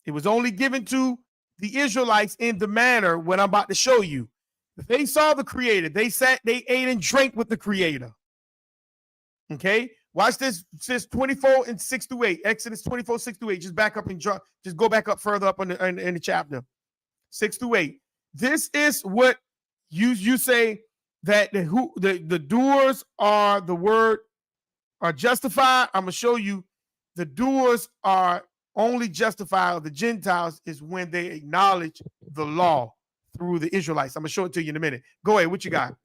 It was only given to the Israelites in the manner what I'm about to show you. They saw the Creator. They ate and drank with the Creator. Okay, watch this. Says 24 and 6 through 8. Exodus 24, 6 through 8. Just back up and just go back up further up in the chapter. 6 through 8. This is what you say that the doers are the word are justified. I'm gonna show you the doers are only justified of the Gentiles is when they acknowledge the law through the Israelites. I'm gonna show it to you in a minute. Go ahead. What you got?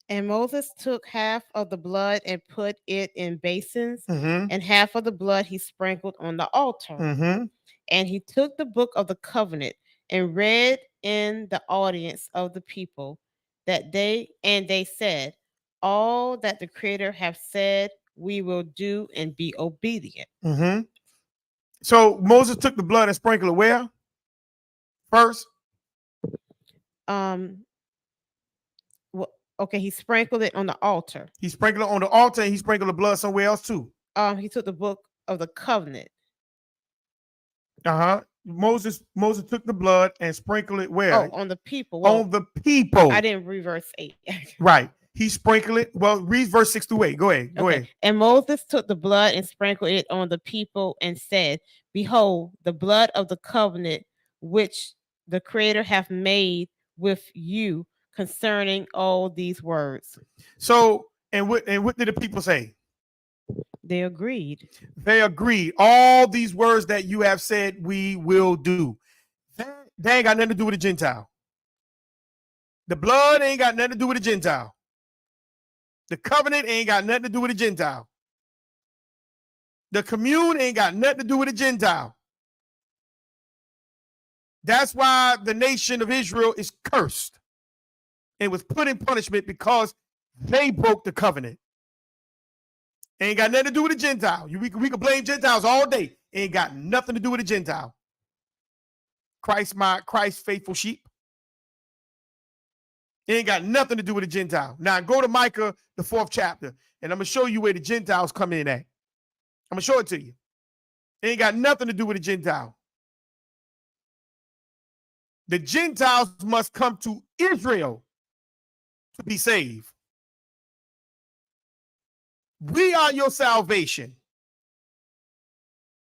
And Moses took half of the blood and put it in basins, and half of the blood he sprinkled on the altar. And he took the book of the covenant and read in the audience of the people that they said, all that the Creator have said, we will do and be obedient. Mm-hmm. So Moses took the blood and sprinkled it where? First? Okay, he sprinkled it on the altar. He sprinkled it on the altar and he sprinkled the blood somewhere else too. He took the book of the covenant. Moses took the blood and sprinkled it where? Oh, on the people. Well, on the people. I didn't read verse 8. Right. He sprinkled it. Well, read verse 6 through 8. Go ahead. Go ahead. And Moses took the blood and sprinkled it on the people and said, behold, the blood of the covenant which the Creator hath made with you concerning all these words. So, and what did the people say? They agreed. They agreed. All these words that you have said, we will do. They ain't got nothing to do with the Gentile. The blood ain't got nothing to do with the Gentile. The covenant ain't got nothing to do with the Gentile. The commune ain't got nothing to do with the Gentile. That's why the nation of Israel is cursed. It was put in punishment because they broke the covenant. Ain't got nothing to do with the Gentile. We can blame Gentiles all day. Ain't got nothing to do with the Gentile. Christ faithful sheep. It ain't got nothing to do with the Gentile. Now go to Micah, the 4th chapter, and I'm going to show you where the Gentiles come in at. I'm going to show it to you. It ain't got nothing to do with the Gentile. The Gentiles must come to Israel to be saved. We are your salvation.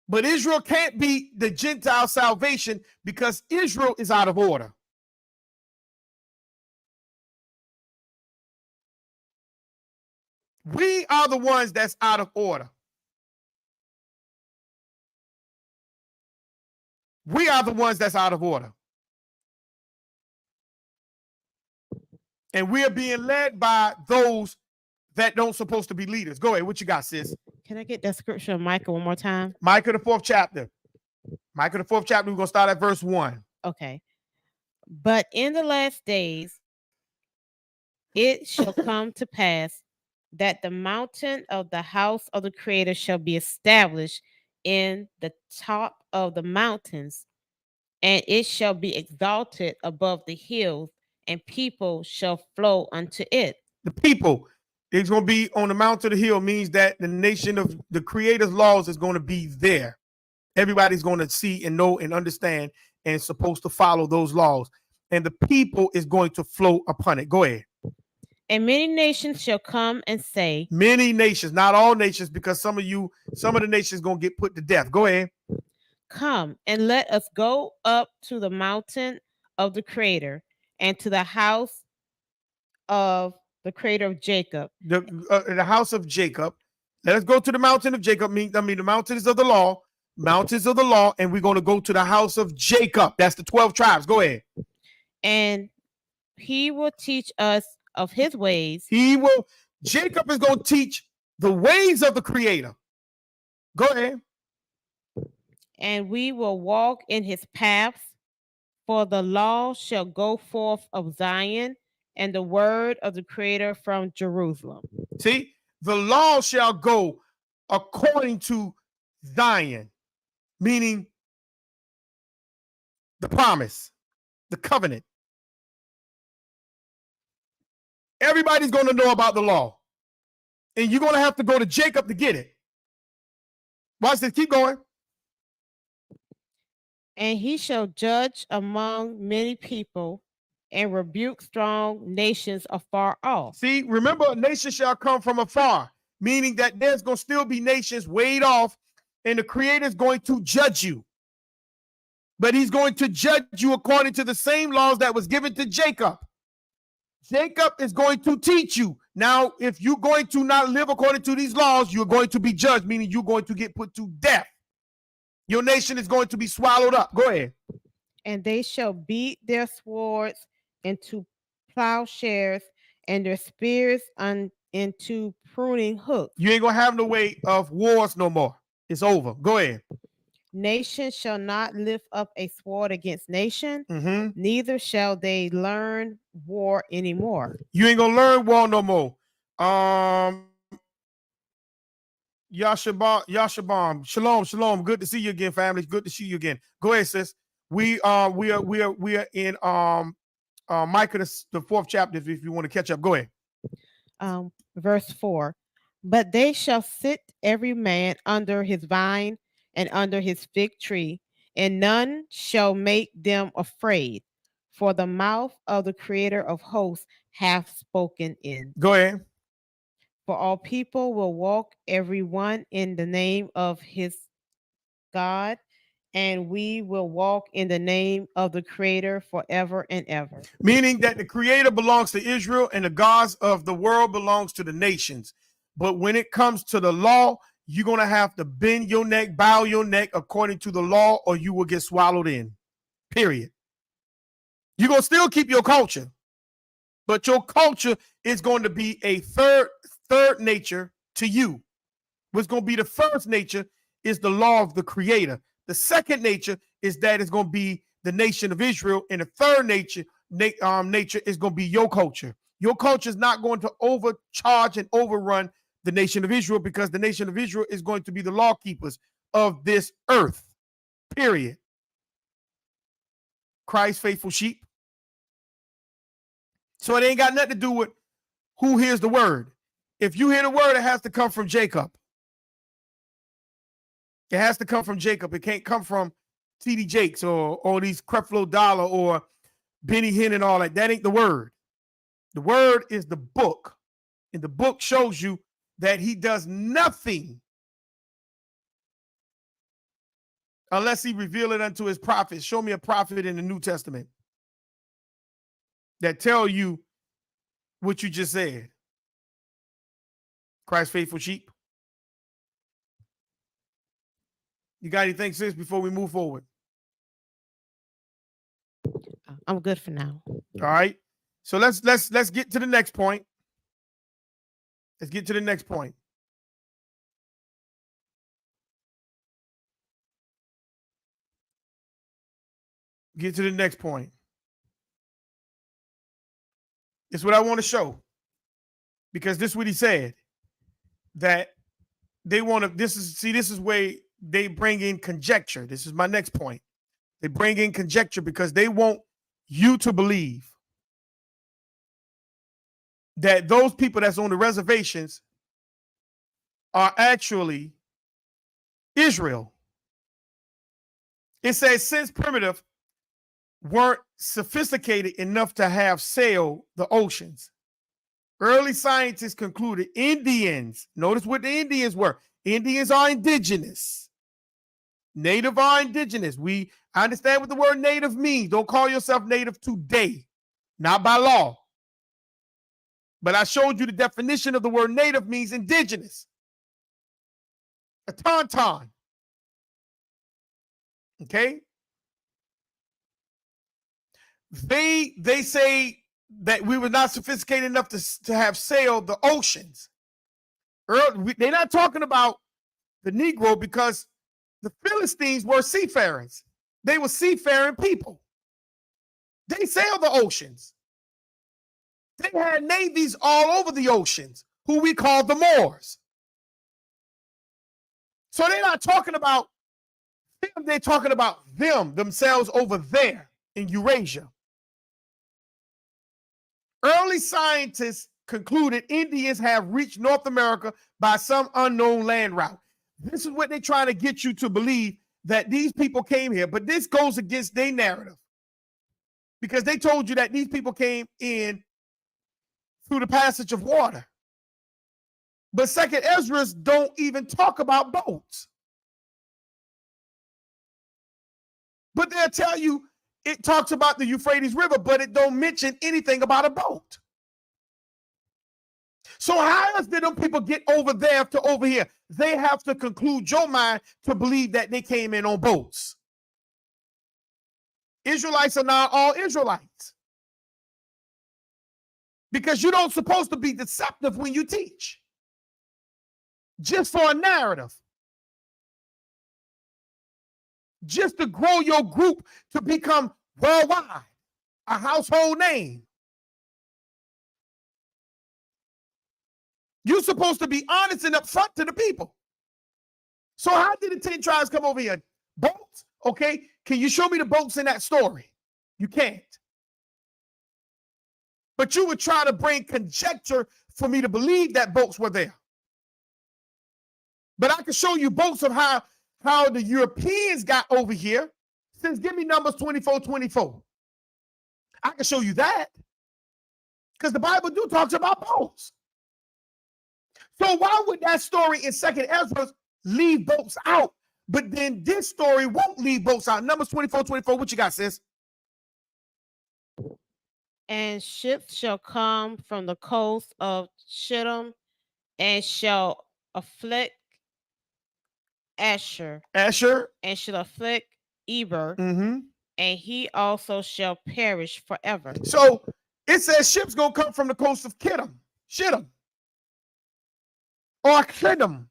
But Israel can't be the Gentile salvation because Israel is out of order. We are the ones that's out of order. We are the ones that's out of order. And we are being led by those that don't supposed to be leaders. Go ahead. What you got, sis? Can I get that scripture of Micah one more time? Micah, the 4th chapter. Micah, the 4th chapter. We're going to start at verse 1. Okay. But in the last days, it shall come to pass that the mountain of the house of the Creator shall be established in the top of the mountains, and it shall be exalted above the hills, and people shall flow unto it. The people, it's going to be on the mountain of the hill, means that the nation of the Creator's laws is going to be there. Everybody's going to see and know and understand and supposed to follow those laws. And the people is going to flow upon it. Go ahead. And many nations shall come and say, many nations, not all nations, because some of the nations going to get put to death. Go ahead. Come and let us go up to the mountain of the Creator and to the house of the Creator of Jacob. The house of Jacob. Let us go to the mountain of Jacob. The mountains of the law. Mountains of the law. And we're going to go to the house of Jacob. That's the 12 tribes. Go ahead. And he will teach us of his ways. Jacob is going to teach the ways of the Creator. Go ahead. And we will walk in his paths, for the law shall go forth of Zion, and the word of the Creator from Jerusalem. See, the law shall go according to Zion, meaning the promise, the covenant. Everybody's going to know about the law, and you're going to have to go to Jacob to get it. Watch this. Keep going. And he shall judge among many people and rebuke strong nations afar off. See, remember, a nation shall come from afar, meaning that there's going to still be nations way off, and the Creator is going to judge you. But he's going to judge you according to the same laws that was given to Jacob. Jacob is going to teach you. Now, if you're going to not live according to these laws, you're going to be judged, meaning you're going to get put to death. Your nation is going to be swallowed up. Go ahead. And they shall beat their swords into plowshares and their spears into pruning hooks. You ain't going to have no way of wars no more. It's over. Go ahead. Nation shall not lift up a sword against nation, Mm-hmm. neither shall they learn war anymore. You ain't gonna learn war no more. Yashabam, shalom. Good to see you again, family. Good to see you again. Go ahead, sis. We are in Micah the 4th chapter. If you want to catch up, go ahead. Verse 4. But they shall sit every man under his vine and under his fig tree, and none shall make them afraid, for the mouth of the Creator of hosts hath spoken in. Go ahead. For all people will walk every one in the name of his God, and we will walk in the name of the Creator forever and ever. Meaning that the Creator belongs to Israel and the gods of the world belongs to the nations. But when it comes to the law, you're going to have to bend your neck, bow your neck according to the law, or you will get swallowed in. Period. You're going to still keep your culture, but your culture is going to be a third nature to you. What's going to be the first nature is the law of the Creator. The second nature is that it's going to be the nation of Israel, and the third nature is going to be your culture. Your culture is not going to overcharge and overrun the nation of Israel, because the nation of Israel is going to be the law keepers of this earth. Period. Christ's faithful sheep. So it ain't got nothing to do with who hears the word. If you hear the word, it has to come from Jacob. It has to come from Jacob. It can't come from T.D. Jakes or these Creflo Dollar or Benny Hinn and all that. That ain't the word. The word is the book. And the book shows you that he does nothing unless he reveal it unto his prophets. Show me a prophet in the New Testament that tell you what you just said. Christ's faithful sheep. You got anything, sis, before we move forward? I'm good for now. All right. So let's get to the next point. Let's get to the next point. Get to the next point. It's what I want to show. Because this is what he said. That they want to, this is where they bring in conjecture. This is my next point. They bring in conjecture because they want you to believe that those people that's on the reservations are actually Israel. It says since primitive weren't sophisticated enough to have sailed the oceans, early scientists concluded Indians, notice what the Indians were. Indians are indigenous. Native are indigenous. I understand what the word native means. Don't call yourself native today, not by law. But I showed you the definition of the word native means indigenous. A tauntaun. Okay? They say that we were not sophisticated enough to have sailed the oceans. They're not talking about the Negro, because the Philistines were seafarers. They were seafaring people. They sailed the oceans. They had navies all over the oceans, who we call the Moors. So they're not talking about them, they're talking about themselves over there in Eurasia. Early scientists concluded Indians have reached North America by some unknown land route. This is what they're trying to get you to believe, that these people came here. But this goes against their narrative, because they told you that these people came in through the passage of water. But Second Ezra don't even talk about boats. But they'll tell you it talks about the Euphrates River, but it don't mention anything about a boat. So how else did them people get over there to over here? They have to conclude your mind to believe that they came in on boats. Israelites are not all Israelites. Because you don't supposed to be deceptive when you teach. Just for a narrative. just to grow your group to become worldwide, a household name. You're supposed to be honest and upfront to the people. So how did the 10 tribes come over here? Boats? Okay. Can you show me the boats in that story? You can't. But you would try to bring conjecture for me to believe that boats were there. But I can show you boats of how the Europeans got over here. Since give me Numbers 24:24. I can show you that. Because the Bible do talks about boats. So why would that story in 2nd Ezra leave boats out? But then this story won't leave boats out. Numbers 24:24. What you got, sis? And ships shall come from the coast of Shittim and shall afflict Asher. Asher. And shall afflict Eber. Mm-hmm. And he also shall perish forever. So it says ships gonna come from the coast of Shittim. Or Shittim.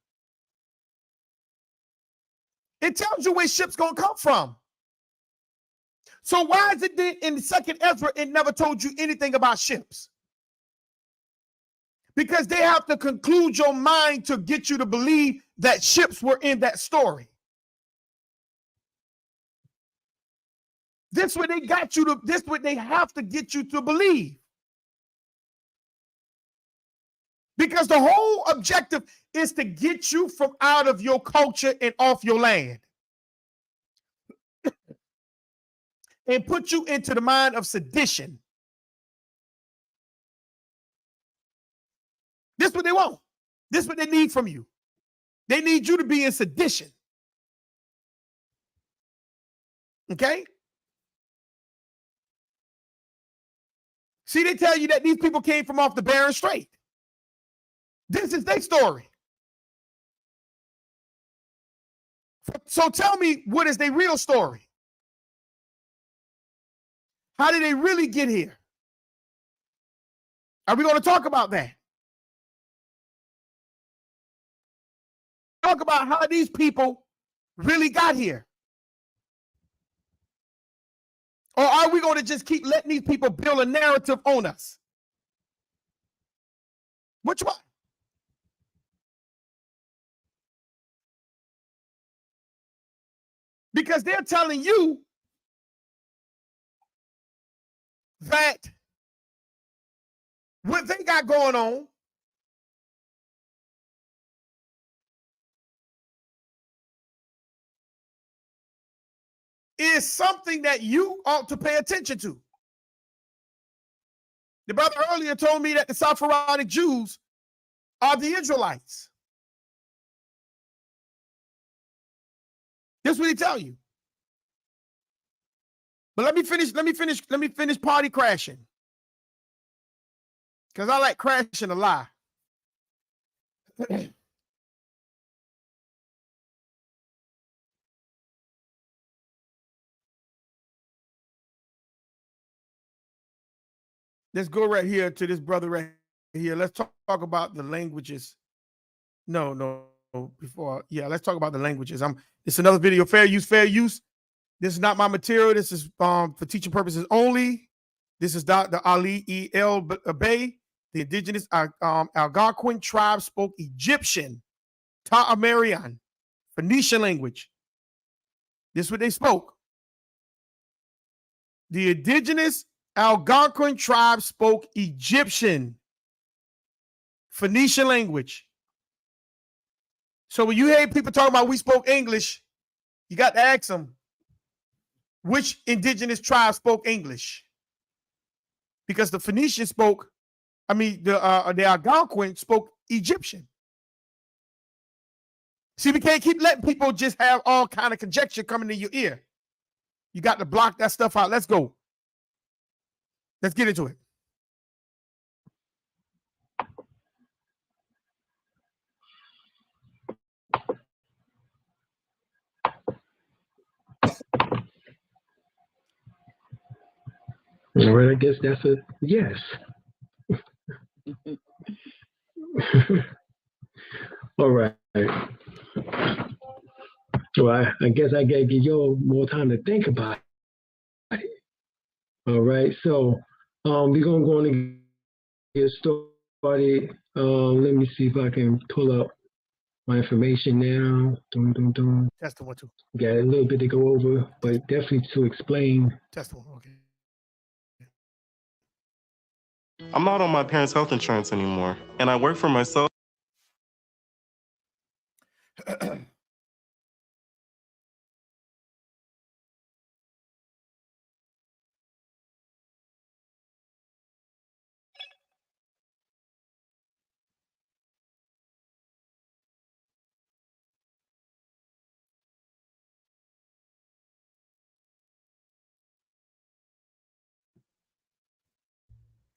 It tells you where ships gonna come from. So why is it that in the 2nd Ezra it never told you anything about ships? Because they have to conclude your mind to get you to believe that ships were in that story. This is what they got you to, this is what they have to get you to believe. Because the whole objective is to get you from out of your culture and off your land. And put you into the mind of sedition. This is what they want. This is what they need from you. They need you to be in sedition. Okay? See, they tell you that these people came from off the Barren Strait. This is their story. So tell me, what is their real story? How did they really get here? Are we going to talk about that? Talk about how these people really got here. Or are we going to just keep letting these people build a narrative on us? Which one? Because they're telling you that what they got going on is something that you ought to pay attention to. The brother earlier told me that the Sephardic Jews are the Israelites. This is what he tell you. But let me finish party crashing. Because I like crashing a lot. Let's go right here to this brother right here. Let's talk about the languages. No. Let's talk about the languages. It's another video. Fair use. This is not my material. This is for teaching purposes only. This is Dr. Ali E. El Bay. The indigenous Algonquin tribe spoke Egyptian, Ta'amarian, Phoenician language. This is what they spoke. The indigenous Algonquin tribe spoke Egyptian, Phoenician language. So when you hear people talking about we spoke English, you got to ask them, which indigenous tribe spoke English? Because the Phoenicians spoke, the Algonquin spoke Egyptian. See, we can't keep letting people just have all kind of conjecture coming in your ear. You got to block that stuff out. Let's go. Let's get into it. All right, I guess that's a yes. All right. Well, I guess I gotta give you more time to think about it. All right. So we're gonna go on and get started. Let me see if I can pull up my information now. Dun, dun, dun. That's the one too. Got a little bit to go over, but definitely to explain. That's the one. Okay. I'm not on my parents' health insurance anymore, and I work for myself.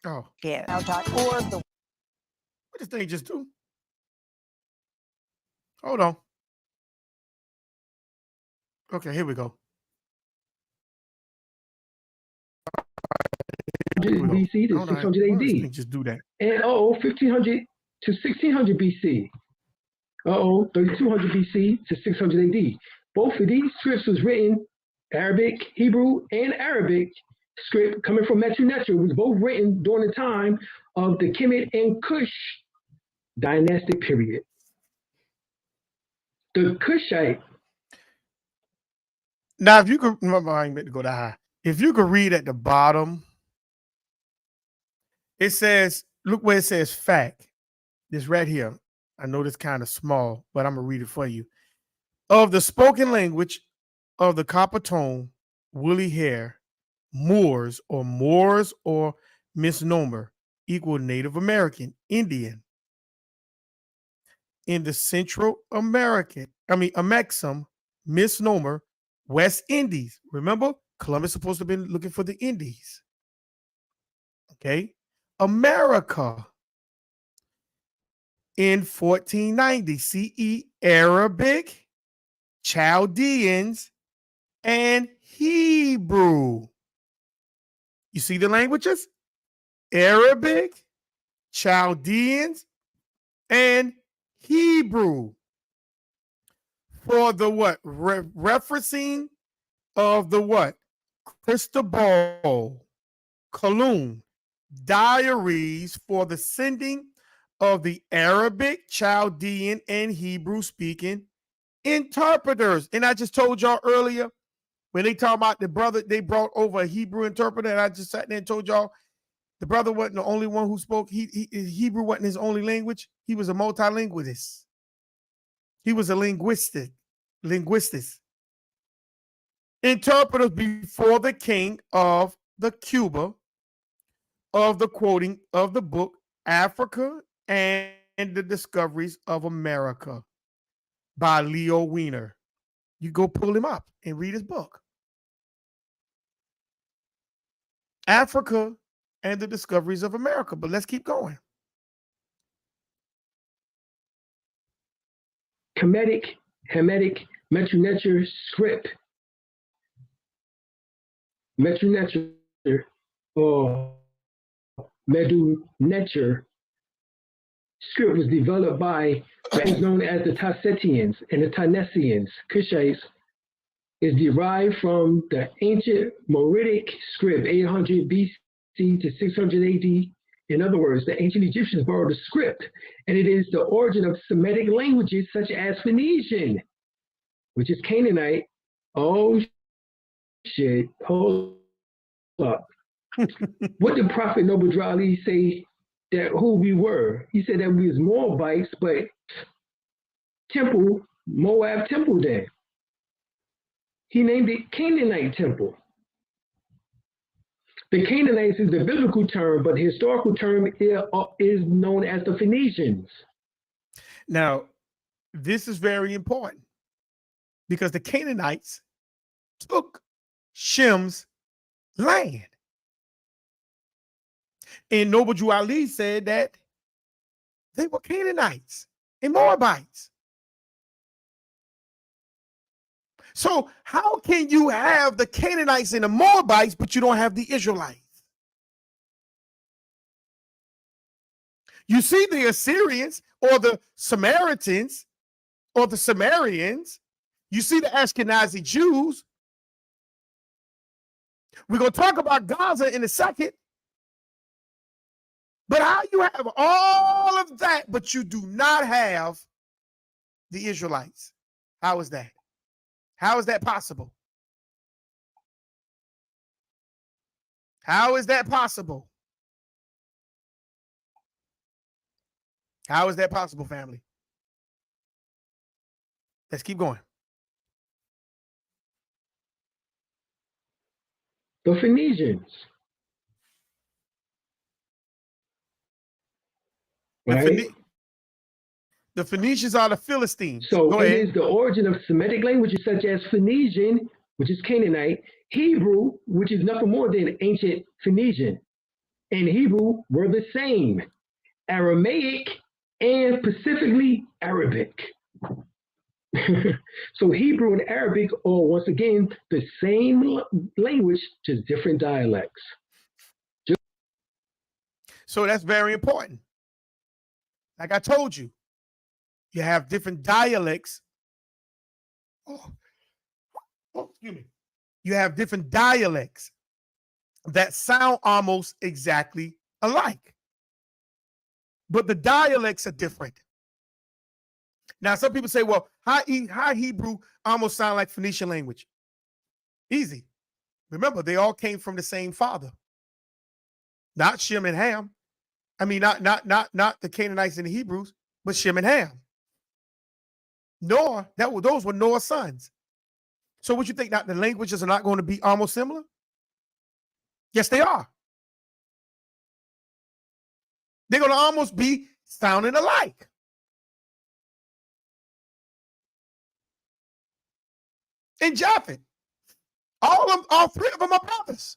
Oh, Yeah. Now.org. what this thing just do? Hold on. Okay, here we go. BC to Hold on. 600 Why does this AD. thing just do that? And 1500 to 1600 BC. 3200 BC to 600 AD. Both of these scripts was written Arabic, Hebrew, and Arabic script coming from Metu Neter was both written during the time of the Kemet and Kush dynastic period. The Kushite. Now, if you could, remember, I ain't meant to go that high. If you could read at the bottom, it says, look where it says fact. This right here. I know this kind of small, but I'm going to read it for you. Of the spoken language of the copper tone, woolly hair, Moors or misnomer equal Native American, Indian. In the Central American, Amexum, misnomer, West Indies. Remember, Columbus supposed to have been looking for the Indies. Okay. America. In 1490, CE, Arabic, Chaldeans, and Hebrew. You see the languages? Arabic, Chaldeans, and Hebrew. For the what? Referencing of the what? Cristobal Colon diaries for the sending of the Arabic, Chaldean, and Hebrew speaking interpreters. And I just told y'all earlier when they talk about the brother, they brought over a Hebrew interpreter, and I just sat there and told y'all the brother wasn't the only one who spoke. Hebrew wasn't his only language. He was a multilingualist. He was a linguist. Interpreters before the king of the Cuba of the quoting of the book Africa and the Discoveries of America by Leo Wiener. You go pull him up and read his book. Africa and the Discoveries of America. But let's keep going. Kemetic, Hamitic, Metu Neter script. Metu Neter or Medu Neter script was developed by what is known as the Tassetians and the Tanessians. Kushites is derived from the ancient Moiritic script, 800 BC to 600 AD. In other words, the ancient Egyptians borrowed the script, and it is the origin of Semitic languages such as Phoenician, which is Canaanite. Oh, shit. Hold up. What did Prophet Noble Drew Ali say that who we were? He said that we was Moabites, but Moab temple then. He named it Canaanite temple. The Canaanites is the biblical term, but the historical term is known as the Phoenicians. Now, this is very important because the Canaanites took Shem's land. And Noble Drew Ali said that they were Canaanites and Moabites. So how can you have the Canaanites and the Moabites, but you don't have the Israelites? You see the Assyrians or the Samaritans or the Sumerians, You see the Ashkenazi Jews. We're going to talk about Gaza in a second. But how you have all of that, but you do not have the Israelites? How is that? How is that possible? How is that possible? How is that possible, family? Let's keep going. The Phoenicians. Right? The Phoenicians are the Philistines. So Go it ahead. is the origin of Semitic languages such as Phoenician, which is Canaanite, Hebrew, which is nothing more than ancient Phoenician, and Hebrew were the same. Aramaic and specifically Arabic. So Hebrew and Arabic are once again the same language, just different dialects. So that's very important. Like I told you, you have different dialects. Excuse me. You have different dialects that sound almost exactly alike, but the dialects are different. Now, some people say, well, how Hebrew almost sound like Phoenician language? Easy. Remember, they all came from the same father. Not Shem and Ham. I mean, not the Canaanites and the Hebrews, but Shem and Ham. Noah, those were Noah's sons. So what you think, that the languages are not going to be almost similar? Yes, they are. They're going to almost be sounding alike. And Japheth, all three of them are brothers.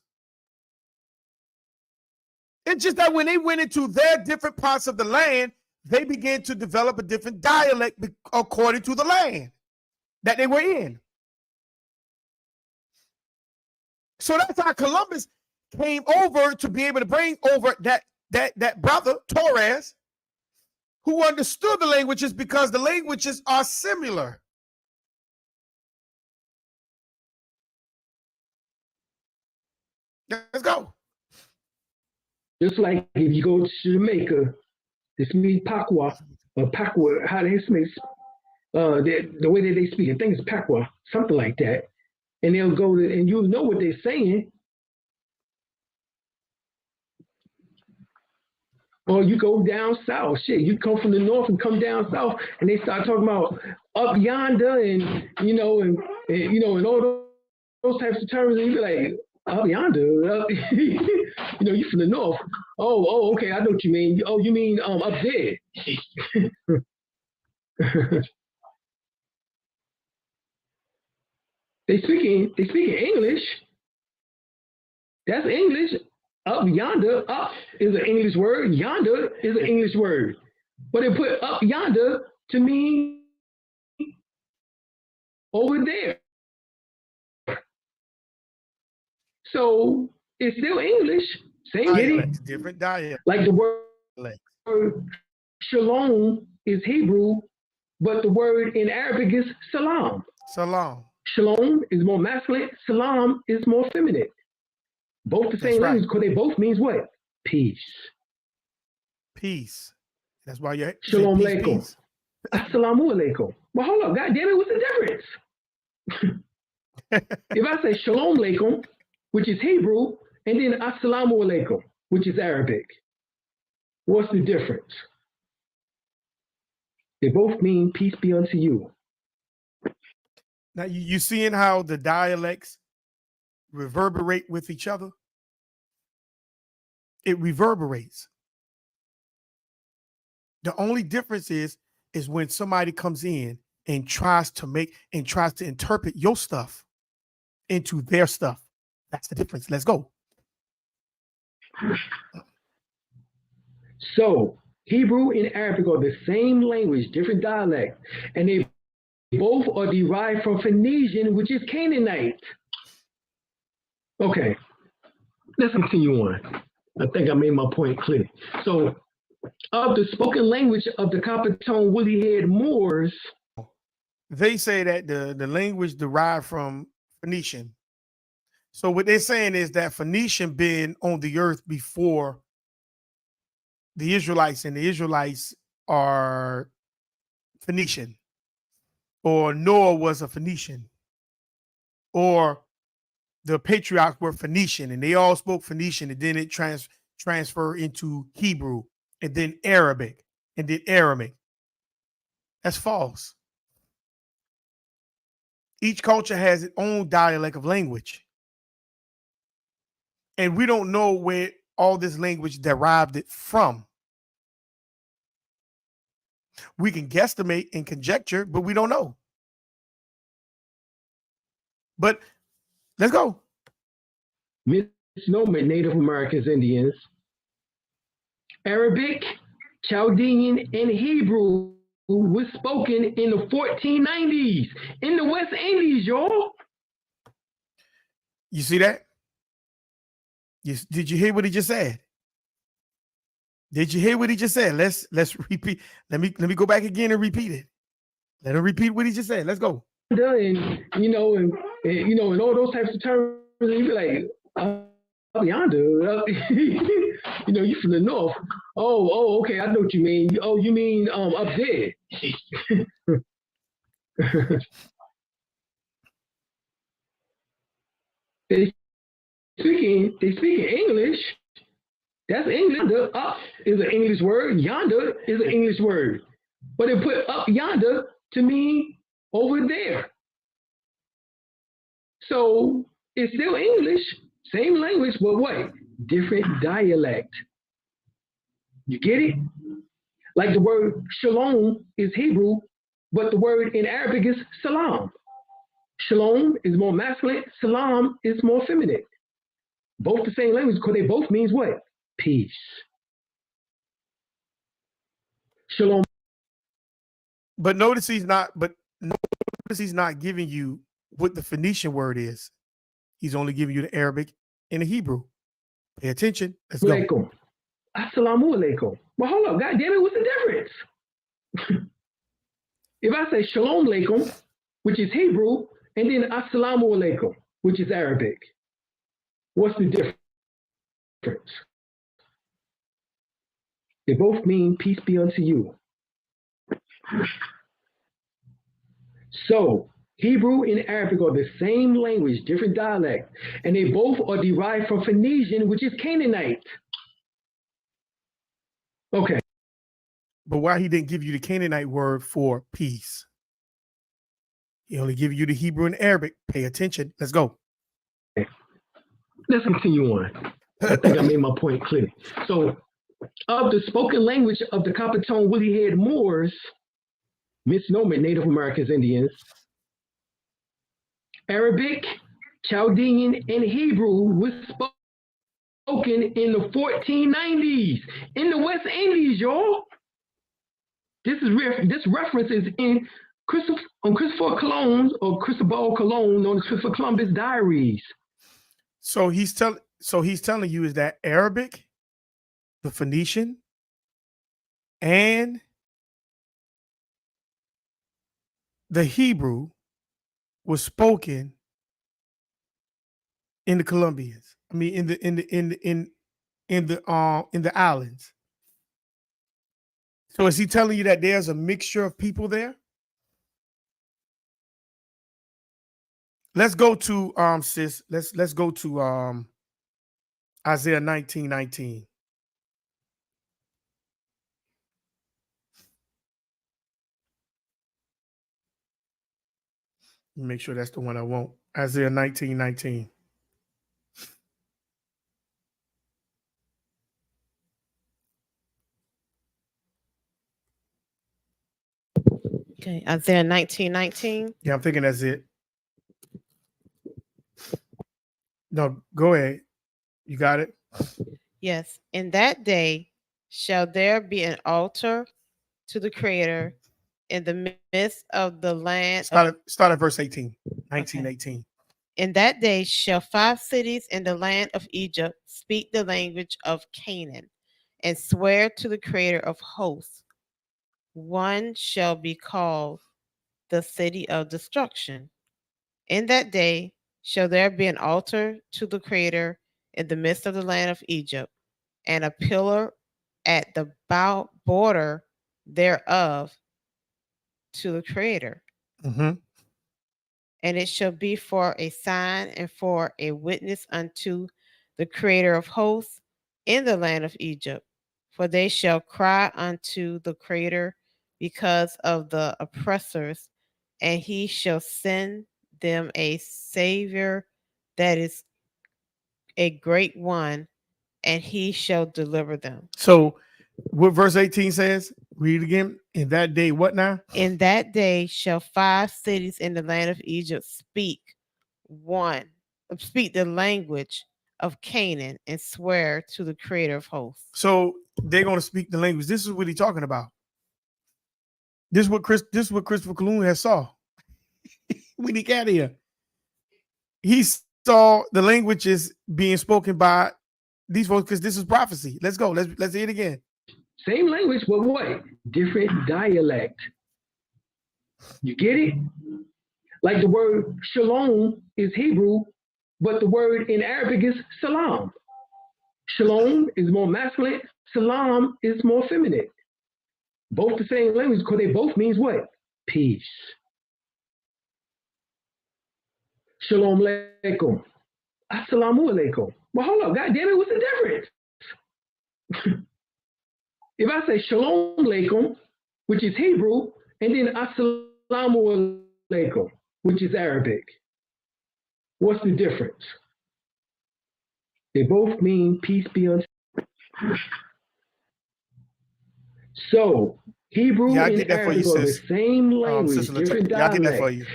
It's just that when they went into their different parts of the land, they began to develop a different dialect according to the land that they were in. So that's how Columbus came over to be able to bring over that brother, Torres, who understood the languages because the languages are similar. Let's go. Just like if you go to Jamaica, it's me Patois, or Patois, how they speak, the way that they speak, I think it's Patois, something like that. And they'll go to, and you'll know what they're saying. Or you go down south, shit, you come from the north and come down south, and they start talking about up yonder, and you know, and all those types of terms, and you be like, up yonder, you know, you from the north. Oh, okay, I know what you mean. Oh, you mean up there? They speaking English. That's English. Up yonder, up is an English word. Yonder is an English word. But they put up yonder to mean over there. So it's still English. Same Dialects, different dialects. Like the word shalom is Hebrew, but the word in Arabic is salam. Salam. Shalom is more masculine. Salam is more feminine. Both the same language, because they both means what? Peace. Peace. That's why you're Shalom alaikum. Assalamu alaikum. Well, hold up, God damn it, what's the difference? If I say shalom alaikum, which is Hebrew, and then assalamu alaikum, which is Arabic, what's the difference? They both mean peace be unto you. Now, you seeing how the dialects reverberate with each other? It reverberates. The only difference is when somebody comes in and tries to interpret your stuff into their stuff. That's the difference. Let's go. So Hebrew and Arabic are the same language, different dialect, and they both are derived from Phoenician, which is Canaanite. Okay, let's continue on. I think I made my point clear. So, of the spoken language of the copper-toned woolly-haired Moors, they say that the language derived from Phoenician. So what they're saying is that Phoenician been on the earth before the Israelites, and the Israelites are Phoenician, or Noah was a Phoenician, or the patriarchs were Phoenician, and they all spoke Phoenician, and then it transferred into Hebrew, and then Arabic, and then Aramaic. That's false. Each culture has its own dialect of language, and we don't know where all this language derived it from. We can guesstimate and conjecture, but we don't know. But let's go. Misnomer Native Americans, Indians. Arabic, Chaldean, and Hebrew was spoken in the 1490s in the West Indies, y'all. You see that? Did you hear what he just said? Did you hear what he just said? Let's repeat. Let me go back again and repeat it. Let him repeat what he just said. Let's go. And and all those types of terms, you be like, up yonder, you from the north. Oh, okay, I know what you mean. Oh, you mean up there? they speaking English. That's English. Yonder, up is an English word. Yonder is an English word. But they put up yonder to mean over there. So it's still English, same language, but what? Different dialect. You get it? Like the word shalom is Hebrew, but the word in Arabic is salam. Shalom is more masculine, salam is more feminine. Both the same language because they both means what? Peace. Shalom. But notice he's not giving you what the Phoenician word is. He's only giving you the Arabic and the Hebrew. Pay attention. Let's go. Alaikum. Assalamu alaikum. Well, hold up. God damn it, what's the difference? If I say shalom alaikum, which is Hebrew, and then assalamu alaikum, which is Arabic, what's the difference? They both mean peace be unto you. So, Hebrew and Arabic are the same language, different dialect, and they both are derived from Phoenician, which is Canaanite. Okay. But why he didn't give you the Canaanite word for peace? He only give you the Hebrew and Arabic. Pay attention. Let's go. Let's continue on. I think I made my point clear. So, of the spoken language of the copper tone woolly-haired Moors, misnomer Native Americans, Indians, Arabic, Chaldean, and Hebrew was spoken in the 1490s in the West Indies, y'all. This reference is in Christopher Colon's or Cristobal Colon, known as Christopher Columbus diaries. So he's telling you is that Arabic, the Phoenician, and the Hebrew was spoken in the Colombians. I mean, in the islands. So is he telling you that there's a mixture of people there? Let's go to sis. Let's go to Isaiah 19:19. Make sure that's the one I want. Isaiah 19:19. Okay, Isaiah 19:19. Yeah, I'm thinking that's it. No, go ahead. You got it? Yes. In that day shall there be an altar to the Creator in the midst of the land. Start at verse 18. 19:18. Okay. In that day shall 5 cities in the land of Egypt speak the language of Canaan and swear to the Creator of hosts. One shall be called the city of destruction. In that day shall there be an altar to the Creator in the midst of the land of Egypt, and a pillar at the border thereof to the Creator. Mm-hmm. And it shall be for a sign and for a witness unto the Creator of hosts in the land of Egypt. For they shall cry unto the Creator because of the oppressors, and he shall send them a Savior that is a great one, and he shall deliver them. So what verse 18 says, read it again. In that day, what now? In that day shall 5 cities in the land of Egypt speak the language of Canaan and swear to the Creator of hosts. So they're going to speak the language. This is what he's talking about. This is what Christopher Columbus has saw when he got here. He saw the languages being spoken by these folks because this is prophecy. Let's go. Let's hear it again. Same language, but what? Different dialect. You get it? Like the word shalom is Hebrew, but the word in Arabic is salam. Shalom is more masculine, salam is more feminine. Both the same language because they both means what? Peace. Shalom alaikum. Assalamu alaikum. Well, hold up, God damn it, what's the difference? If I say shalom alaikum, which is Hebrew, and then assalamu alaikum, which is Arabic, what's the difference? They both mean peace be unto you. So Hebrew and Arabic are the same language, different dialect,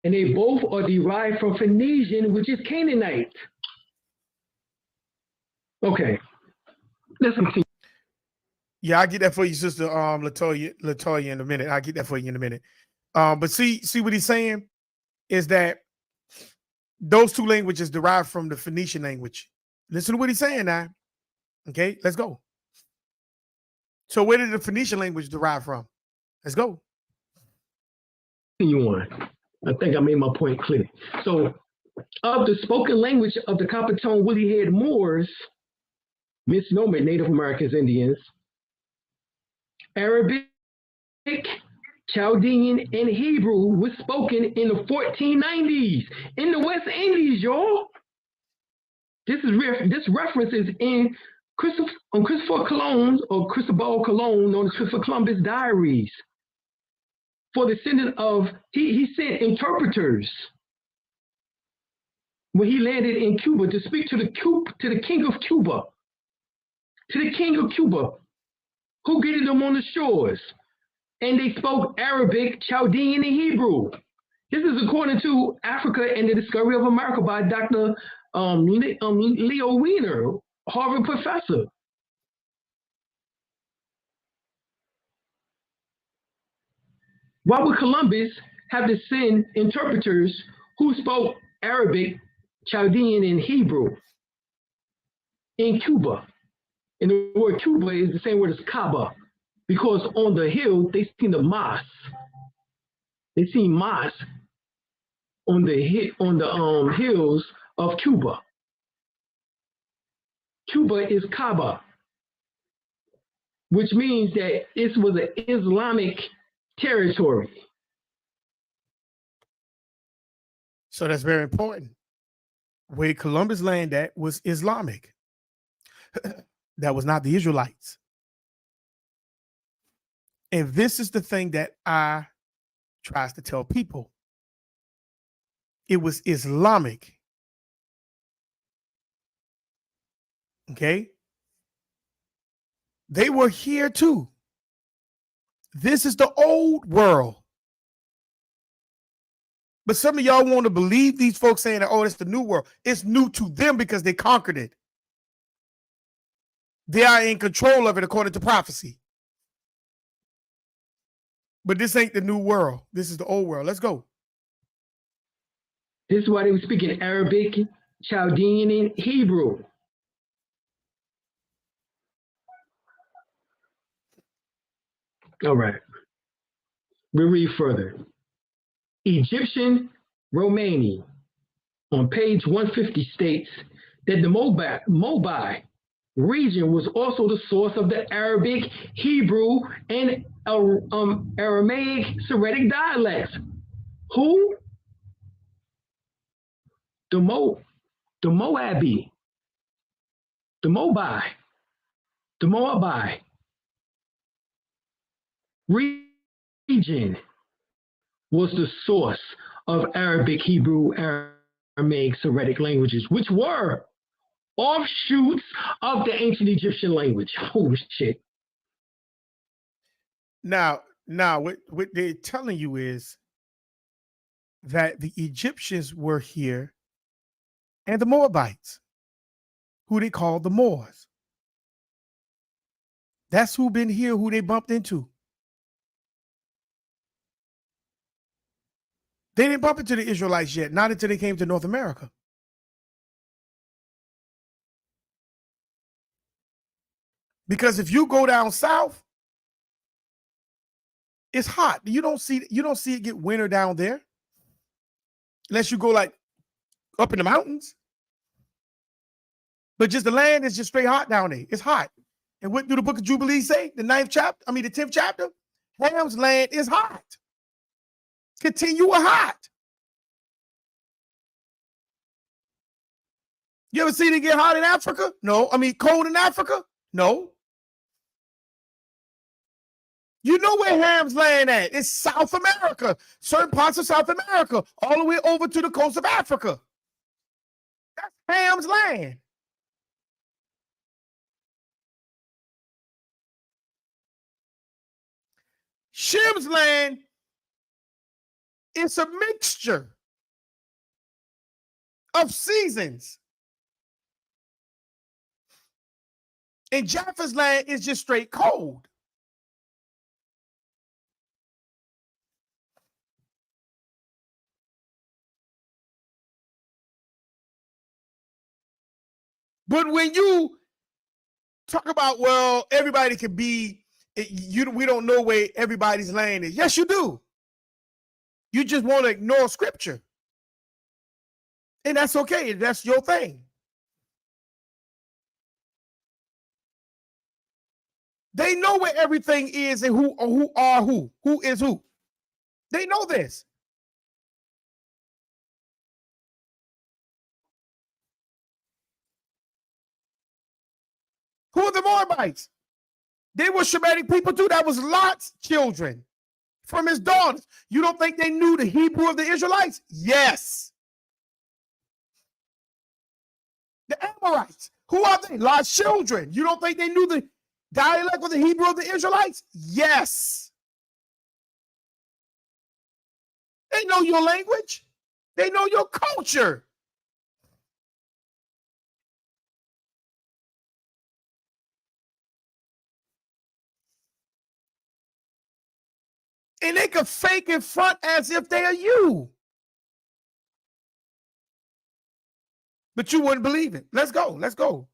and they both are derived from Phoenician, which is Canaanite. Okay, let's continue. Yeah, I get that for you, sister. Latoya, in a minute. I get that for you in a minute. But see what he's saying is that those two languages derive from the Phoenician language. Listen to what he's saying now. Okay, let's go. So where did the Phoenician language derive from? Let's go. You on. I think I made my point clear. So of the spoken language of the Coppertone woolly-haired Moors, misnomer Native Americans, Indians, Arabic, Chaldean, and Hebrew was spoken in the 1490s in the West Indies, y'all. This reference is in Christopher Colon, or Cristobal Colon, known as Christopher Columbus diaries. For the sending of, he sent interpreters when he landed in Cuba to speak to the king of Cuba, who greeted them on the shores. And they spoke Arabic, Chaldean, and Hebrew. This is according to Africa and the Discovery of America by Dr. Leo Wiener, Harvard professor. Why would Columbus have to send interpreters who spoke Arabic, Chaldean, and Hebrew in Cuba? And the word Cuba is the same word as Kaaba, because on the hill they seen the mosque. They seen mosque on the hills of Cuba. Cuba is Kaaba, which means that this was an Islamic territory. So that's very important. Where Columbus landed at was Islamic. That was not the Israelites. And this is the thing that I tries to tell people. It was Islamic. Okay? They were here too. This is the old world. But some of y'all want to believe these folks saying that, oh, it's the new world. It's new to them because they conquered it. They are in control of it according to prophecy. But this ain't the new world. This is the old world. Let's go. This is why they were speaking Arabic, Chaldean, and Hebrew. All right. We'll read further. Egyptian Romani on page 150 states that the Mobi region was also the source of the Arabic, Hebrew, and Aramaic Syriac dialects. Who? The Moabi, the Mobi, the Moabi region was the source of Arabic, Hebrew, Aramaic, Syriac languages, which were offshoots of the ancient Egyptian language. Oh shit. Now, what they're telling you is that the Egyptians were here and the Moabites, who they called the Moors. That's who been here, who they bumped into. They didn't bump into the Israelites yet, not until they came to North America. Because if you go down south, it's hot. You don't see it get winter down there. Unless you go like up in the mountains. But just the land is just straight hot down there. It's hot. And what do the book of Jubilees say? The 10th chapter? Ham's land is hot. Continue hot. You ever seen it get hot in Africa? No. Cold in Africa? No. You know where Ham's land at? It's South America. Certain parts of South America, all the way over to the coast of Africa. That's Ham's land. Shem's land is a mixture of seasons. And Japheth's land is just straight cold. But when you talk about, well, everybody can be, we don't know where everybody's land is. Yes, you do. You just want to ignore scripture. And that's okay. That's your thing. They know where everything is and who is who. They know this. Who are the Moabites? They were Shemitic people too. That was Lot's children from his daughters. You don't think they knew the Hebrew of the Israelites? Yes. The Amorites. Who are they? Lot's children. You don't think they knew the dialect of the Hebrew of the Israelites? Yes. They know your language. They know your culture. And they can fake in front as if they are you. But you wouldn't believe it. Let's go. Let's go.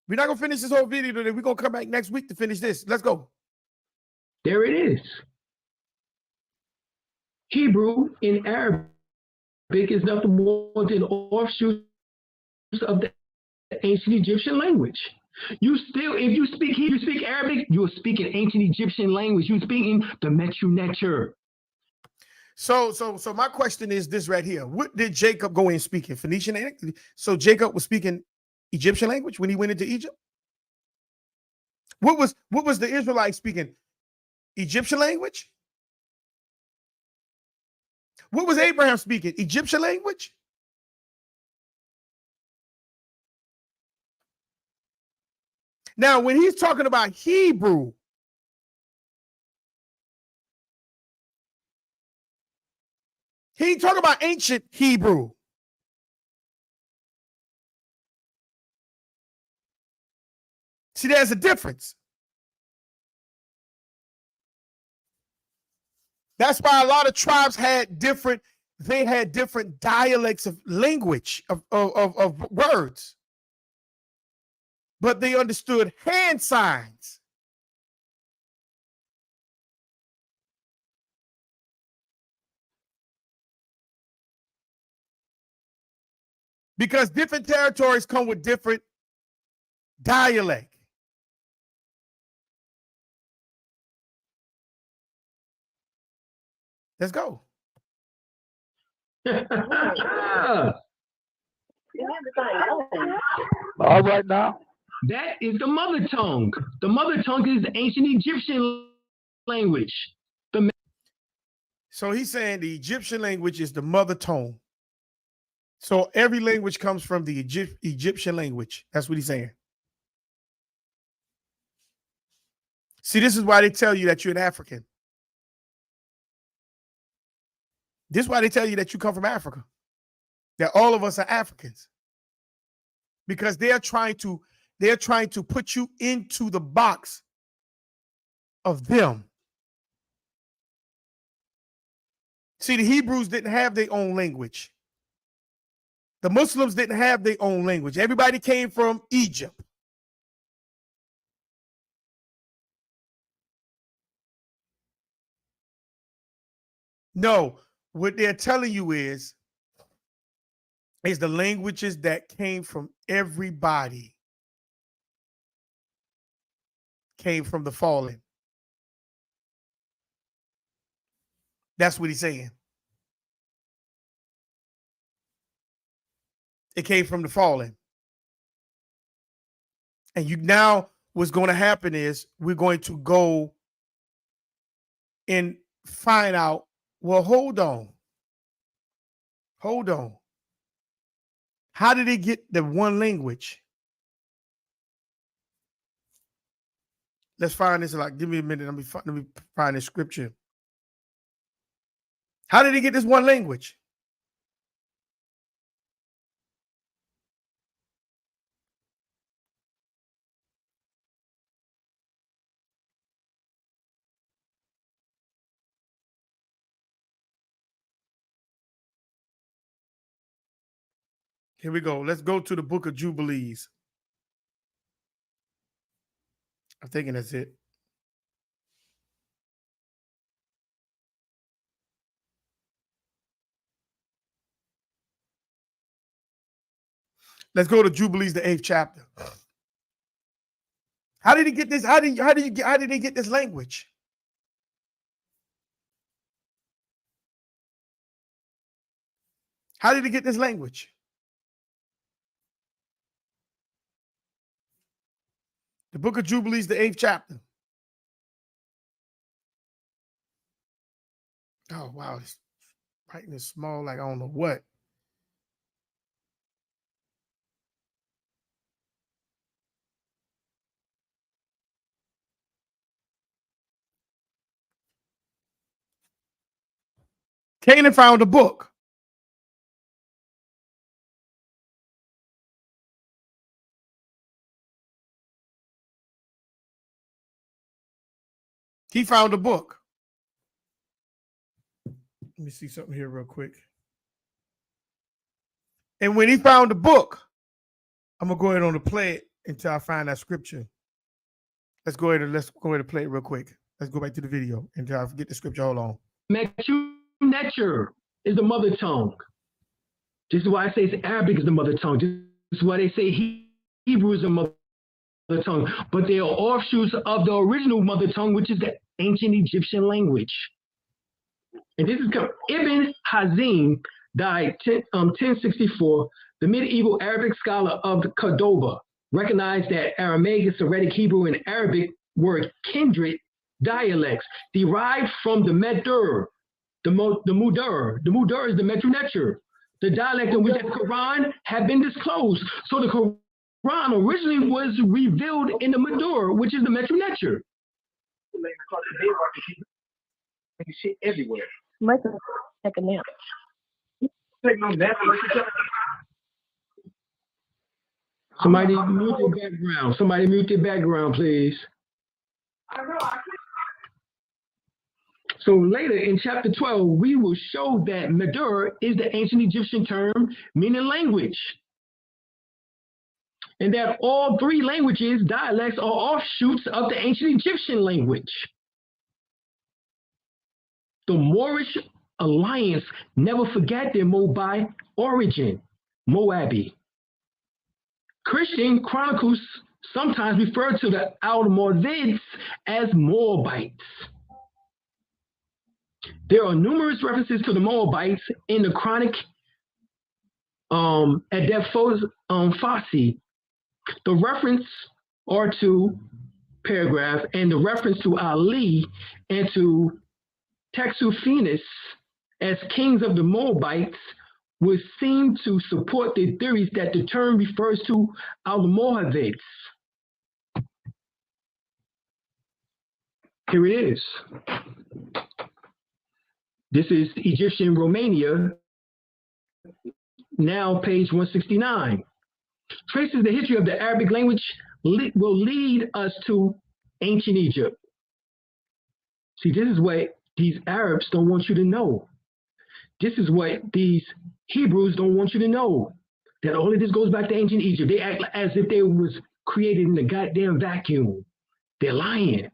We're not going to finish this whole video today. We're going to come back next week to finish this. Let's go. There it is. Hebrew in Arabic is nothing more than offshoots of the ancient Egyptian language. You still, if you speak Hebrew, you speak Arabic, you're speaking ancient Egyptian language. You're speaking the Metu Neter. So my question is this right here. What did Jacob go in speaking? Phoenician? So Jacob was speaking Egyptian language when he went into Egypt? What was the Israelites speaking? Egyptian language? What was Abraham speaking? Egyptian language? Now, when he's talking about Hebrew, he ain't talking about ancient Hebrew. See, there's a difference. That's why a lot of tribes had different dialects of language, of words. But they understood hand signs. Because different territories come with different dialect. Let's go. All right now. That is the mother tongue. The mother tongue is the ancient Egyptian language. So he's saying the Egyptian language is the mother tongue. So every language comes from the Egyptian language. That's what he's saying. See, this is why they tell you that you're an African. This is why they tell you that you come from Africa. That all of us are Africans. Because they're trying to put you into the box of them. See, the Hebrews didn't have their own language. The Muslims didn't have their own language. Everybody came from Egypt. No, what they're telling you is the languages that came from everybody came from the fallen. That's what he's saying. It came from the fallen. And you now what's going to happen is we're going to go and find out, well, hold on. How did they get the one language? Let's find this. Like, give me a minute. Let me find this scripture. How did they get this one language? Here we go. Let's go to the book of Jubilees. I'm thinking that's it. Let's go to Jubilees, the 8th chapter. How did he get this? How did they get this language? How did he get this language? The book of Jubilees, the 8th chapter. Oh, wow. It's writing is small, like I don't know what. Canaan found a book. He found a book. Let me see something here real quick. And when he found the book, I'm gonna go ahead and play it until I find that scripture. Let's go ahead and play it real quick. Let's go back to the video until I forget the scripture. Hold on. Nature is the mother tongue. This is why I say Arabic is the mother tongue. This is why they say Hebrew is the mother tongue. But they are offshoots of the original mother tongue, which is the ancient Egyptian language. And this is Ibn Hazim died 1064. The medieval Arabic scholar of Cordoba recognized that Aramaic, Syriac, Hebrew, and Arabic were kindred dialects derived from the Medur, the Mudur. The Mudur is the Metru Neter, the dialect in which the Quran had been disclosed. So the Quran originally was revealed in the Medur, which is the Metru Neter. Shit everywhere. Michael, take a nap. Take no nap. Somebody mute their background. Somebody mute their background, please. So later in chapter 12, we will show that Medur is the ancient Egyptian term meaning language. And that all three languages, dialects, are offshoots of the ancient Egyptian language. The Moorish alliance never forgot their Moabite origin. Moabi. Christian chronicles sometimes refer to the Almoravids as Moabites. There are numerous references to the Moabites in the chronic Euphrates Family. The reference are to paragraph and the reference to Ali and to Texuphenes as kings of the Moabites would seem to support the theories that the term refers to Almoravids. Here it is. This is Egyptian Romania, now page 169. Traces the history of the Arabic language will lead us to ancient Egypt. See, this is what these Arabs don't want you to know. This is what these Hebrews don't want you to know. That all of this goes back to ancient Egypt. They act as if they was created in a goddamn vacuum. They're lying.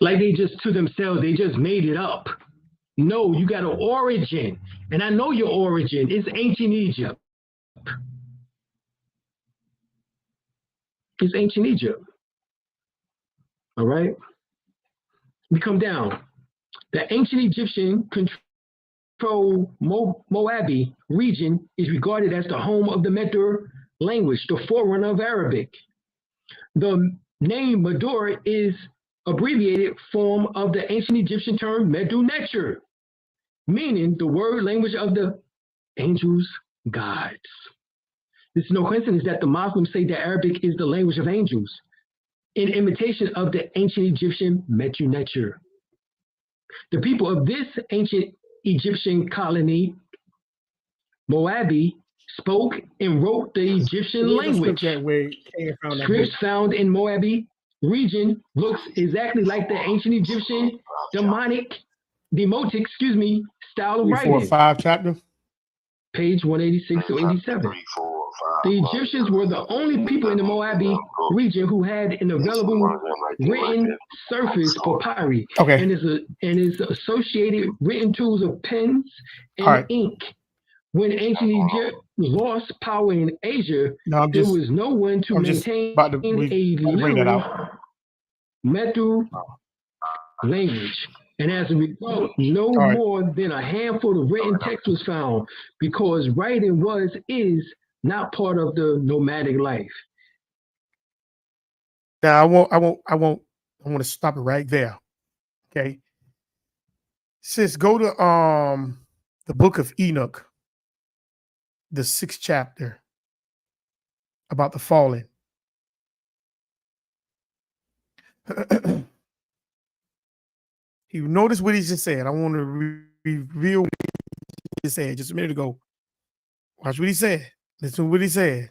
Like they just to themselves, they just made it up. No, you got an origin. And I know your origin. It's ancient Egypt. It's ancient Egypt. All right? We come down. The ancient Egyptian controlled Moabi region is regarded as the home of the Medu language, the forerunner of Arabic. The name Medu is abbreviated form of the ancient Egyptian term Medu Neter, meaning the word language of the angels, gods. It's no coincidence that the Muslims say that Arabic is the language of angels, in imitation of the ancient Egyptian Medu Neter. The people of this ancient Egyptian colony, Moabi, spoke and wrote the Egyptian language. Scripts found in Moabi region looks exactly like the ancient Egyptian demotic style of 3, 4, writing. 5 chapter. Page 186 to 87. The Egyptians were the only people in the Moabi region who had an available written surface papyri and its associated written tools of pens and ink. When ancient Egypt lost power in Asia, there was no one to maintain a literal Medu language. And as a result, no more than a handful of written text was found because writing is not part of the nomadic life. Now I want to stop it right there. Okay. Sis, go to the book of Enoch, the 6th chapter, about the fallen. You notice what he just said. I want to reveal what he just said just a minute ago. Watch what he said. Listen to what he said.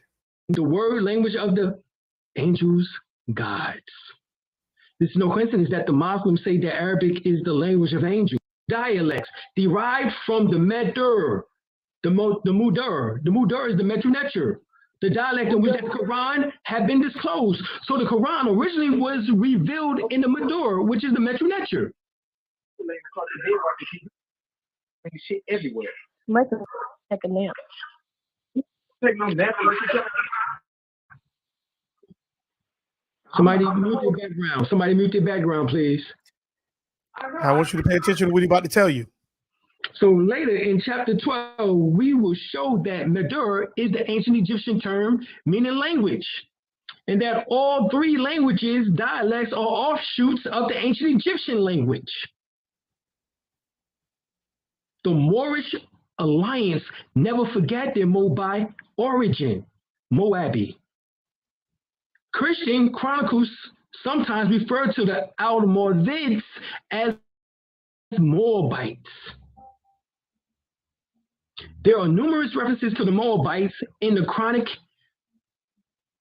The word language of the angels, gods. It's no coincidence that the Muslims say that Arabic is the language of angels. Dialects derived from the Medu, the Mudur. The Mudur is the Medu Neter. The dialect in which the Quran had been disclosed. So the Quran originally was revealed in the Medu, which is the Medu Neter. Shit everywhere. Michael, take a nap. Take no nap. Somebody mute their background. Somebody mute their background, please. I want you to pay attention to what he's about to tell you. So later in chapter 12, we will show that Medu is the ancient Egyptian term meaning language, and that all 3 languages, dialects, are offshoots of the ancient Egyptian language. The Moorish alliance never forgot their Moabite origin, Moabi. Christian chronicles sometimes refer to the Almoravids as Moabites. There are numerous references to the Moabites in the chronic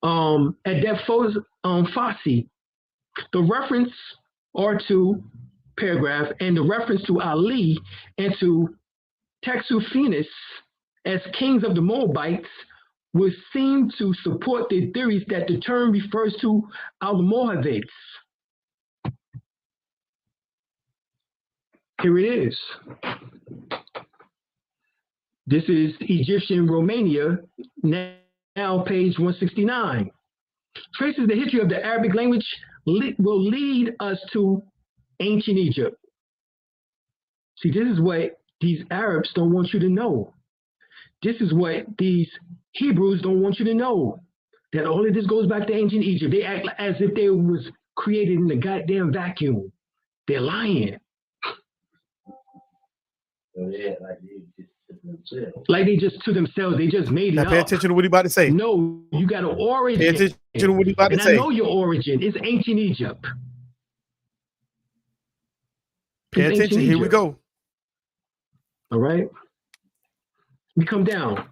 Euphrates Family. The reference are to paragraph and the reference to Ali and to Texuphenes as kings of the Moabites would seem to support the theories that the term refers to Almoravids. Here it is. This is Egyptian Romania, now page 169. Traces the history of the Arabic language will lead us to ancient Egypt. See, this is what these Arabs don't want you to know. This is what these Hebrews don't want you to know. That all of this goes back to ancient Egypt. They act as if they was created in a goddamn vacuum. They're lying. Like they just to themselves. They just made it now up. pay attention to what he about to say. No, you got an origin. Pay attention to what he about to and say. I know your origin. It's ancient Egypt. Pay attention. Here we go. All right. We come down.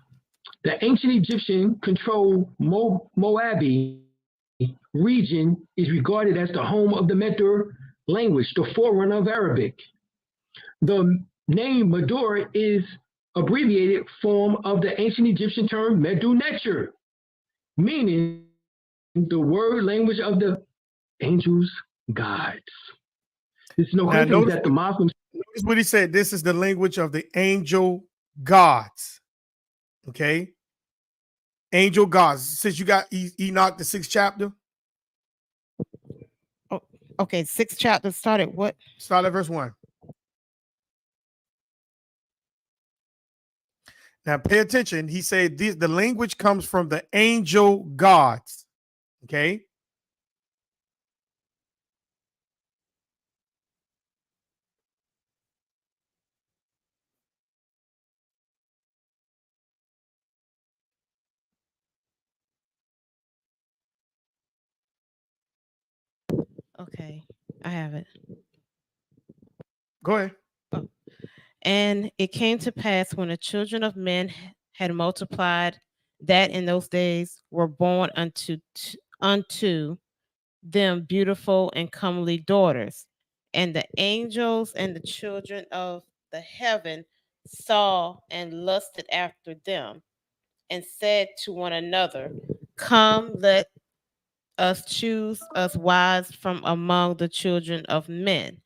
The ancient Egyptian controlled Moabi region is regarded as the home of the Medu language, the forerunner of Arabic. The name Medu is abbreviated form of the ancient Egyptian term Medu Neter, meaning the word language of the angels, gods. It's no coincidence that the Muslims. Notice what he said. This is the language of the angel gods. Okay. Angel gods. Since you got Enoch, the 6th chapter. Oh, okay. 6th chapter started what? Start at verse 1. Now pay attention. He said the language comes from the angel gods. Okay. Okay, I have it. Go ahead. Oh. And it came to pass when the children of men had multiplied, that in those days were born unto them beautiful and comely daughters. And the angels and the children of the heaven saw and lusted after them, and said to one another, come, let us choose us wives from among the children of men,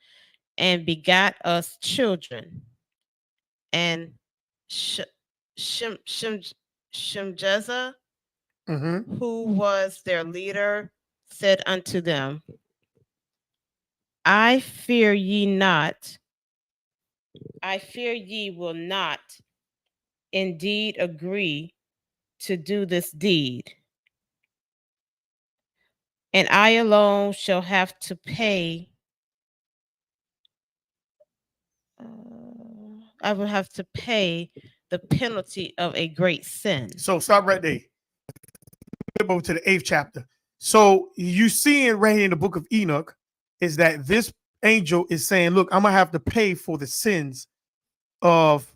and begat us children. And Shemjeza, who was their leader, said unto them, I fear ye not. I fear ye will not indeed agree to do this deed. And I alone shall have to pay. I will have to pay the penalty of a great sin. So stop right there. Over to the 8th chapter. So you seeing right here in the book of Enoch is that this angel is saying, look, I'm gonna have to pay for the sins of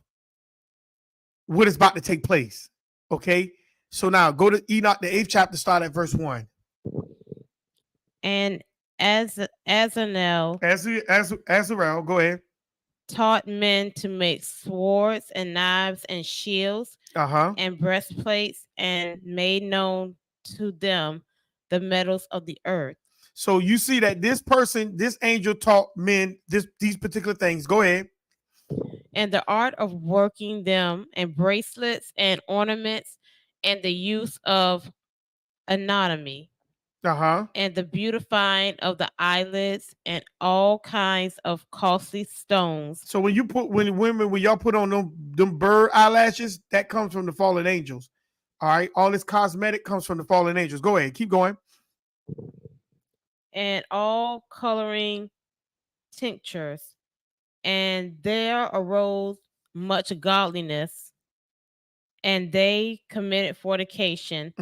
what is about to take place. Okay. So now go to Enoch, the 8th chapter, start at verse 1. And Azarel, go ahead, taught men to make swords and knives and shields and breastplates, and made known to them the metals of the earth. So you see that this person, this angel, taught men these particular things. Go ahead. And the art of working them, and bracelets and ornaments, and the use of anatomy, and the beautifying of the eyelids, and all kinds of costly stones. So when y'all put on them bird eyelashes, that comes from the fallen angels. All right, all this cosmetic comes from the fallen angels. Go ahead, keep going. And all coloring tinctures, and there arose much godliness, and they committed fornication,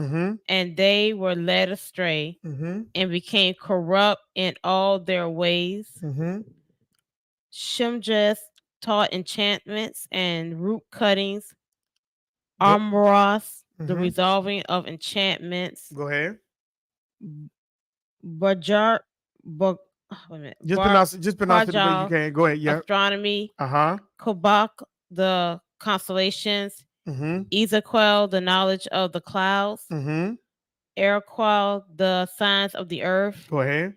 and they were led astray, and became corrupt in all their ways. Shemjez taught enchantments and root cuttings, armoros, the resolving of enchantments. Go ahead. Just pronounce it the way you can. Go ahead. Yeah. Astronomy. Kobach, the constellations. Ezequiel, the knowledge of the clouds. Eriquel, the signs of the earth. Go ahead.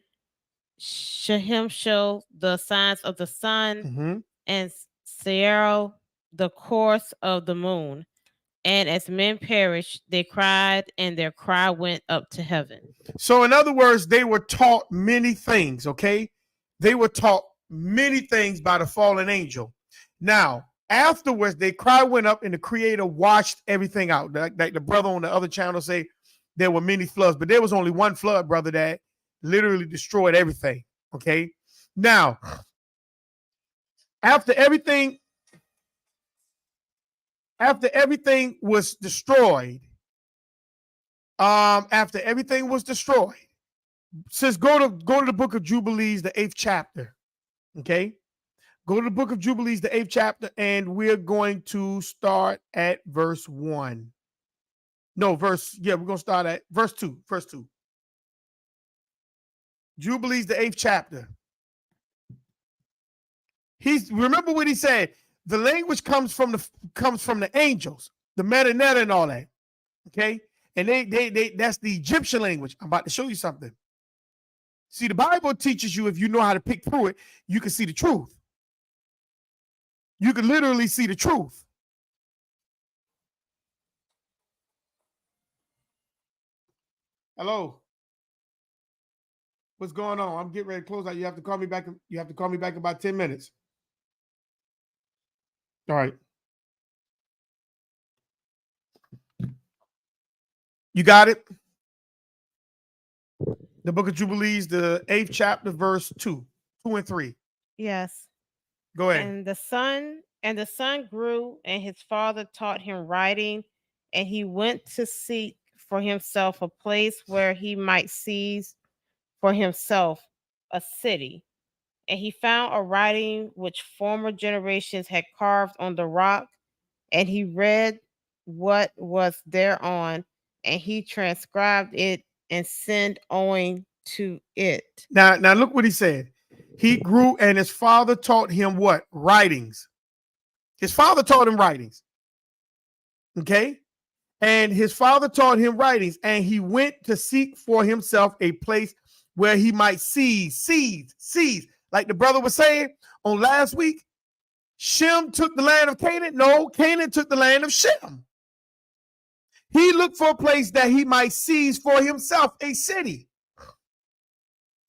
Shahemshel, the signs of the sun. and Sierra the course of the moon. And as men perished, they cried, and their cry went up to heaven. So, in other words, they were taught many things, okay? They were taught many things by the fallen angel. Now, afterwards, their cry went up, and the Creator washed everything out. Like the brother on the other channel say, there were many floods, but there was only one flood, brother, that literally destroyed everything, okay? Now, after everything was destroyed, says go to the book of Jubilees, the 8th chapter. Okay, go to the book of Jubilees, the 8th chapter, and we're going to start at verse 1. No, we're gonna start at verse 2. Verse 2. Jubilees, the 8th chapter. Remember what he said. The language comes from the angels, the metaneta and all that. Okay, and they that's the Egyptian language. I'm about to show you something. See, the Bible teaches you, if you know how to pick through it, you can see the truth. You can literally see the truth. Hello. What's going on? I'm getting ready to close out. You have to call me back. You have to call me back in about 10 minutes. All right. You got it? The book of Jubilees, the 8th chapter, verse 2 and 3. Yes. Go ahead. And the son grew, and his father taught him writing, and he went to seek for himself a place where he might seize for himself a city. And he found a writing which former generations had carved on the rock, and he read what was thereon, and he transcribed it and sent owing to it. Now look what he said. He grew, and his father taught him what? Writings. His father taught him writings. Okay? And his father taught him writings, and he went to seek for himself a place where he might seize. Like the brother was saying on last week, Shem took the land of Canaan. No, Canaan took the land of Shem. He looked for a place that he might seize for himself a city.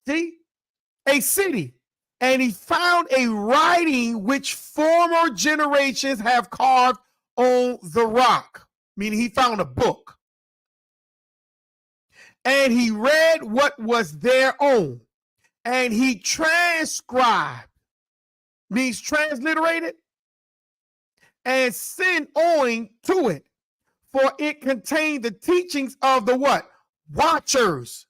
See? A city. And he found a writing which former generations have carved on the rock. Meaning he found a book. And he read what was thereon. And he transcribed, means transliterated, and sent owing to it. For it contained the teachings of the what? Watchers.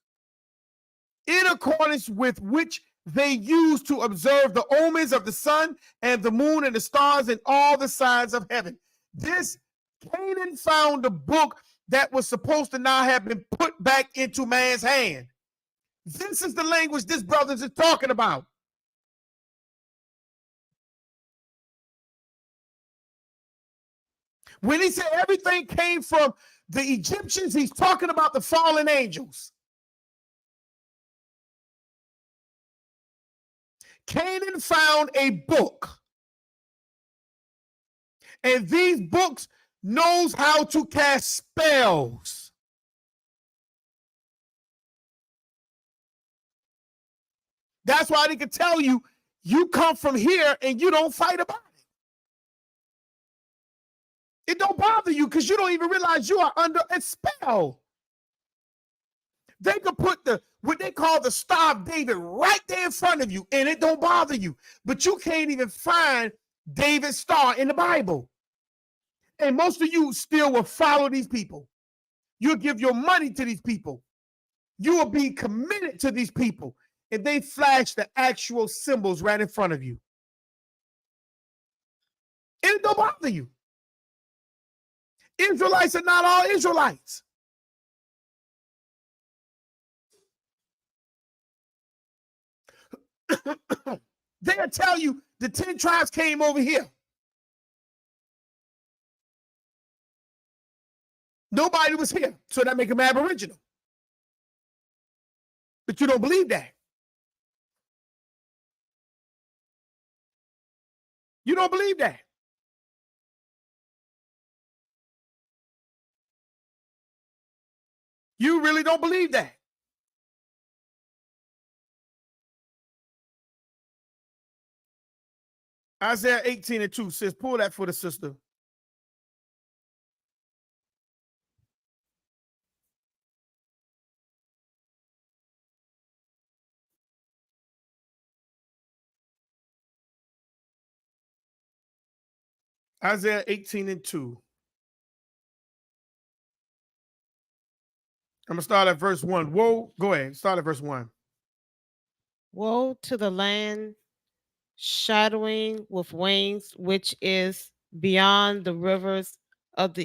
In accordance with which they used to observe the omens of the sun and the moon and the stars and all the signs of heaven. This Canaan found a book that was supposed to now have been put back into man's hand. This is the language this brother is talking about. When he said everything came from the Egyptians, he's talking about the fallen angels. Canaan found a book. And these books knows how to cast spells. That's why they can tell you, you come from here and you don't fight about it. It don't bother you because you don't even realize you are under a spell. They could put what they call the Star of David right there in front of you, and it don't bother you. But you can't even find David's star in the Bible. And most of you still will follow these people. You'll give your money to these people. You will be committed to these people. And they flash the actual symbols right in front of you. And it don't bother you. Israelites are not all Israelites. They'll tell you the 10 tribes came over here. Nobody was here, so that make them aboriginal. But you don't believe that. You don't believe that. You really don't believe that. Isaiah 18:2 says, pull that for the sister. Isaiah 18:2. I'm gonna start at verse 1. Whoa, go ahead. Start at verse 1. Woe to the land shadowing with wings, which is beyond the rivers of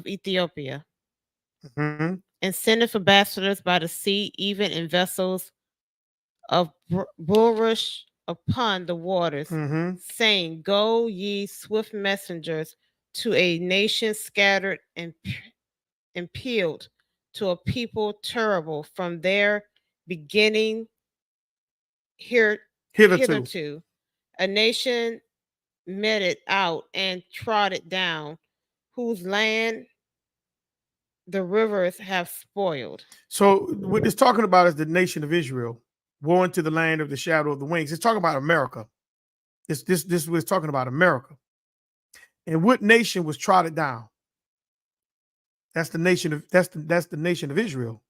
Ethiopia, Mhm. and sendeth ambassadors by the sea, even in vessels of bulrush upon the waters, Mhm. saying, Go ye swift messengers to a nation scattered and peeled, to a people terrible from their beginning Hitherto. hitherto, a nation meted out and trodden down, whose land the rivers have spoiled. So what it's talking about is the nation of Israel, woe into the land of the shadow of the wings. It's talking about America. This was talking about America. And what nation was trodden down? That's the nation of that's the nation of Israel.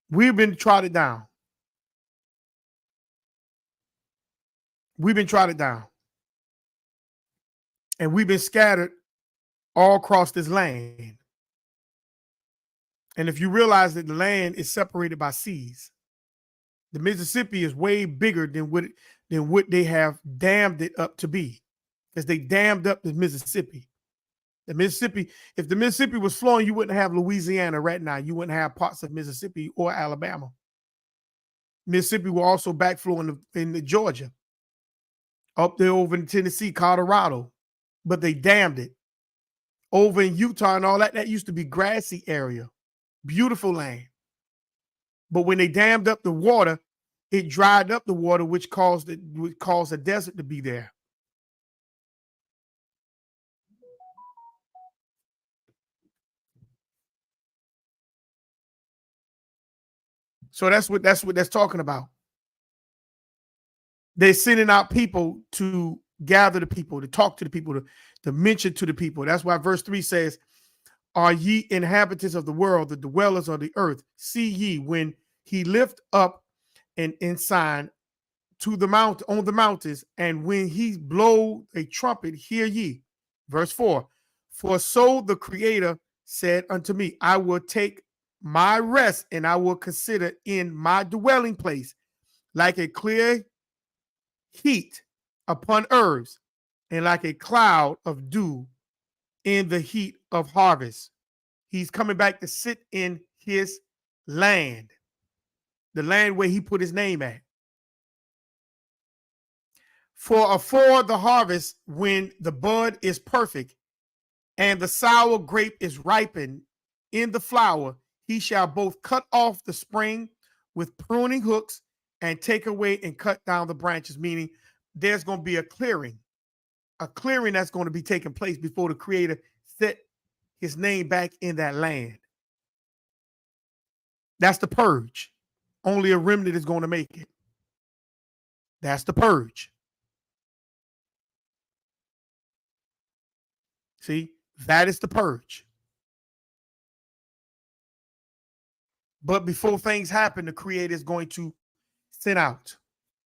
We've been trodden down. We've been trodden down. And we've been scattered all across this land. And if you realize that the land is separated by seas, the Mississippi is way bigger than what they have dammed it up to be, because they dammed up the Mississippi. The Mississippi, if the Mississippi was flowing, you wouldn't have Louisiana right now. You wouldn't have parts of Mississippi or Alabama. Mississippi will also backflow in Georgia, up there over in Tennessee, Colorado, but they dammed it. Over in Utah and all that, that used to be grassy area, beautiful land. But when they dammed up the water, it dried up the water, which caused a desert to be there. So that's what that's talking about. They're sending out people to gather the people, to talk to the people, to mention to the people. That's why verse 3 says, Are ye inhabitants of the world, the dwellers of the earth? See ye when he lift up an ensign to the mount on the mountains, and when he blow a trumpet, hear ye. Verse 4. For so the Creator said unto me, I will take my rest, and I will consider in my dwelling place like a clear heat upon herbs, and like a cloud of dew in the heat of harvest. He's coming back to sit in his land, the land where he put his name at. For afore the harvest, when the bud is perfect and the sour grape is ripened in the flower, he shall both cut off the spring with pruning hooks and take away and cut down the branches, meaning there's going to be a clearing that's going to be taking place before the Creator set his name back in that land. That's the purge. Only a remnant is going to make it. That's the purge. See, that is the purge. But before things happen, the Creator is going to send out.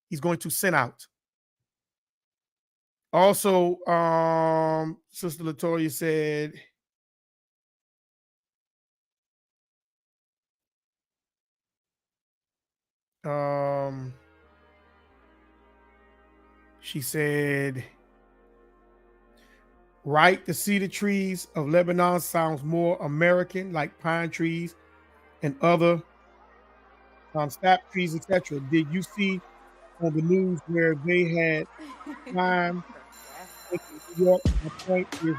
He's going to send out. Also, Sister Latoya said, she said, right, the cedar trees of Lebanon sounds more American, like pine trees and other sap trees, etc. Did you see on the news where they had climbed into New York? My point is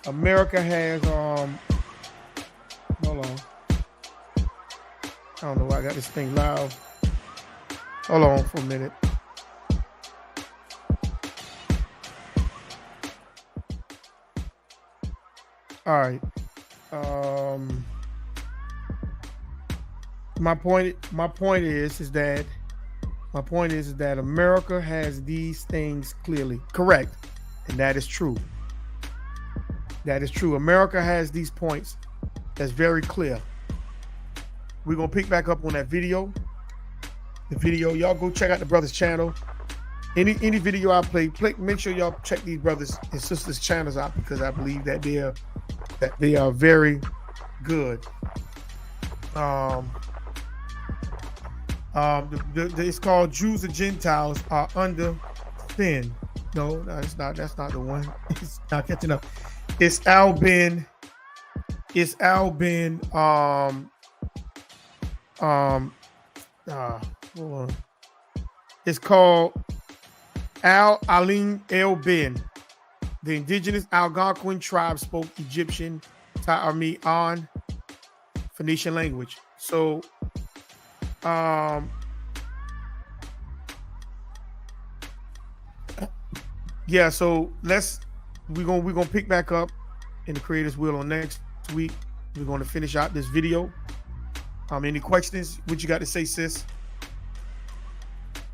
America has hold on. I don't know why I got this thing loud. Hold on for a minute. All right. My point is that America has these things clearly correct, and that is true. That is true. America has these points that's very clear. We're gonna pick back up on that video. The video, y'all go check out the brother's channel. Any video I play, make sure y'all check these brothers and sisters' channels out, because I believe that they are very good. It's called Jews and Gentiles Are Under Sin. No, it's not. That's not the one. It's not catching up. It's Al Ben. Hold on. It's called Al Alim El Ben. The indigenous Algonquin tribe spoke Egyptian, Ta'armi-an, Phoenician language. So, yeah. So we're gonna pick back up in the Creator's Will on next week. We're going to finish out this video. Any questions? What you got to say, sis?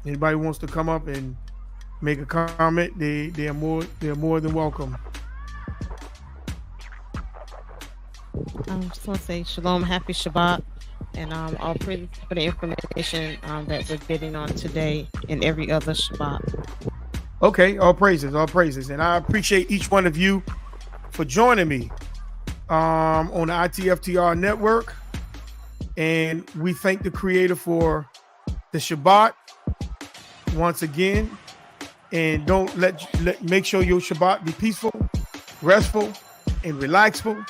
Anybody wants to come up and make a comment? They're more than welcome. I just want to say shalom, happy Shabbat, and all praise for the information that we're getting on today and every other Shabbat. Okay, all praises, and I appreciate each one of you for joining me on the ITFTR network, and we thank the Creator for the Shabbat once again. And don't make sure your Shabbat be peaceful, restful, and relaxful.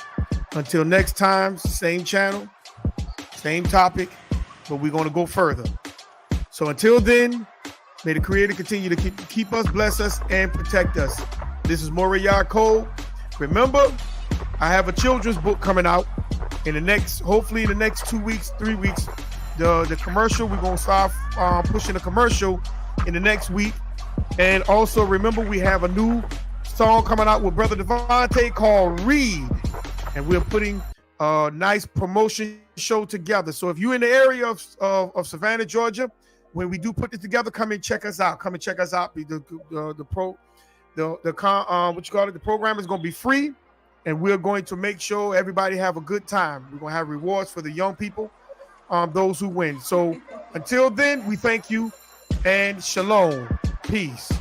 Until next time, same channel, same topic, but we're going to go further. So until then, may the Creator continue to keep us, bless us, and protect us. This is Moriah Cole. Remember, I have a children's book coming out hopefully in the next 2 weeks, 3 weeks. The commercial, we're going to start pushing a commercial in the next week. And also remember, we have a new song coming out with Brother Devontae called Read. And we're putting a nice promotion show together. So if you're in the area of Savannah, Georgia, when we do put this together, come and check us out. The program is going to be free, and we're going to make sure everybody have a good time. We're going to have rewards for the young people, those who win. So until then, we thank you and shalom. Peace.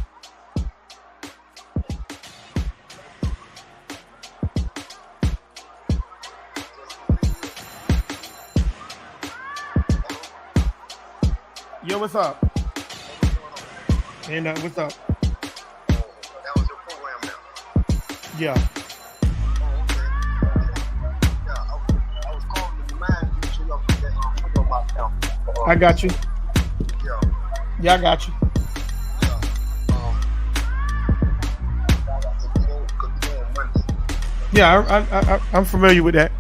Yo, what's up? And what's up? That was your program now. Yeah. I was calling to remind you to look at that photo my account. I got you. Yeah. I got you. Yeah, I'm familiar with that.